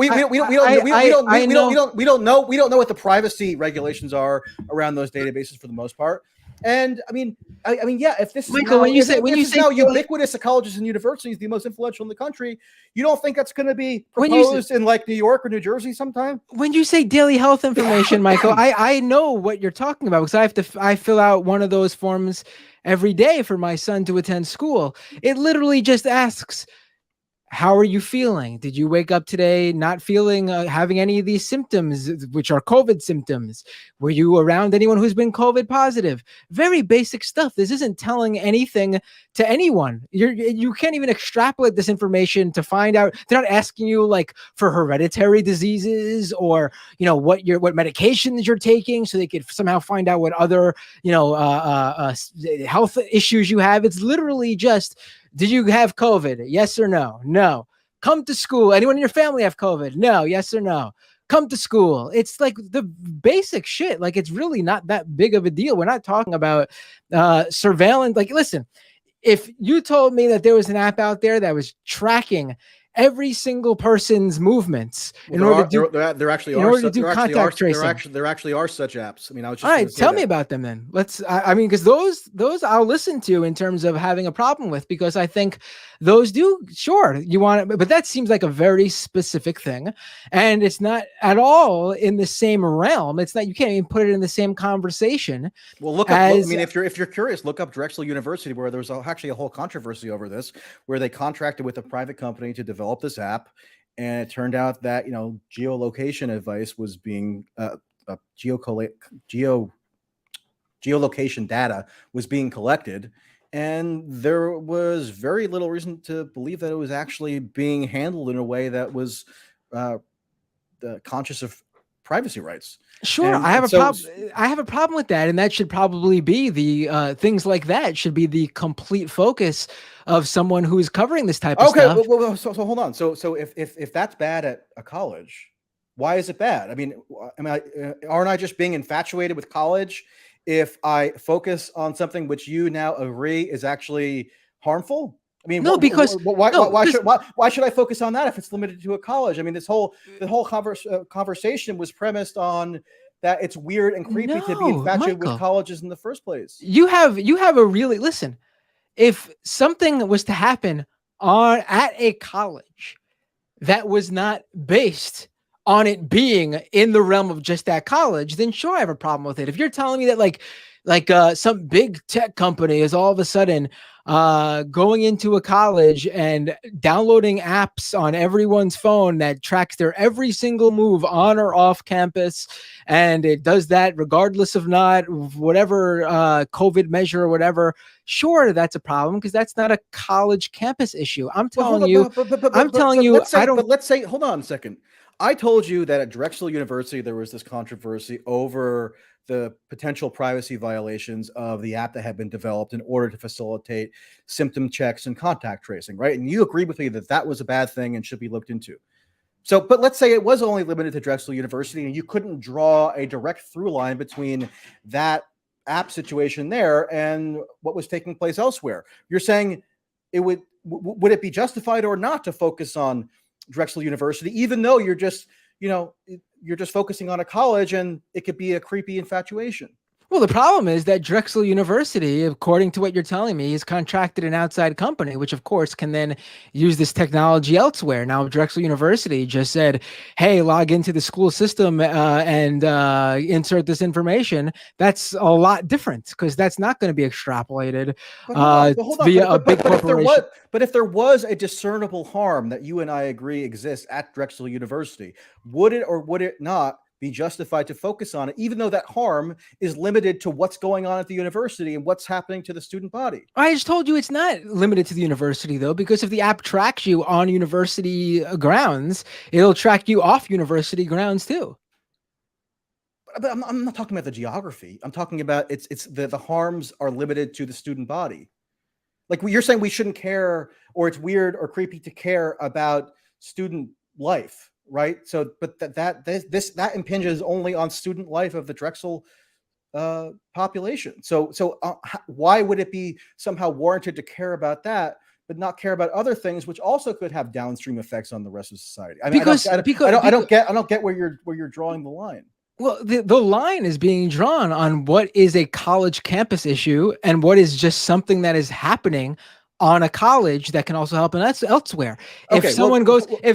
what the privacy regulations are around those databases for the most part. And I mean, yeah, if this Michael, is now ubiquitous at colleges and universities, the most influential in the country, you don't think that's going to be proposed in like New York or New Jersey sometime? When you say daily health information, Michael, I know what you're talking about, because I fill out one of those forms every day for my son to attend school. It literally just asks, How are you feeling? Did you wake up today not feeling, having any of these symptoms, which are COVID symptoms? Were you around anyone who's been COVID positive? Very basic stuff. This isn't telling anything to anyone. You can't even extrapolate this information to find out. They're not asking you like for hereditary diseases or, what medications you're taking, so they could somehow find out what other, health issues you have. It's literally just, did you have COVID? Yes or no? No. Come to school. Anyone in your family have COVID? No. Yes or no? Come to school. It's like the basic shit. Like, it's really not that big of a deal. We're not talking about surveillance. Like, listen, if you told me that there was an app out there that was tracking every single person's movements in order to do contact tracing. There actually are such apps. I mean, I was just all right. Tell me about them then. Because those I'll listen to in terms of having a problem with, because I think those do, sure, you want it, but that seems like a very specific thing, and it's not at all in the same realm. It's not, you can't even put it in the same conversation. Well, if you're curious, look up Drexel University, where there was actually a whole controversy over this, where they contracted with a private company to develop this app, and it turned out that geolocation advice was being geolocation data was being collected, and there was very little reason to believe that it was actually being handled in a way that was conscious of privacy rights. Sure, I have a problem with that, and that should probably be the things like that should be the complete focus of someone who is covering this type of stuff. Okay, so hold on. So if that's bad at a college, why is it bad? I mean, aren't I just being infatuated with college if I focus on something which you now agree is actually harmful? I mean, no, because why should I focus on that if it's limited to a college? I mean, the whole conversation was premised on that it's weird and creepy to be infatuated with colleges in the first place. You have a really, listen, if something was to happen at a college that was not based on it being in the realm of just that college, then sure, I have a problem with it. If you're telling me that like some big tech company is all of a sudden going into a college and downloading apps on everyone's phone that tracks their every single move on or off campus, and it does that regardless of whatever COVID measure or whatever, sure, that's a problem, because that's not a college campus issue. I'm telling you, let's say, hold on a second. I told you that at Drexel University, there was this controversy over the potential privacy violations of the app that had been developed in order to facilitate symptom checks and contact tracing, right? And you agreed with me that that was a bad thing and should be looked into. So, but let's say it was only limited to Drexel University and you couldn't draw a direct through line between that app situation there and what was taking place elsewhere. You're saying would it be justified or not to focus on Drexel University, even though you're just focusing on a college and it could be a creepy infatuation? Well, the problem is that Drexel University, according to what you're telling me, has contracted an outside company, which of course can then use this technology elsewhere. Now, Drexel University just said, hey, log into the school system and insert this information. That's a lot different, because that's not going to be extrapolated via a big corporation. But if there was a discernible harm that you and I agree exists at Drexel University, would it or would it not be justified to focus on it, even though that harm is limited to what's going on at the university and what's happening to the student body? I just told you it's not limited to the university, though, because if the app tracks you on university grounds, it'll track you off university grounds too. But I'm not talking about the geography. I'm talking about the harms are limited to the student body. Like you're saying, we shouldn't care, or it's weird or creepy to care about student life. Right. So, but that impinges only on student life of the Drexel population. So why would it be somehow warranted to care about that, but not care about other things, which also could have downstream effects on the rest of society? I mean, I don't get where you're drawing the line. Well, the line is being drawn on what is a college campus issue and what is just something that is happening on a college that can also help elsewhere. Okay, If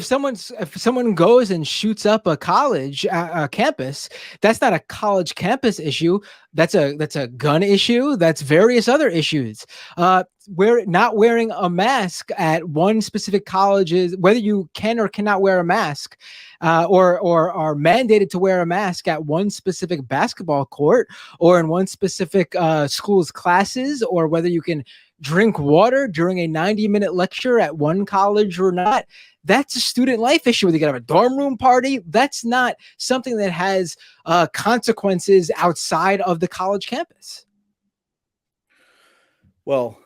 someone goes and shoots up a college campus, that's not a college campus issue. That's a gun issue. That's various other issues. Not wearing a mask at one specific college is, whether you can or cannot wear a mask, or are mandated to wear a mask at one specific basketball court or in one specific school's classes, or whether you can drink water during a 90-minute lecture at one college or not. That's a student life issue. Whether you can have a dorm room party, that's not something that has consequences outside of the college campus. Well,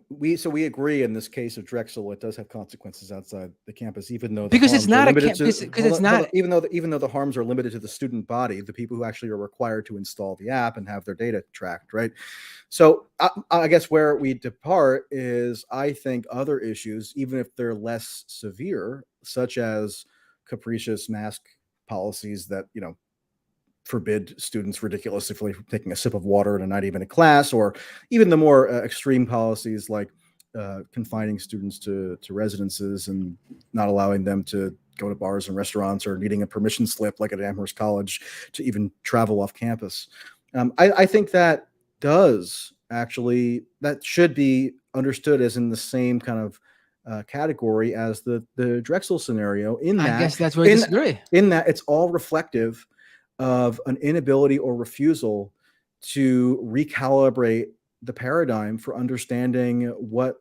we agree in this case of Drexel, it does have consequences outside the campus, even though because it's not a campus. Because it's not, even though the harms are limited to the student body, the people who actually are required to install the app and have their data tracked, right? So I guess where we depart is, I think, other issues, even if they're less severe, such as capricious mask policies that forbid students ridiculously from taking a sip of water in a 90-minute class, or even the more extreme policies like confining students to residences and not allowing them to go to bars and restaurants, or needing a permission slip like at Amherst College to even travel off campus. I think that should be understood as in the same kind of category as the Drexel scenario. I guess that's where I disagree. In that it's all reflective of an inability or refusal to recalibrate the paradigm for understanding what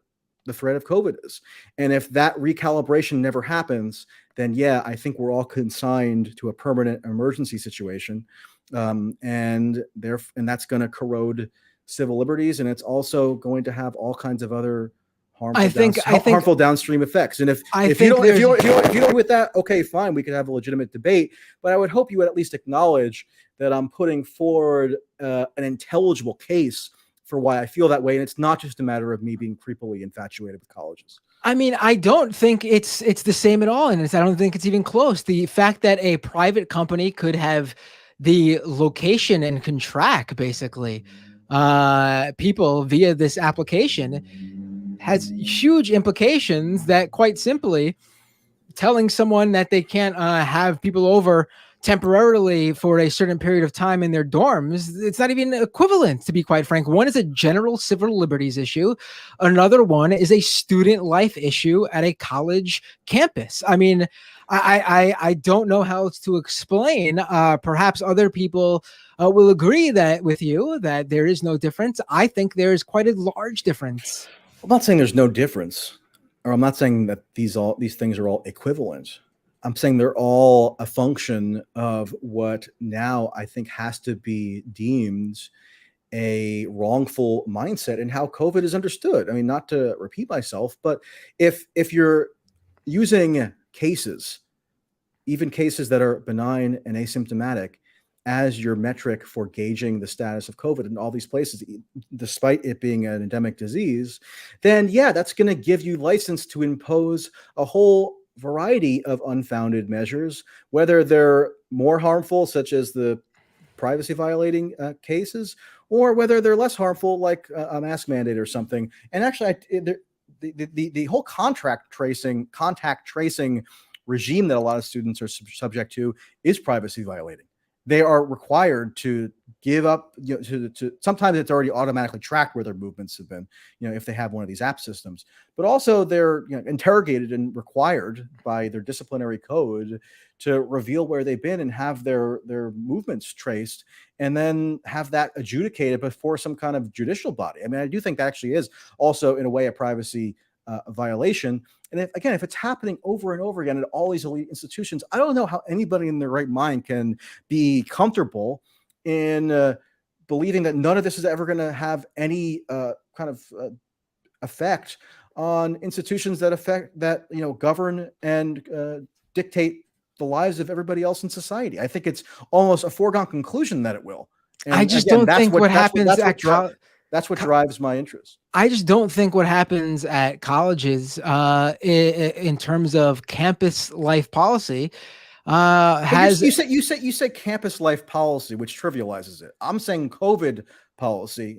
the threat of COVID is. And if that recalibration never happens, then I think we're all consigned to a permanent emergency situation. And that's going to corrode civil liberties. And it's also going to have all kinds of other harmful downstream effects. And if you don't agree with that, okay, fine, we could have a legitimate debate. But I would hope you would at least acknowledge that I'm putting forward an intelligible case for why I feel that way, and it's not just a matter of me being creepily infatuated with colleges. I mean, I don't think it's the same at all, and I don't think it's even close. The fact that a private company could have the location and can track basically people via this application has huge implications. That quite simply telling someone that they can't have people over temporarily for a certain period of time in their dorms, it's not even equivalent, to be quite frank. One is a general civil liberties issue. Another one is a student life issue at a college campus. I mean, I don't know how to explain. Perhaps other people will agree with you that there is no difference. I think there is quite a large difference. I'm not saying there's no difference, or I'm not saying that these things are all equivalent. I'm saying they're all a function of what now I think has to be deemed a wrongful mindset in how COVID is understood. I mean, not to repeat myself, but if you're using cases, even cases that are benign and asymptomatic, as your metric for gauging the status of COVID in all these places, despite it being an endemic disease, then that's going to give you license to impose a whole variety of unfounded measures, whether they're more harmful, such as the privacy violating cases, or whether they're less harmful, like a mask mandate or something. And actually, the whole contact tracing regime that a lot of students are subject to is privacy violating. They are required to give up, to sometimes it's already automatically tracked where their movements have been, if they have one of these app systems, but also they're interrogated and required by their disciplinary code to reveal where they've been and have their movements traced, and then have that adjudicated before some kind of judicial body. I mean, I do think that actually is also in a way a privacy violation. And if it's happening over and over again at all these elite institutions, I don't know how anybody in their right mind can be comfortable in believing that none of this is ever going to have any kind of effect on institutions that govern and dictate the lives of everybody else in society. I think it's almost a foregone conclusion that it will. And I just don't think what happens at college. That's what drives my interest. I just don't think what happens at colleges in terms of campus life policy has. You say campus life policy, which trivializes it. I'm saying COVID policy.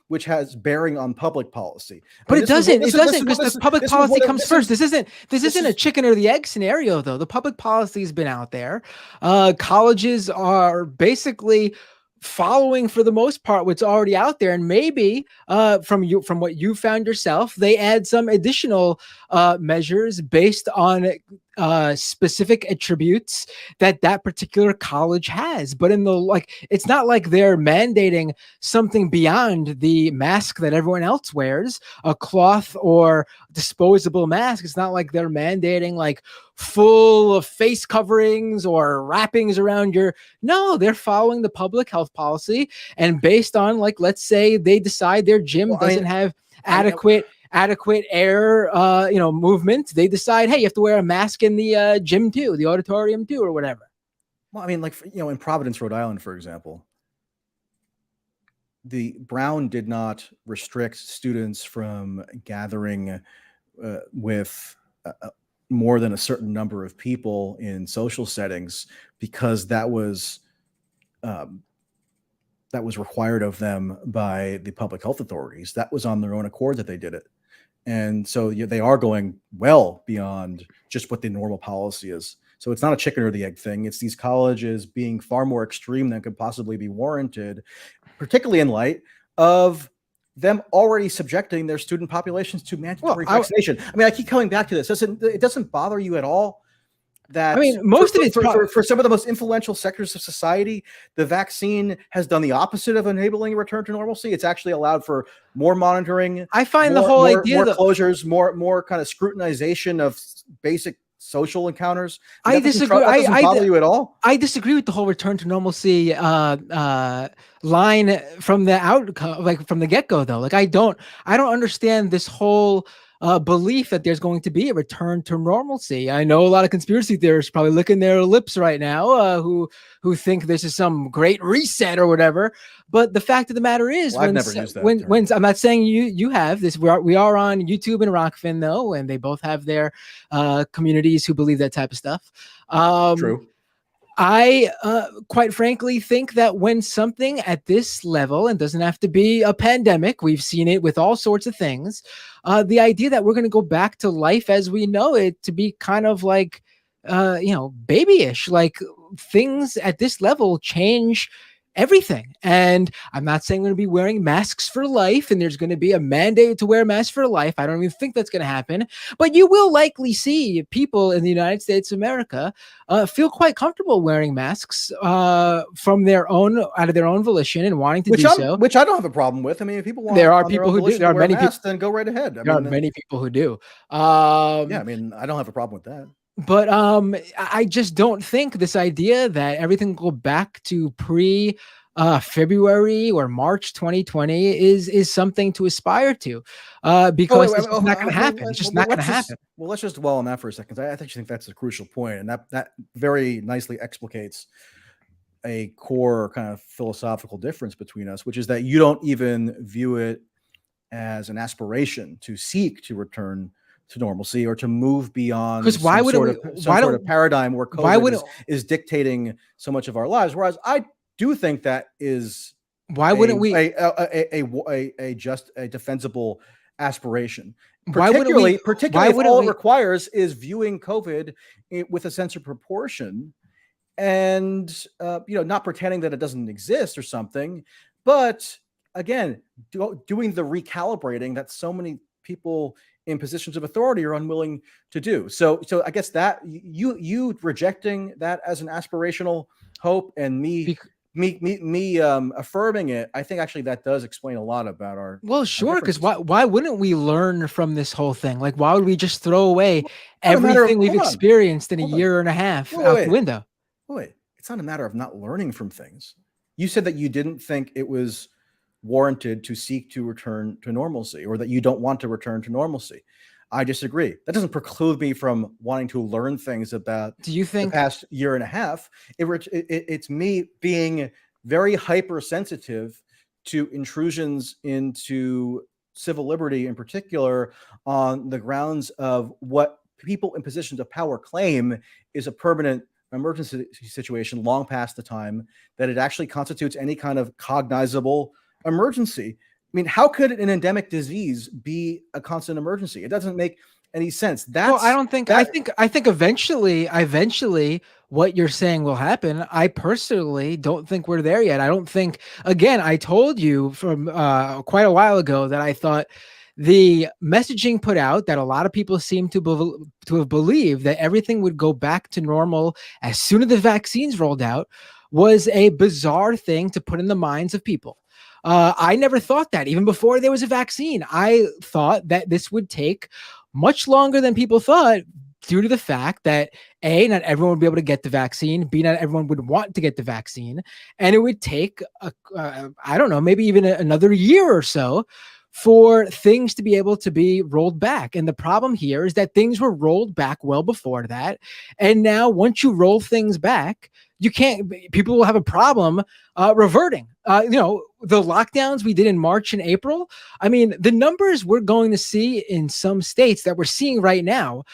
Which has bearing on public policy. But it doesn't because the public policy comes first. This isn't a chicken or the egg scenario, though. The public policy has been out there. Colleges are basically following, for the most part, what's already out there, and maybe from what you found yourself, they add some additional measures based on specific attributes that particular college has. But it's not like they're mandating something beyond the mask that everyone else wears, a cloth or disposable mask. It's not like they're mandating like full face coverings or wrappings around no, they're following the public health policy. And based on, like, let's say they decide their gym doesn't have adequate air, movement. They decide, hey, you have to wear a mask in the gym too, the auditorium too, or whatever. Well, I mean, like, in Providence, Rhode Island, for example, the Brown did not restrict students from gathering with more than a certain number of people in social settings because that was required of them by the public health authorities. That was on their own accord that they did it. And so they are going well beyond just what the normal policy is. So it's not a chicken or the egg thing. It's these colleges being far more extreme than could possibly be warranted, particularly in light of them already subjecting their student populations to mandatory vaccination. I mean, I keep coming back to this. It doesn't bother you at all that, I mean, most of it for some of the most influential sectors of society, the vaccine has done the opposite of enabling a return to normalcy. It's actually allowed for more monitoring. I find the whole idea more closures, more kind of scrutinization of basic social encounters. I disagree. That doesn't bother you at all? I disagree with the whole return to normalcy line from the outcome, like from the get-go, though. Like I don't understand this whole belief that there's going to be a return to normalcy. I know a lot of conspiracy theorists probably licking their lips right now, who think this is some great reset or whatever. But the fact of the matter is, I've never used that when I'm not saying you have this. We are on YouTube and Rockfin, though, and they both have their communities who believe that type of stuff. True. I quite frankly think that when something at this level, and doesn't have to be a pandemic, we've seen it with all sorts of things, the idea that we're going to go back to life as we know it to be kind of like, babyish, like things at this level change everything. And I'm not saying we're going to be wearing masks for life and there's going to be a mandate to wear masks for life. I don't even think that's going to happen, but you will likely see people in the United States of America feel quite comfortable wearing masks out of their own volition and wanting to do so. Which I don't have a problem with. I mean, if people want, there are people who do. There are many people, then go right ahead. There are many people who do. I mean, I don't have a problem with that. But I just don't think this idea that everything will go back to February or March 2020 is something to aspire to, because it's not going to happen. It's just not going to happen. Well, let's just dwell on that for a second. I actually think that's a crucial point, and that very nicely explicates a core kind of philosophical difference between us, which is that you don't even view it as an aspiration to seek to return to normalcy or to move beyond some sort of paradigm where COVID is dictating so much of our lives. Whereas I do think that is a defensible aspiration. Particularly if all it requires is viewing COVID with a sense of proportion and not pretending that it doesn't exist or something, but again, doing the recalibrating that so many people in positions of authority are unwilling to do. So I guess that you rejecting that as an aspirational hope and me affirming it, I think actually that does explain a lot about our. Well, sure, because why wouldn't we learn from this whole thing? Like, why would we just throw away everything we've experienced in a year and a half out the window? Wait, it's not a matter of not learning from things. You said that you didn't think it was warranted to seek to return to normalcy, or that you don't want to return to normalcy. I disagree. That doesn't preclude me from wanting to learn things about the past year and a half. It's me being very hypersensitive to intrusions into civil liberty, in particular, on the grounds of what people in positions of power claim is a permanent emergency situation long past the time that it actually constitutes any kind of cognizable emergency. I mean, how could an endemic disease be a constant emergency? It doesn't make any sense. Well, I don't think I think eventually what you're saying will happen. I personally don't think we're there yet. I don't think, again, I told you from quite a while ago that I thought the messaging put out that a lot of people seem to have believed that everything would go back to normal as soon as the vaccines rolled out was a bizarre thing to put in the minds of people. I never thought that. Even before there was a vaccine, I thought that this would take much longer than people thought, due to the fact that A, not everyone would be able to get the vaccine, B, not everyone would want to get the vaccine, and it would take, I don't know, maybe even another year or so for things to be able to be rolled back. And the problem here is that things were rolled back well before that. And now once you roll things back, people will have a problem reverting. The lockdowns we did in March and April, I mean, the numbers we're going to see in some states that we're seeing right now,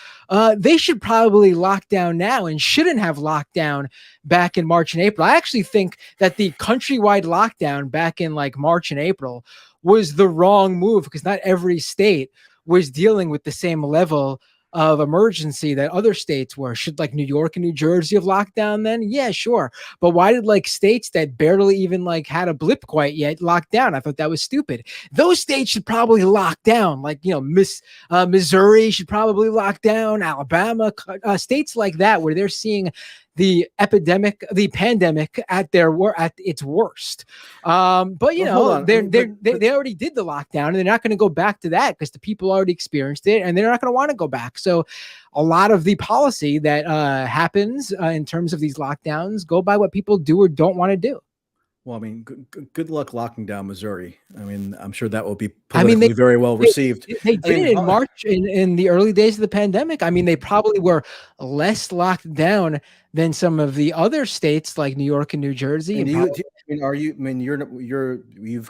they should probably lock down now and shouldn't have locked down back in March and April. I actually think that the countrywide lockdown back in like March and April was the wrong move, because not every state was dealing with the same level of emergency that other states were. Should like New York and New Jersey have locked down then? Yeah, sure. But why did like states that barely even like had a blip quite yet lock down? I thought that was stupid. Those states should probably lock down. Like, Missouri should probably lock down, Alabama, states like that, where they're seeing the pandemic at its worst. But they already did the lockdown, and they're not going to go back to that because the people already experienced it, and they're not going to want to go back. So a lot of the policy that happens in terms of these lockdowns go by what people do or don't want to do. Well, I mean, good luck locking down Missouri. I mean, I'm sure that will be politically very well received. They did it in March in the early days of the pandemic. I mean, they probably were less locked down than some of the other states like New York and New Jersey. And you've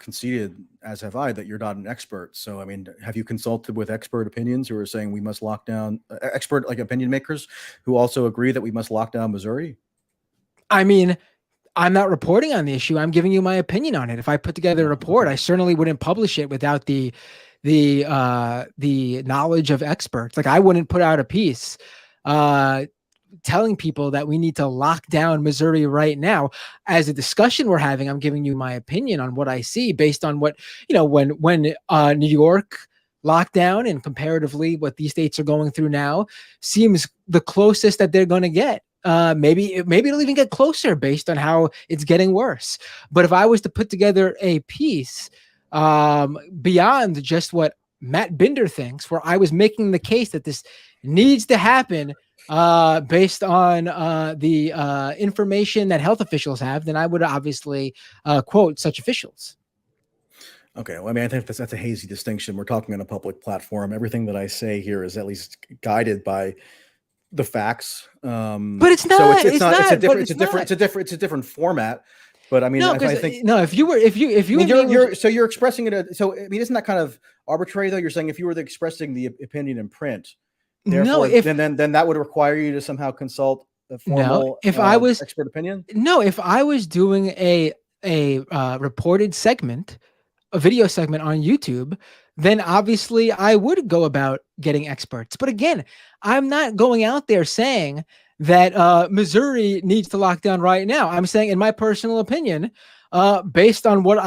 conceded, as have I, that you're not an expert. So, I mean, have you consulted with expert opinions who are saying we must lock down, expert like opinion makers who also agree that we must lock down Missouri? I mean, I'm not reporting on the issue. I'm giving you my opinion on it. If I put together a report, I certainly wouldn't publish it without the knowledge of experts. Like, I wouldn't put out a piece telling people that we need to lock down Missouri right now. As a discussion we're having, I'm giving you my opinion on what I see based on what, when New York lockdown and comparatively what these states are going through now seems the closest that they're going to get. Maybe it'll even get closer based on how it's getting worse. But if I was to put together a piece beyond just what Matt Binder thinks, where I was making the case that this needs to happen based on the information that health officials have, then I would obviously quote such officials. Okay, well, I mean, I think that's a hazy distinction. We're talking on a public platform. Everything that I say here is at least guided by the facts, but it's not. So it's a different format. But I mean, you're expressing it. So I mean, isn't that kind of arbitrary though? You're saying if you were expressing the opinion in print, therefore, then that would require you to somehow consult a formal expert opinion. No, if I was doing a reported segment, a video segment on YouTube, then obviously I would go about getting experts. But again, I'm not going out there saying that Missouri needs to lock down right now. I'm saying, in my personal opinion, based on what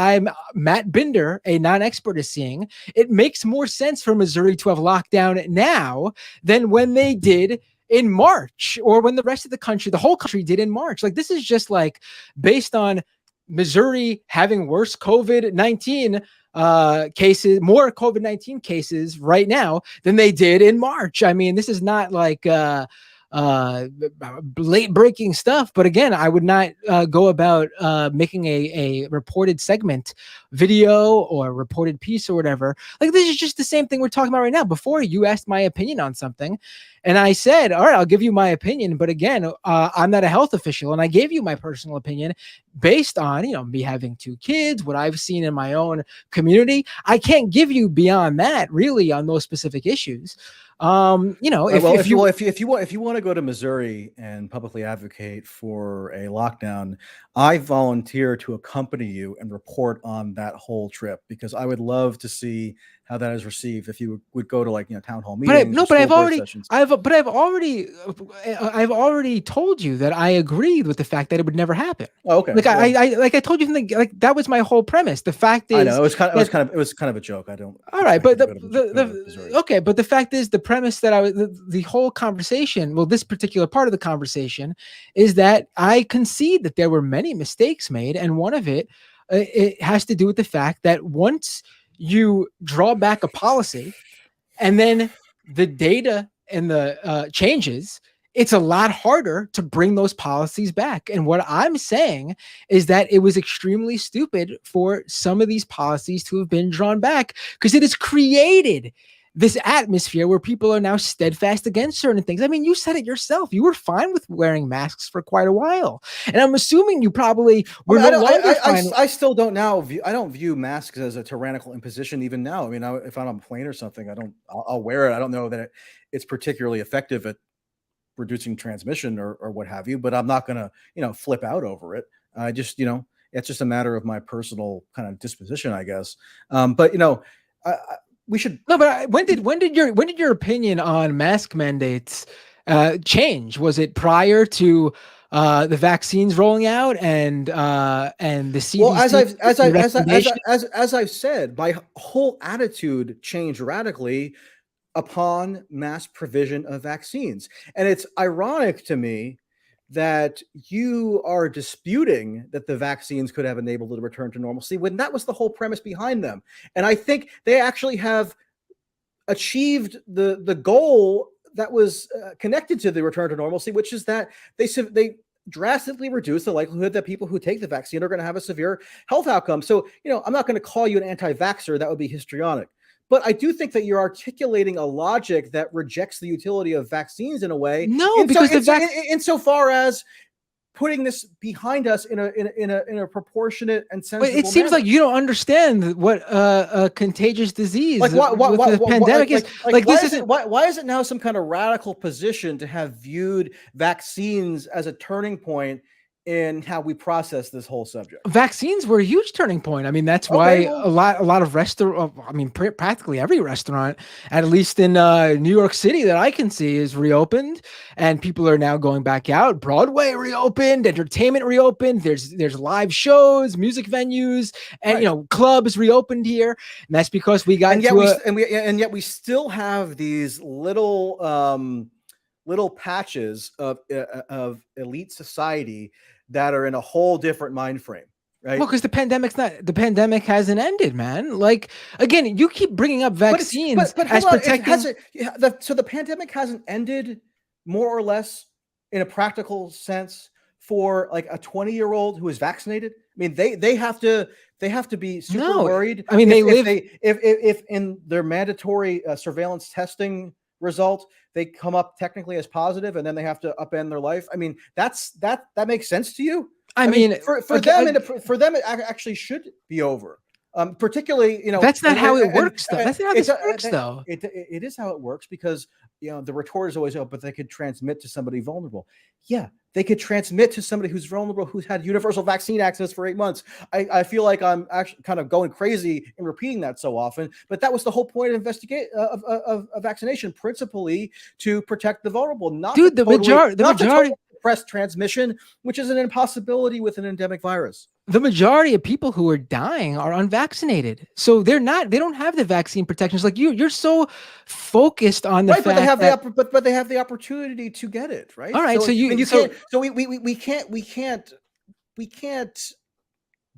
Matt Binder, a non-expert, is seeing, it makes more sense for Missouri to have locked down now than when they did in March, or when the rest of the whole country did in March. Like, this is just like based on Missouri having worse COVID-19 cases, more COVID-19 cases right now than they did in March. I mean, this is not like late breaking stuff, but again, I would not go about making a reported segment video or reported piece or whatever. Like, this is just the same thing we're talking about right now. Before, you asked my opinion on something and I said, all right, I'll give you my opinion. But again, I'm not a health official, and I gave you my personal opinion based on, me having 2 kids, what I've seen in my own community. I can't give you beyond that really on those specific issues. If you want to go to Missouri and publicly advocate for a lockdown, I volunteer to accompany you and report on that whole trip, because I would love to see how that is received. If you would go to town hall meetings, I've already told you that I agreed with the fact that it would never happen. Oh, okay. I told you something, like that was my whole premise. The fact is, I know it was kind of a joke. I don't. All right, but okay, but the fact is, the premise that the whole conversation, well, this particular part of the conversation, is that I concede that there were many mistakes made, and one of it has to do with the fact that once you draw back a policy and then the data and the changes, it's a lot harder to bring those policies back. And what I'm saying is that it was extremely stupid for some of these policies to have been drawn back, because it has created this atmosphere where people are now steadfast against certain things. I mean, you said it yourself. You were fine with wearing masks for quite a while. And I'm assuming you probably were fine. I still don't now. I don't view masks as a tyrannical imposition even now. I mean, if I'm on a plane or something, I'll wear it. I don't know that it's particularly effective at reducing transmission or what have you, but I'm not going to, flip out over it. I just, it's just a matter of my personal kind of disposition, I guess. But we should. No, but when did your opinion on mask mandates change? Was it prior to the vaccines rolling out and the CDC? Well, as I've said, my whole attitude changed radically upon mass provision of vaccines. And it's ironic to me that you are disputing that the vaccines could have enabled a return to normalcy, when that was the whole premise behind them. And I think they actually have achieved the goal that was connected to the return to normalcy, which is that they drastically reduce the likelihood that people who take the vaccine are going to have a severe health outcome. So, I'm not going to call you an anti-vaxxer. That would be histrionic. But I do think that you're articulating a logic that rejects the utility of vaccines in a way. No, because insofar as putting this behind us in a proportionate and sensible it seems manner. Like you don't understand what a contagious disease with the pandemic is. Why is it now some kind of radical position to have viewed vaccines as a turning point in how we process this whole subject? Vaccines were a huge turning point. I mean, that's why a lot of restaurant, I mean, practically every restaurant, at least in New York City that I can see, is reopened, and people are now going back out. Broadway reopened, entertainment reopened. There's live shows, music venues, and clubs reopened here, and that's because we got and yet we still have these little patches of elite society that are in a whole different mind frame, right? Well, because the pandemic hasn't ended, man. Like, again, you keep bringing up vaccines as protecting. So the pandemic hasn't ended, more or less, in a practical sense, for like a 20-year-old who is vaccinated. I mean, they have to be super worried. I mean, if in their mandatory surveillance testing result they come up technically as positive, and then they have to upend their life. I mean, that makes sense to you? I mean, for them, it actually should be over. Particularly, that's not how it works, though. That's not how this works, though. It is how it works, because the retort is always, but they could transmit to somebody vulnerable. Yeah, they could transmit to somebody who's vulnerable, who's had universal vaccine access for 8 months. I feel like I'm actually kind of going crazy in repeating that so often, but that was the whole point of vaccination, principally to protect the vulnerable, not the majority suppress transmission, which is an impossibility with an endemic virus. The majority of people who are dying are unvaccinated, so they don't have the vaccine protections like you. You're so focused on the fact but they have the opportunity to get it, right? All right, we can't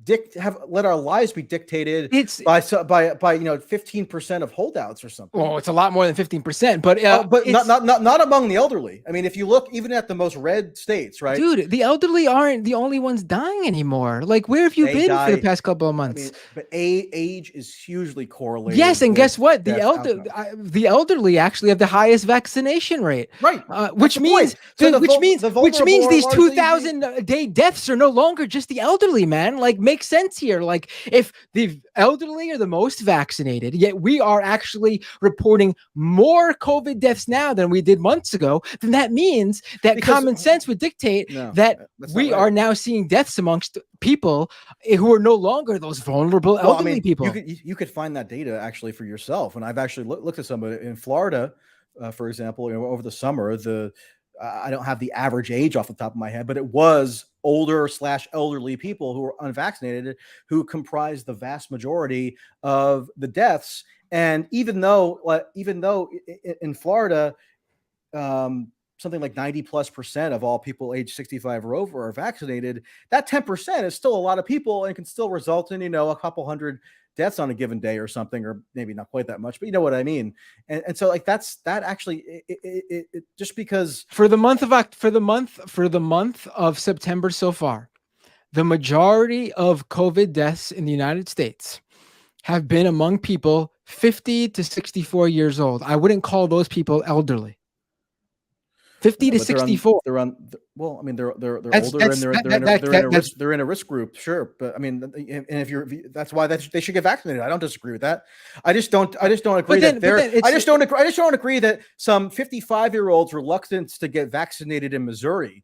let our lives be dictated by 15% of holdouts or something. Well, it's a lot more than 15%, but not among the elderly. I mean, if you look even at the most red states, right? Dude, the elderly aren't the only ones dying anymore. Like, where have you been for the past couple of months? I mean, but age is hugely correlated. Yes, and guess what? The elderly actually have the highest vaccination rate, right? Which means these 2,000 a day deaths are no longer just the elderly, man. Like, makes sense here. Like, if the elderly are the most vaccinated, yet we are actually reporting more COVID deaths now than we did months ago, then that means that common sense would dictate that we are now seeing deaths amongst people who are no longer those vulnerable elderly people. You could find that data actually for yourself. And I've actually looked at some of it in Florida, for example. Over the summer, I don't have the average age off the top of my head, but it was older/elderly people who were unvaccinated who comprised the vast majority of the deaths. And even though in Florida, something like 90+% of all people age 65 or over are vaccinated, that 10% is still a lot of people and can still result in, a couple hundred deaths on a given day or something, or maybe not quite that much, but you know what I mean? And so like that actually, it just because for the month of September so far, the majority of COVID deaths in the United States have been among people 50 to 64 years old. I wouldn't call those people elderly. 50 to 64. They're older and they're in a risk group, sure. But I mean, and that's why they should get vaccinated. I don't disagree with that. I just don't agree I just don't agree that some 55-year-olds reluctant to get vaccinated in Missouri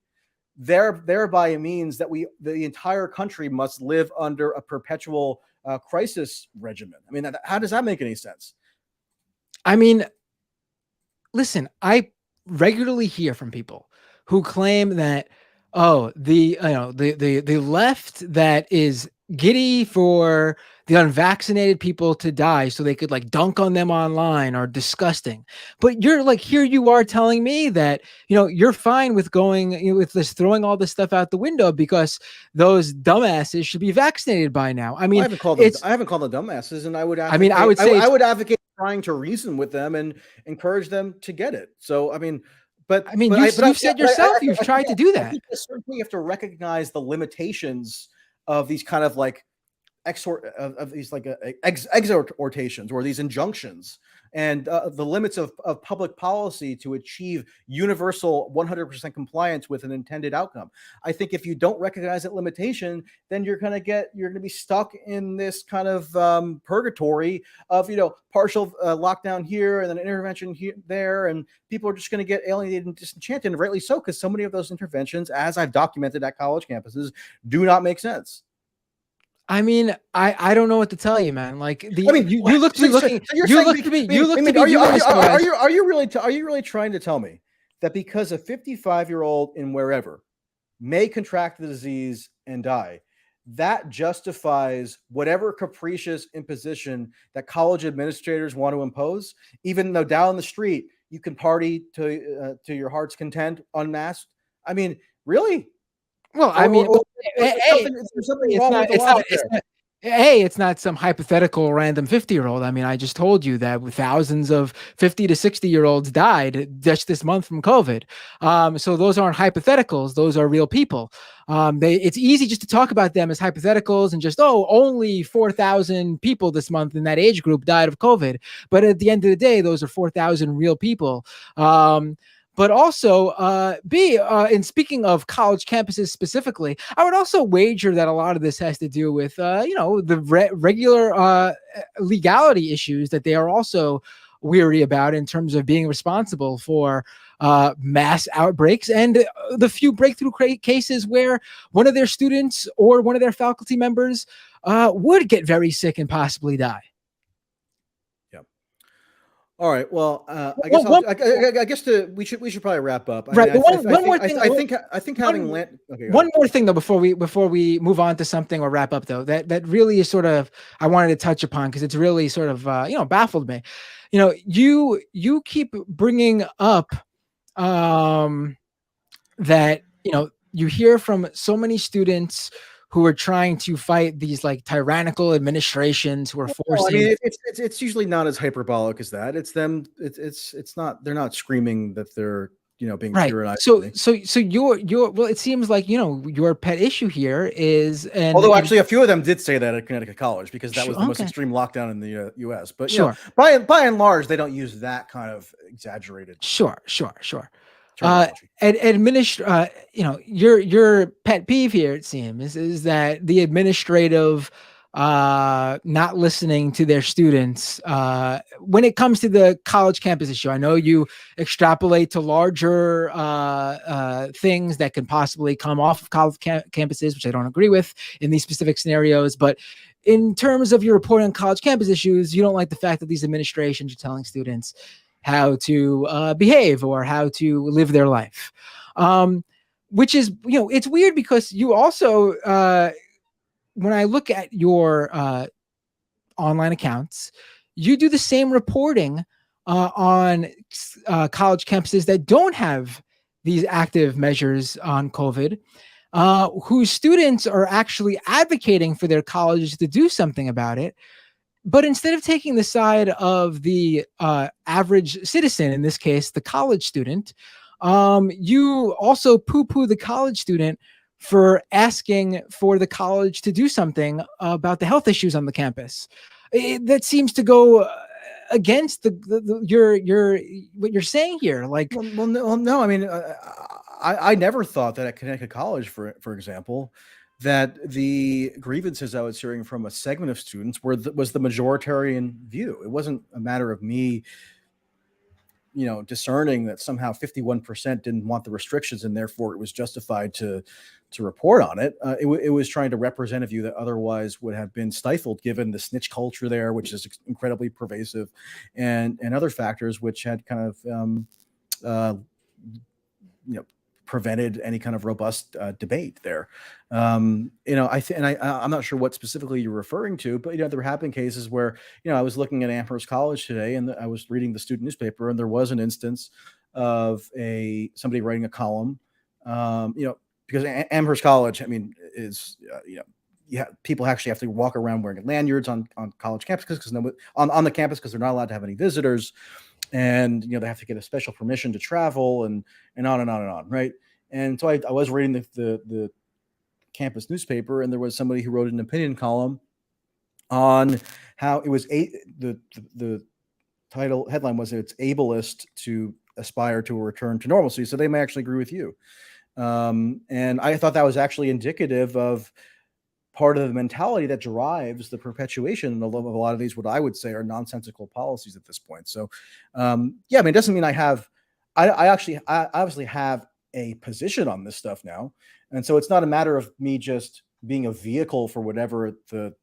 thereby means that the entire country must live under a perpetual crisis regimen. I mean, how does that make any sense? I mean, listen, I regularly hear from people who claim that the left that is giddy for the unvaccinated people to die so they could like dunk on them online are disgusting. But you're like, here you are telling me that you're fine with going with this, throwing all this stuff out the window because those dumbasses should be vaccinated by now. I mean, I haven't called them dumbasses, and I would advocate trying to reason with them and encourage them to get it. So, I mean, you've said yourself you've tried to do that. I think certainly you have to recognize the limitations of these kind of like exhortations or these injunctions and the limits of public policy to achieve universal 100% compliance with an intended outcome. I think if you don't recognize that limitation, then you're going to be stuck in this kind of purgatory of, partial lockdown here and then intervention here, there. And people are just going to get alienated and disenchanted, and rightly so, because so many of those interventions, as I've documented at college campuses, do not make sense. I mean, I don't know what to tell you, man. Like you look to me. Are you really trying to tell me that because a 55-year-old in wherever may contract the disease and die, that justifies whatever capricious imposition that college administrators want to impose, even though down the street you can party to your heart's content unmasked? I mean, really? Well, I mean, it's not some hypothetical random 50-year-old. I mean, I just told you that thousands of 50 to 60-year-olds died just this month from COVID. So those aren't hypotheticals; those are real people. It's easy just to talk about them as hypotheticals and just only 4,000 people this month in that age group died of COVID. But at the end of the day, those are 4,000 real people. But also, in speaking of college campuses specifically, I would also wager that a lot of this has to do with, the regular legality issues that they are also weary about in terms of being responsible for mass outbreaks and the few breakthrough cases where one of their students or one of their faculty members would get very sick and possibly die. All right. Well, I guess we should probably wrap up. Right. One more thing. I think having one more thing though before we move on to something or wrap up though that really is sort of I wanted to touch upon because it's really sort of baffled me. You keep bringing up that you hear from so many students who are trying to fight these like tyrannical administrations who are forcing. I mean, it's usually not as hyperbolic as that. It's them. It's not. They're not screaming that they're being Right. tyrannized. So your well, it seems like your pet issue here is, and although actually a few of them did say that at Connecticut College because that was the most okay. extreme lockdown in the U.S. But Sure. by and large, they don't use that kind of exaggerated. Sure. Your pet peeve here, it seems, is that the administrative not listening to their students when it comes to the college campus issue. I know you extrapolate to larger things that can possibly come off of college campuses, which I don't agree with in these specific scenarios, but in terms of your reporting on college campus issues, you don't like the fact that these administrations are telling students how to behave or how to live their life, which is, it's weird because you also, when I look at your online accounts, you do the same reporting on college campuses that don't have these active measures on COVID, whose students are actually advocating for their colleges to do something about it. But instead of taking the side of the average citizen, in this case, the college student, you also poo-poo the college student for asking for the college to do something about the health issues on the campus. That seems to go against what you're saying here. Like, no. I mean, I never thought that at Connecticut College, for example, that the grievances I was hearing from a segment of students was the majoritarian view. It wasn't a matter of me, discerning that somehow 51% didn't want the restrictions and therefore it was justified to report on it. It was trying to represent a view that otherwise would have been stifled given the snitch culture there, which is incredibly pervasive, and other factors which had kind of, prevented any kind of robust debate there. I'm not sure what specifically you're referring to, but there have been cases where I was looking at Amherst College today, and I was reading the student newspaper, and there was an instance of somebody writing a column, because Amherst College, I mean, is people actually have to walk around wearing lanyards on college campus because on the campus because they're not allowed to have any visitors. And they have to get a special permission to travel and on and on and on, right? And so I was reading the campus newspaper, and there was somebody who wrote an opinion column on how it was the headline was it's ableist to aspire to a return to normalcy. So they may actually agree with you, and I thought that was actually indicative of part of the mentality that drives the perpetuation of a lot of these, what I would say are nonsensical policies at this point. So, I mean, it doesn't mean I obviously have a position on this stuff now. And so it's not a matter of me just being a vehicle for whatever the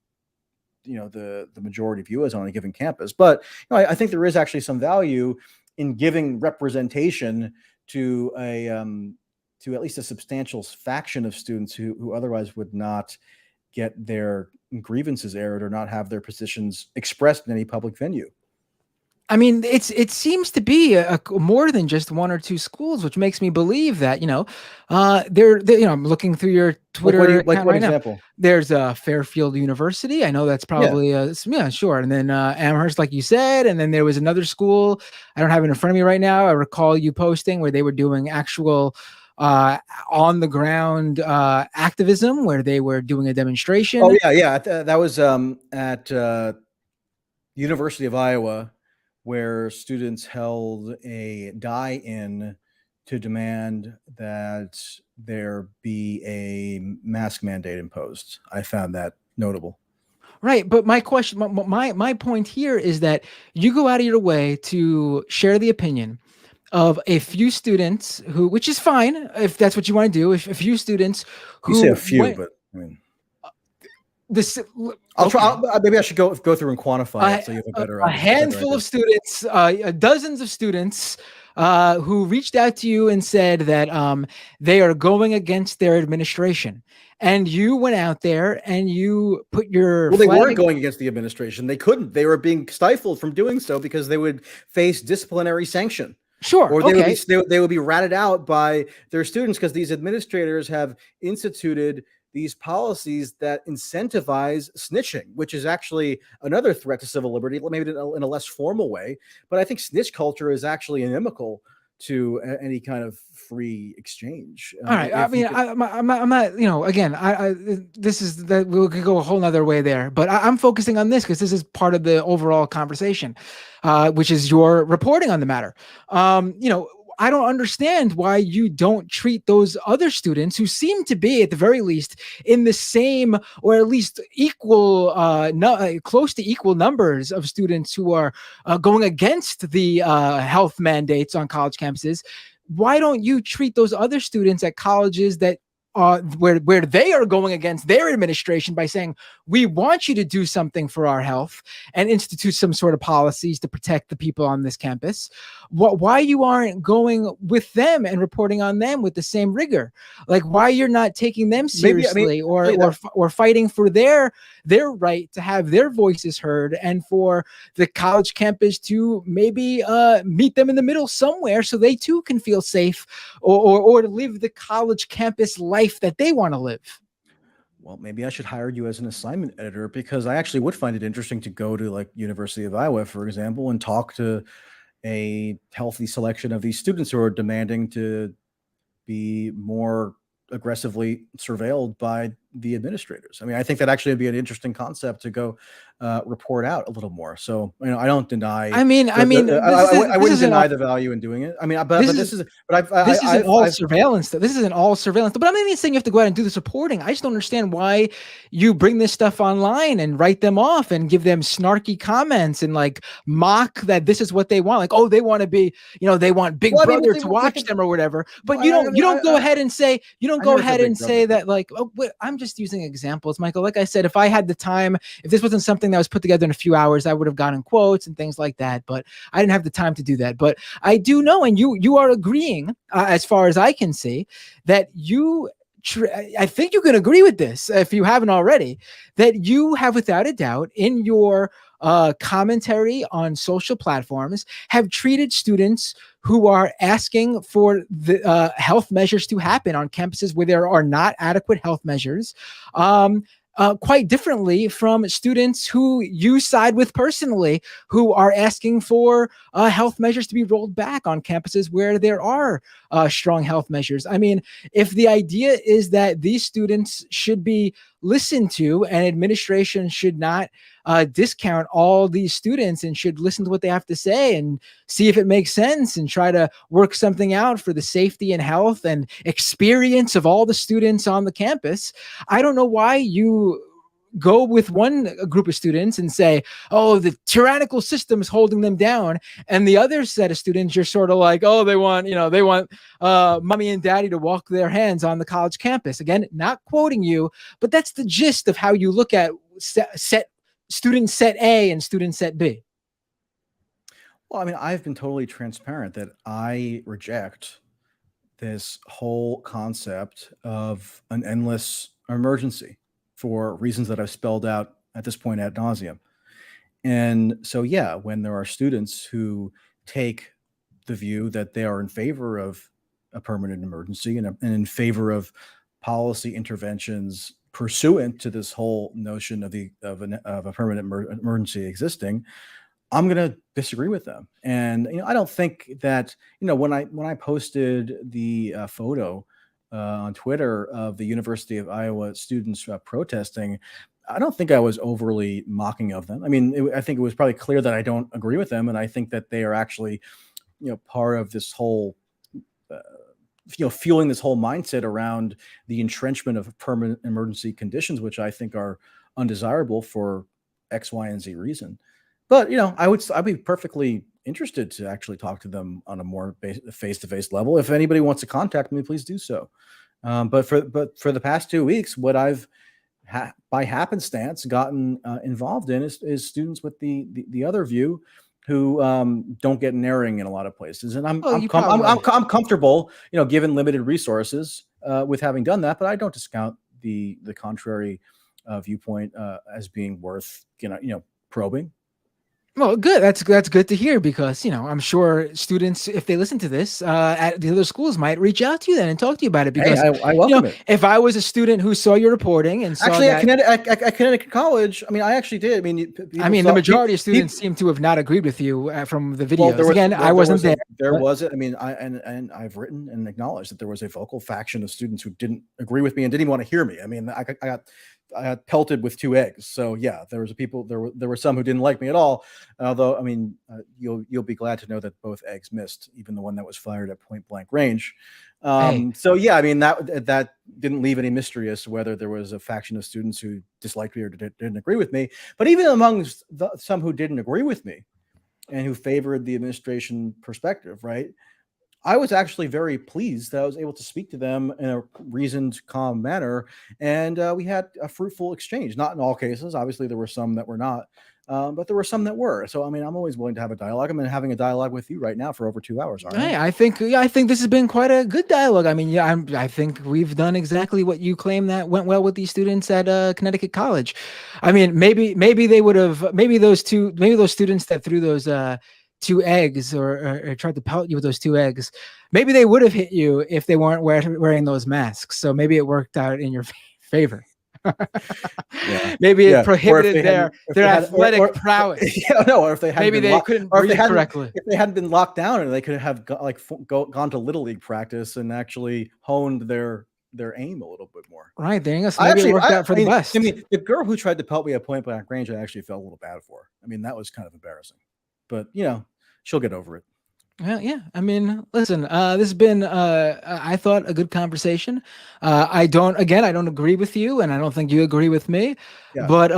majority view is on a given campus. But I think there is actually some value in giving representation to at least a substantial faction of students who otherwise would not get their grievances aired or not have their positions expressed in any public venue. I mean, it seems to be more than just one or two schools, which makes me believe that I'm looking through your Twitter account right now. There's Fairfield University. I know that's probably sure. And then Amherst, like you said, and then there was another school. I don't have it in front of me right now. I recall you posting where they were doing actual on the ground activism, where they were doing a demonstration. Oh yeah. That was at University of Iowa, where students held a die-in to demand that there be a mask mandate imposed. I found that notable. Right, but my question, my point here is that you go out of your way to share the opinion of a few students who, which is fine if that's what you want to do. If a few students who you say a few, but I mean, I'll try. Maybe I should go through and quantify it so you have a better. A handful of students, dozens of students, who reached out to you and said that they are going against their administration, and you went out there and you put your. Well, they weren't going against the administration. They couldn't. They were being stifled from doing so because they would face disciplinary sanction. Sure. Or they would be ratted out by their students because these administrators have instituted these policies that incentivize snitching, which is actually another threat to civil liberty, maybe in a less formal way. But I think snitch culture is actually inimical to any kind of free exchange. All right. I mean, I'm not, again, this is that we could go a whole nother way there, but I'm focusing on this because this is part of the overall conversation, which is your reporting on the matter. I don't understand why you don't treat those other students who seem to be, at the very least, in the same or at least equal, close to equal numbers of students who are going against the health mandates on college campuses. Why don't you treat those other students at colleges that where they are going against their administration by saying, we want you to do something for our health and institute some sort of policies to protect the people on this campus? Why you aren't going with them and reporting on them with the same rigor? Like, why you're not taking them seriously or fighting for their right to have their voices heard, and for the college campus to maybe meet them in the middle somewhere so they too can feel safe or live the college campus life that they want to live. Well, maybe I should hire you as an assignment editor, because I actually would find it interesting to go to like University of Iowa, for example, and talk to a healthy selection of these students who are demanding to be more aggressively surveilled by the administrators. I mean, I think that actually would be an interesting concept to go report out a little more. So, I don't deny. I wouldn't deny the value in doing it. I mean, this isn't all surveillance. This isn't all surveillance. But I'm not even saying you have to go out and do this reporting. I just don't understand why you bring this stuff online and write them off and give them snarky comments and like mock that this is what they want. Like, oh, they want to be, they want Big Brother to watch them or whatever. But you don't go ahead and say that like, oh, I'm just using examples, Michael. Like I said, if I had the time, if this wasn't something that was put together in a few hours, I would have gotten quotes and things like that, but I didn't have the time to do that. But I do know, and you are agreeing, as far as I can see, that I think you can agree with this, if you haven't already, that you have without a doubt in your commentary on social platforms have treated students who are asking for the health measures to happen on campuses where there are not adequate health measures quite differently from students who you side with personally, who are asking for health measures to be rolled back on campuses where there are strong health measures. I mean, if the idea is that these students should be listened to and administration should not discount all these students and should listen to what they have to say and see if it makes sense and try to work something out for the safety and health and experience of all the students on the campus, I don't know why you go with one group of students and say, oh, the tyrannical system is holding them down. And the other set of students, you're sort of like, oh, they want mommy and daddy to walk their hands on the college campus. Again, not quoting you, but that's the gist of how you look at student set A and student set B. Well, I mean, I've been totally transparent that I reject this whole concept of an endless emergency for reasons that I've spelled out at this point ad nauseum. And so, yeah, when there are students who take the view that they are in favor of a permanent emergency and in favor of policy interventions pursuant to this whole notion of a permanent emergency existing, I'm going to disagree with them. And I don't think that when I posted the photo on Twitter of the University of Iowa students protesting, I don't think I was overly mocking of them. I mean, I think it was probably clear that I don't agree with them, and I think that they are actually, part of this whole, fueling this whole mindset around the entrenchment of permanent emergency conditions, which I think are undesirable for X, Y, and Z reason. But I'd be perfectly interested to actually talk to them on a more face-to-face level. If anybody wants to contact me, please do so. But for the past 2 weeks, what I've by happenstance gotten involved in is students with the other view who don't get narrowing in a lot of places, and I'm comfortable, given limited resources, with having done that. But I don't discount the contrary viewpoint as being worth probing. Well, good. That's good to hear, because, I'm sure students, if they listen to this at the other schools, might reach out to you then and talk to you about it. Hey, Because, I welcome it. if I was a student who saw your reporting and saw Actually, that, at Connecticut College, I mean, I actually did. I mean, the majority of students seem to have not agreed with you from the videos. Well, Again, I wasn't there. There was it. I mean, and I've written and acknowledged that there was a vocal faction of students who didn't agree with me and didn't even want to hear me. I mean, I got pelted with 2 eggs. So yeah, there were some who didn't like me at all. Although, I mean, you'll be glad to know that both eggs missed, even the one that was fired at point blank range. So yeah, I mean, that didn't leave any mystery as to whether there was a faction of students who disliked me or didn't agree with me. But even amongst some who didn't agree with me and who favored the administration perspective, right, I was actually very pleased that I was able to speak to them in a reasoned, calm manner, and we had a fruitful exchange. Not in all cases, obviously, there were some that were not, but there were some that were. So, I mean, I'm always willing to have a dialogue. I'm having a dialogue with you right now for over 2 hours. Hey, I think this has been quite a good dialogue. I mean, I think we've done exactly what you claim that went well with these students at Connecticut College. I mean, maybe they would have, maybe those students that threw those 2 eggs or tried to pelt you with those 2 eggs, maybe they would have hit you if they weren't wearing those masks. So maybe it worked out in your favor. Yeah. Maybe it prohibited their athletic prowess. Yeah, no, or if they hadn't couldn't breathe correctly. If they hadn't been locked down, and they could have gone to Little League practice and actually honed their aim a little bit more. Right, there you go. So maybe it worked out for the best. I mean, the girl who tried to pelt me at point blank range, I actually felt a little bad for. I mean, that was kind of embarrassing. But, she'll get over it. Well, yeah. I mean, listen, this has been, I thought, a good conversation. I don't agree with you, and I don't think you agree with me. Yeah. But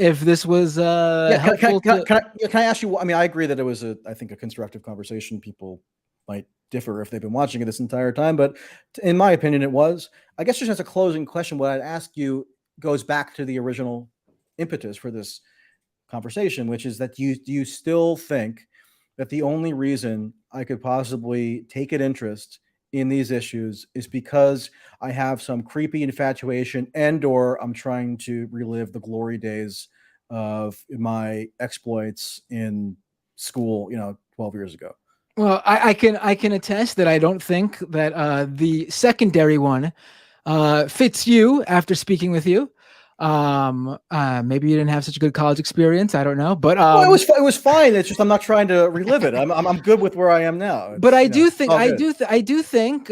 if this was helpful, can I ask you? I mean, I agree that it was I think a constructive conversation. People might differ if they've been watching it this entire time, but in my opinion, it was. I guess just as a closing question, what I'd ask you goes back to the original impetus for this conversation, which is that do you still think that the only reason I could possibly take an interest in these issues is because I have some creepy infatuation or I'm trying to relive the glory days of my exploits in school, 12 years ago? Well, I can attest that I don't think that the secondary one fits you after speaking with you. Maybe you didn't have such a good college experience. I don't know, but it was fine. It's just I'm not trying to relive it. I'm good with where I am now. But I do think,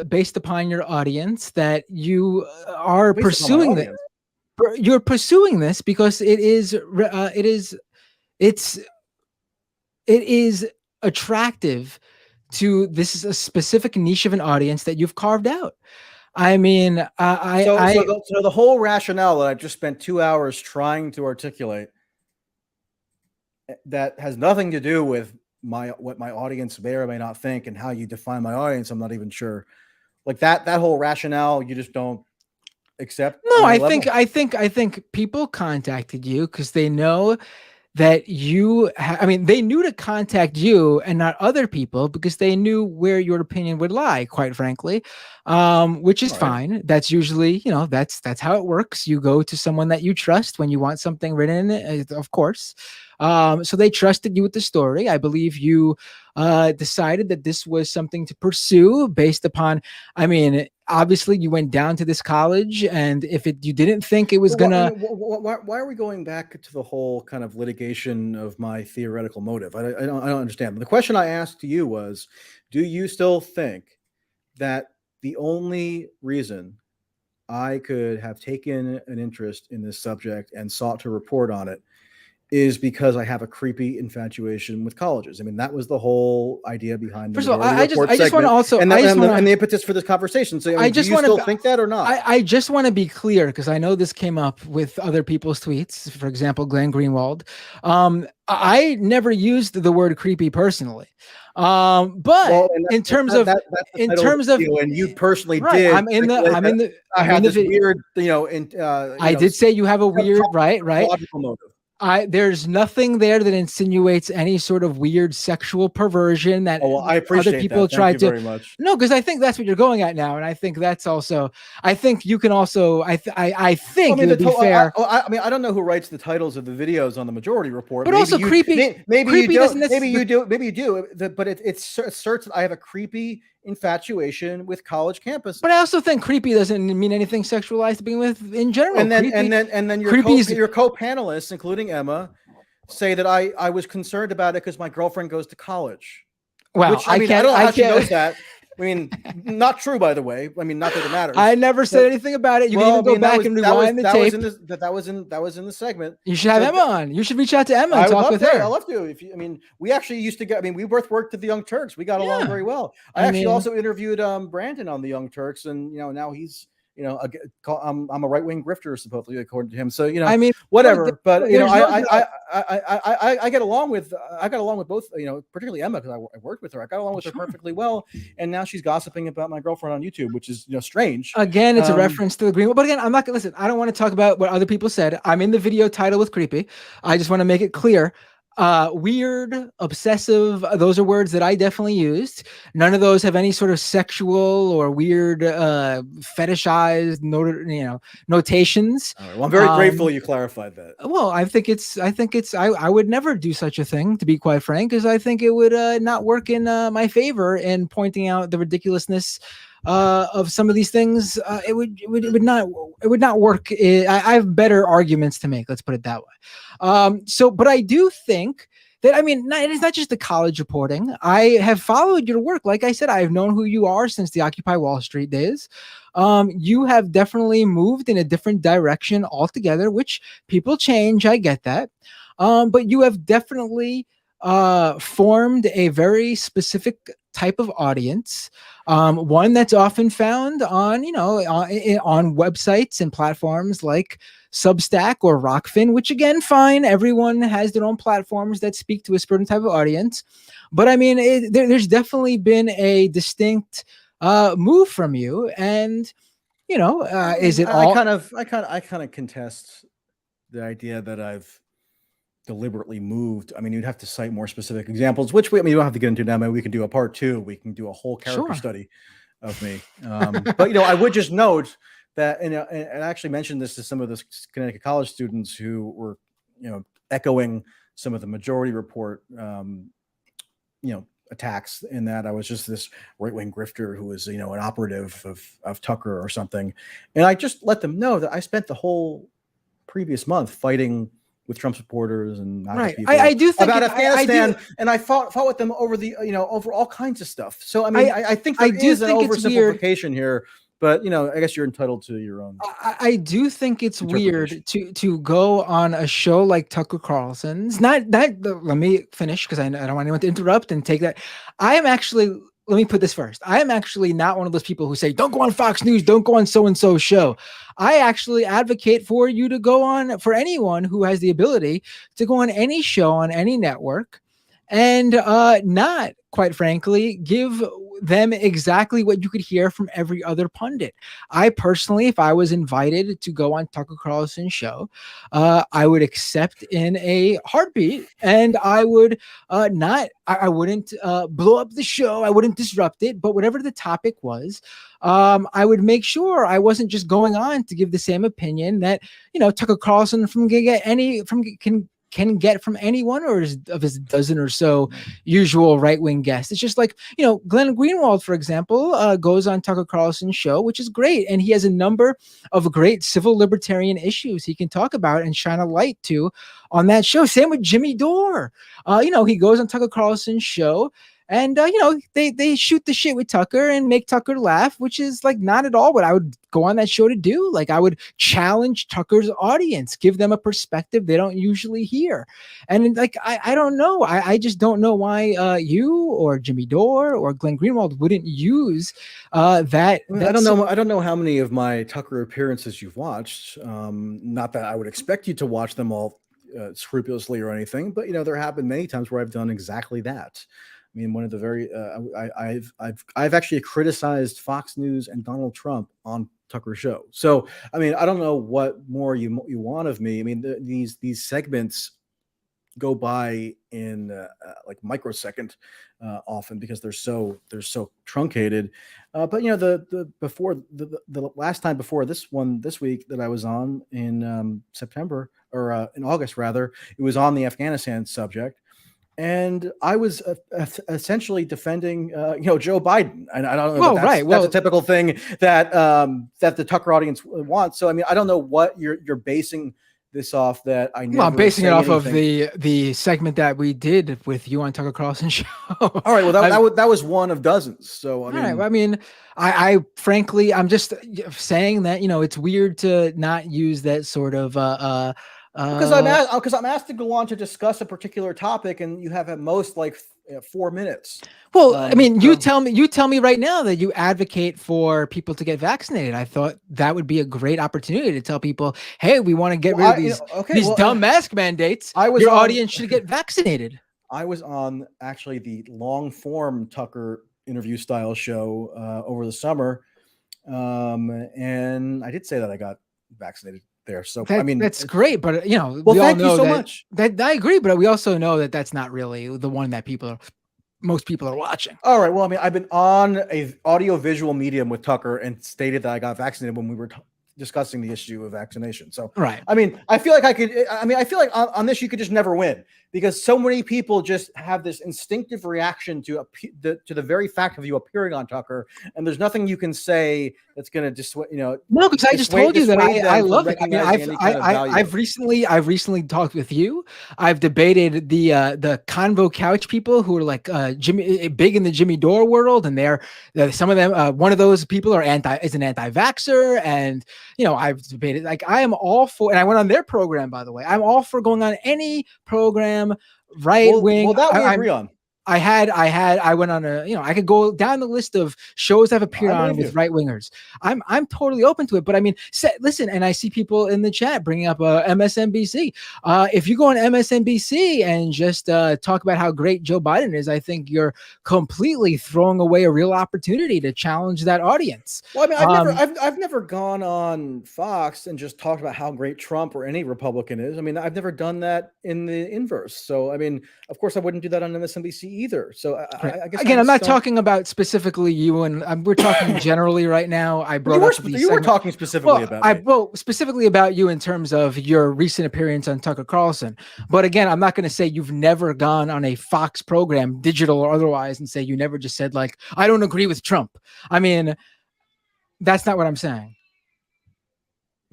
based upon your audience, that you are pursuing this. You're pursuing this because it is attractive to this a specific niche of an audience that you've carved out. I mean, so the whole rationale that I just spent 2 hours trying to articulate that has nothing to do with what my audience may or may not think and how you define my audience. I'm not even sure. Like that whole rationale, you just don't accept. No, I think people contacted you because they know that they knew to contact you and not other people because they knew where your opinion would lie, quite frankly, which is fine. That's usually, that's how it works. You go to someone that you trust when you want something written, of course. So they trusted you with the story. I believe you decided that this was something to pursue based upon, obviously you went down to this college, and if you didn't think it was why are we going back to the whole kind of litigation of my theoretical motive? I don't understand. The question I asked to you was, do you still think that the only reason I could have taken an interest in this subject and sought to report on it is because I have a creepy infatuation with colleges? I mean, that was the whole idea behind. First of all, I just want to also, and the impetus for this conversation. So, do you still think that or not? I just want to be clear because I know this came up with other people's tweets. For example, Glenn Greenwald. I never used the word creepy personally. But in terms of, and you personally did. I had this weird, I did say you have a weird, right. Motive. There's nothing there that insinuates any sort of weird sexual perversion that I appreciate other people that. try Thank you to. very much. No, because I think that's what you're going at now, and I think that's also. I think you can also. I think it would be fair. I mean, I don't know who writes the titles of the videos on the Majority Report. But maybe also, you, creepy. Maybe creepy you don't. Maybe you do. Maybe you do. But it asserts that I have a creepy infatuation with college campuses. But I also think creepy doesn't mean anything sexualized to begin with in general. And then your co-panelists, including Emma, say that I was concerned about it because my girlfriend goes to college. Well, which, I don't know how she knows that. I mean, not true, by the way. I mean, not that it matters. I never said anything about it. You can even go back and rewind the tape. That was in the segment. You should have Emma on. You should reach out to Emma and talk with her. I love to. I mean, we actually used to get. I mean, we both worked at the Young Turks. We got along very well. I actually also interviewed Brandon on the Young Turks, and now he's. I'm a right-wing grifter, supposedly, according to him. So I mean, whatever. But I get along with both. Particularly Emma, because I worked with her. I got along with her perfectly well. And now she's gossiping about my girlfriend on YouTube, which is strange. Again, it's a reference to the Greenwald. But again, I'm not gonna listen. I don't want to talk about what other people said. I'm in the video title with creepy. I just want to make it clear. Weird, obsessive, those are words that I definitely used. None of those have any sort of sexual or weird fetishized notations. All right. Well, I'm very grateful you clarified that. Well, I would never do such a thing, to be quite frank, because I think it would not work in my favor in pointing out the ridiculousness of some of these things. It would not work. I have better arguments to make. Let's put it that way. But I do think that, I mean, it is not just the college reporting. I have followed your work. Like I said, I've known who you are since the Occupy Wall Street days. You have definitely moved in a different direction altogether, which people change. I get that. But you have definitely formed a very specific type of audience, one that's often found on websites and platforms like Substack or Rockfin, which again, fine, everyone has their own platforms that speak to a certain type of audience. But I mean, there's definitely been a distinct move from you, and is it all? I kind of contest the idea that I've deliberately moved. I mean, you'd have to cite more specific examples, which you don't have to get into now. Maybe we can do a part 2. We can do a whole character study of me. But I would just note that, and I actually mentioned this to some of the Connecticut college students who were, echoing some of the Majority Report, attacks, in that I was just this right-wing grifter who was, an operative of Tucker or something. And I just let them know that I spent the whole previous month fighting with Trump supporters and I do think about Afghanistan, and I fought with them over over all kinds of stuff. So I mean, I think there is an oversimplification here, but I guess you're entitled to your own. I do think it's weird to go on a show like Tucker Carlson's. Not that. Let me finish, because I don't want anyone to interrupt and take that. I am actually. Let me put this first. I am actually not one of those people who say, don't go on Fox News, don't go on so-and-so show. I actually advocate for you to go on, for anyone who has the ability to go on any show on any network and not, quite frankly, give them exactly what you could hear from every other pundit. I personally, if I was invited to go on Tucker Carlson's show, I would accept in a heartbeat, and I would I wouldn't blow up the show. I wouldn't disrupt it, but whatever the topic was, I would make sure I wasn't just going on to give the same opinion that, Tucker Carlson can get from any one of his dozen or so usual right-wing guests. It's just like, Glenn Greenwald, for example, goes on Tucker Carlson's show, which is great. And he has a number of great civil libertarian issues he can talk about and shine a light to on that show. Same with Jimmy Dore. He goes on Tucker Carlson's show, and they shoot the shit with Tucker and make Tucker laugh, which is like not at all what I would go on that show to do. Like, I would challenge Tucker's audience, give them a perspective they don't usually hear. And like, I don't know. I just don't know why you or Jimmy Dore or Glenn Greenwald wouldn't use that. I don't know how many of my Tucker appearances you've watched. Not that I would expect you to watch them all scrupulously or anything, but there have been many times where I've done exactly that. I mean, one of the very I've actually criticized Fox News and Donald Trump on Tucker show. So, I mean, I don't know what more you want of me. I mean, these segments go by in like microsecond often because they're so truncated. But the before the last time before this one this week that I was on in September or in August rather, it was on the Afghanistan subject. And I was essentially defending, Joe Biden, and I don't know. That's a typical thing that that the Tucker audience wants. So I mean, I don't know what you're basing this off. That I never. Well, I'm basing it off anything. of the segment that we did with you on Tucker Carlson show. All right. Well, that was one of dozens. So I mean, I frankly, I'm just saying that it's weird to not use that sort of because I'm asked to go on to discuss a particular topic, and you have at most like 4 minutes. Well, I mean, you tell me right now that you advocate for people to get vaccinated. I thought that would be a great opportunity to tell people, hey, we want to get rid of these dumb mask mandates. Your audience should get vaccinated. I was on actually the long form Tucker interview style show over the summer, and I did say that I got vaccinated there. So I mean, that's great, but we all thank know you so much. That I agree, but we also know that that's not really the one that most people are watching. All right. Well, I mean, I've been on a audio visual medium with Tucker and stated that I got vaccinated when we were discussing the issue of vaccination. So, right. I mean, I feel like I feel like on this, you could just never win because so many people just have this instinctive reaction to the very fact of you appearing on Tucker. And there's nothing you can say that's going to dissuade, No, because I just told you that I love it. I mean, I've recently talked with you. I've debated the Convo Couch people who are like big in the Jimmy Dore world, and some of them. One of those people is an anti-vaxxer, and I've debated, like, I am all for, and I went on their program, by the way. I'm all for going on any program, right wing. Well, that we agree on. I went on I could go down the list of shows I've appeared on with right wingers. I'm totally open to it, but I mean, listen, and I see people in the chat bringing up MSNBC. If you go on MSNBC and just talk about how great Joe Biden is, I think you're completely throwing away a real opportunity to challenge that audience. Well, I mean, I've never gone on Fox and just talked about how great Trump or any Republican is. I mean, I've never done that in the inverse. So, I mean, of course, I wouldn't do that on MSNBC either. So I guess again, I'm not talking about specifically you, and we're talking generally right now. I brought up you were talking specifically about me. Specifically about you in terms of your recent appearance on Tucker Carlson. But again, I'm not going to say you've never gone on a Fox program, digital or otherwise, and say you never just said, like, I don't agree with Trump. I mean, that's not what I'm saying.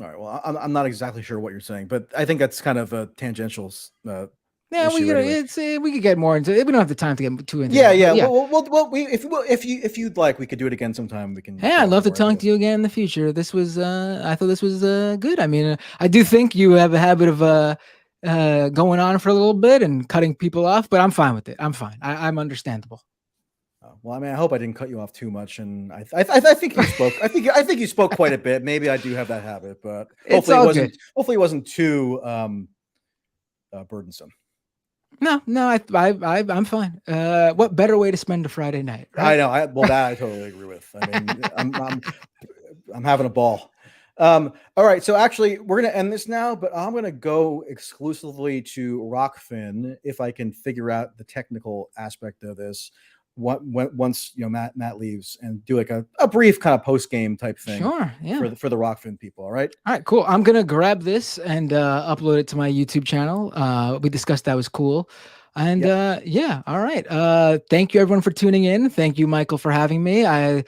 All right. Well, I'm not exactly sure what you're saying, but I think that's kind of a tangential. Yeah, we could get more into it. We don't have the time to get too into it. Yeah. Well, if you'd like, we could do it again sometime. We can. Hey, I'd love to talk to you again in the future. This was, I thought this was good. I mean, I do think you have a habit of going on for a little bit and cutting people off, but I'm fine with it. I'm fine. I'm understandable. Well, I mean, I hope I didn't cut you off too much, and I think you spoke. I think you spoke quite a bit. Maybe I do have that habit, but hopefully it wasn't too burdensome. No, I'm fine. What better way to spend a Friday night? Right? I know. That I totally agree with. I mean, I'm having a ball. All right. So actually, we're going to end this now, but I'm going to go exclusively to Rockfin if I can figure out the technical aspect of this. Once Matt leaves, and do like a brief kind of post game type thing. Sure, yeah. For the Rockfin people. All right, cool. I'm gonna grab this and upload it to my YouTube channel. We discussed that was cool, and all right. Thank you everyone for tuning in. Thank you, Michael, for having me. I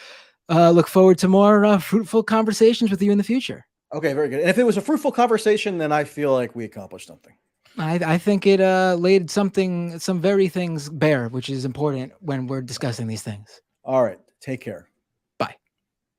look forward to more fruitful conversations with you in the future. Okay, very good. And if it was a fruitful conversation, then I feel like we accomplished something. I think it laid some very things bare, which is important when we're discussing these things. All right. Take care.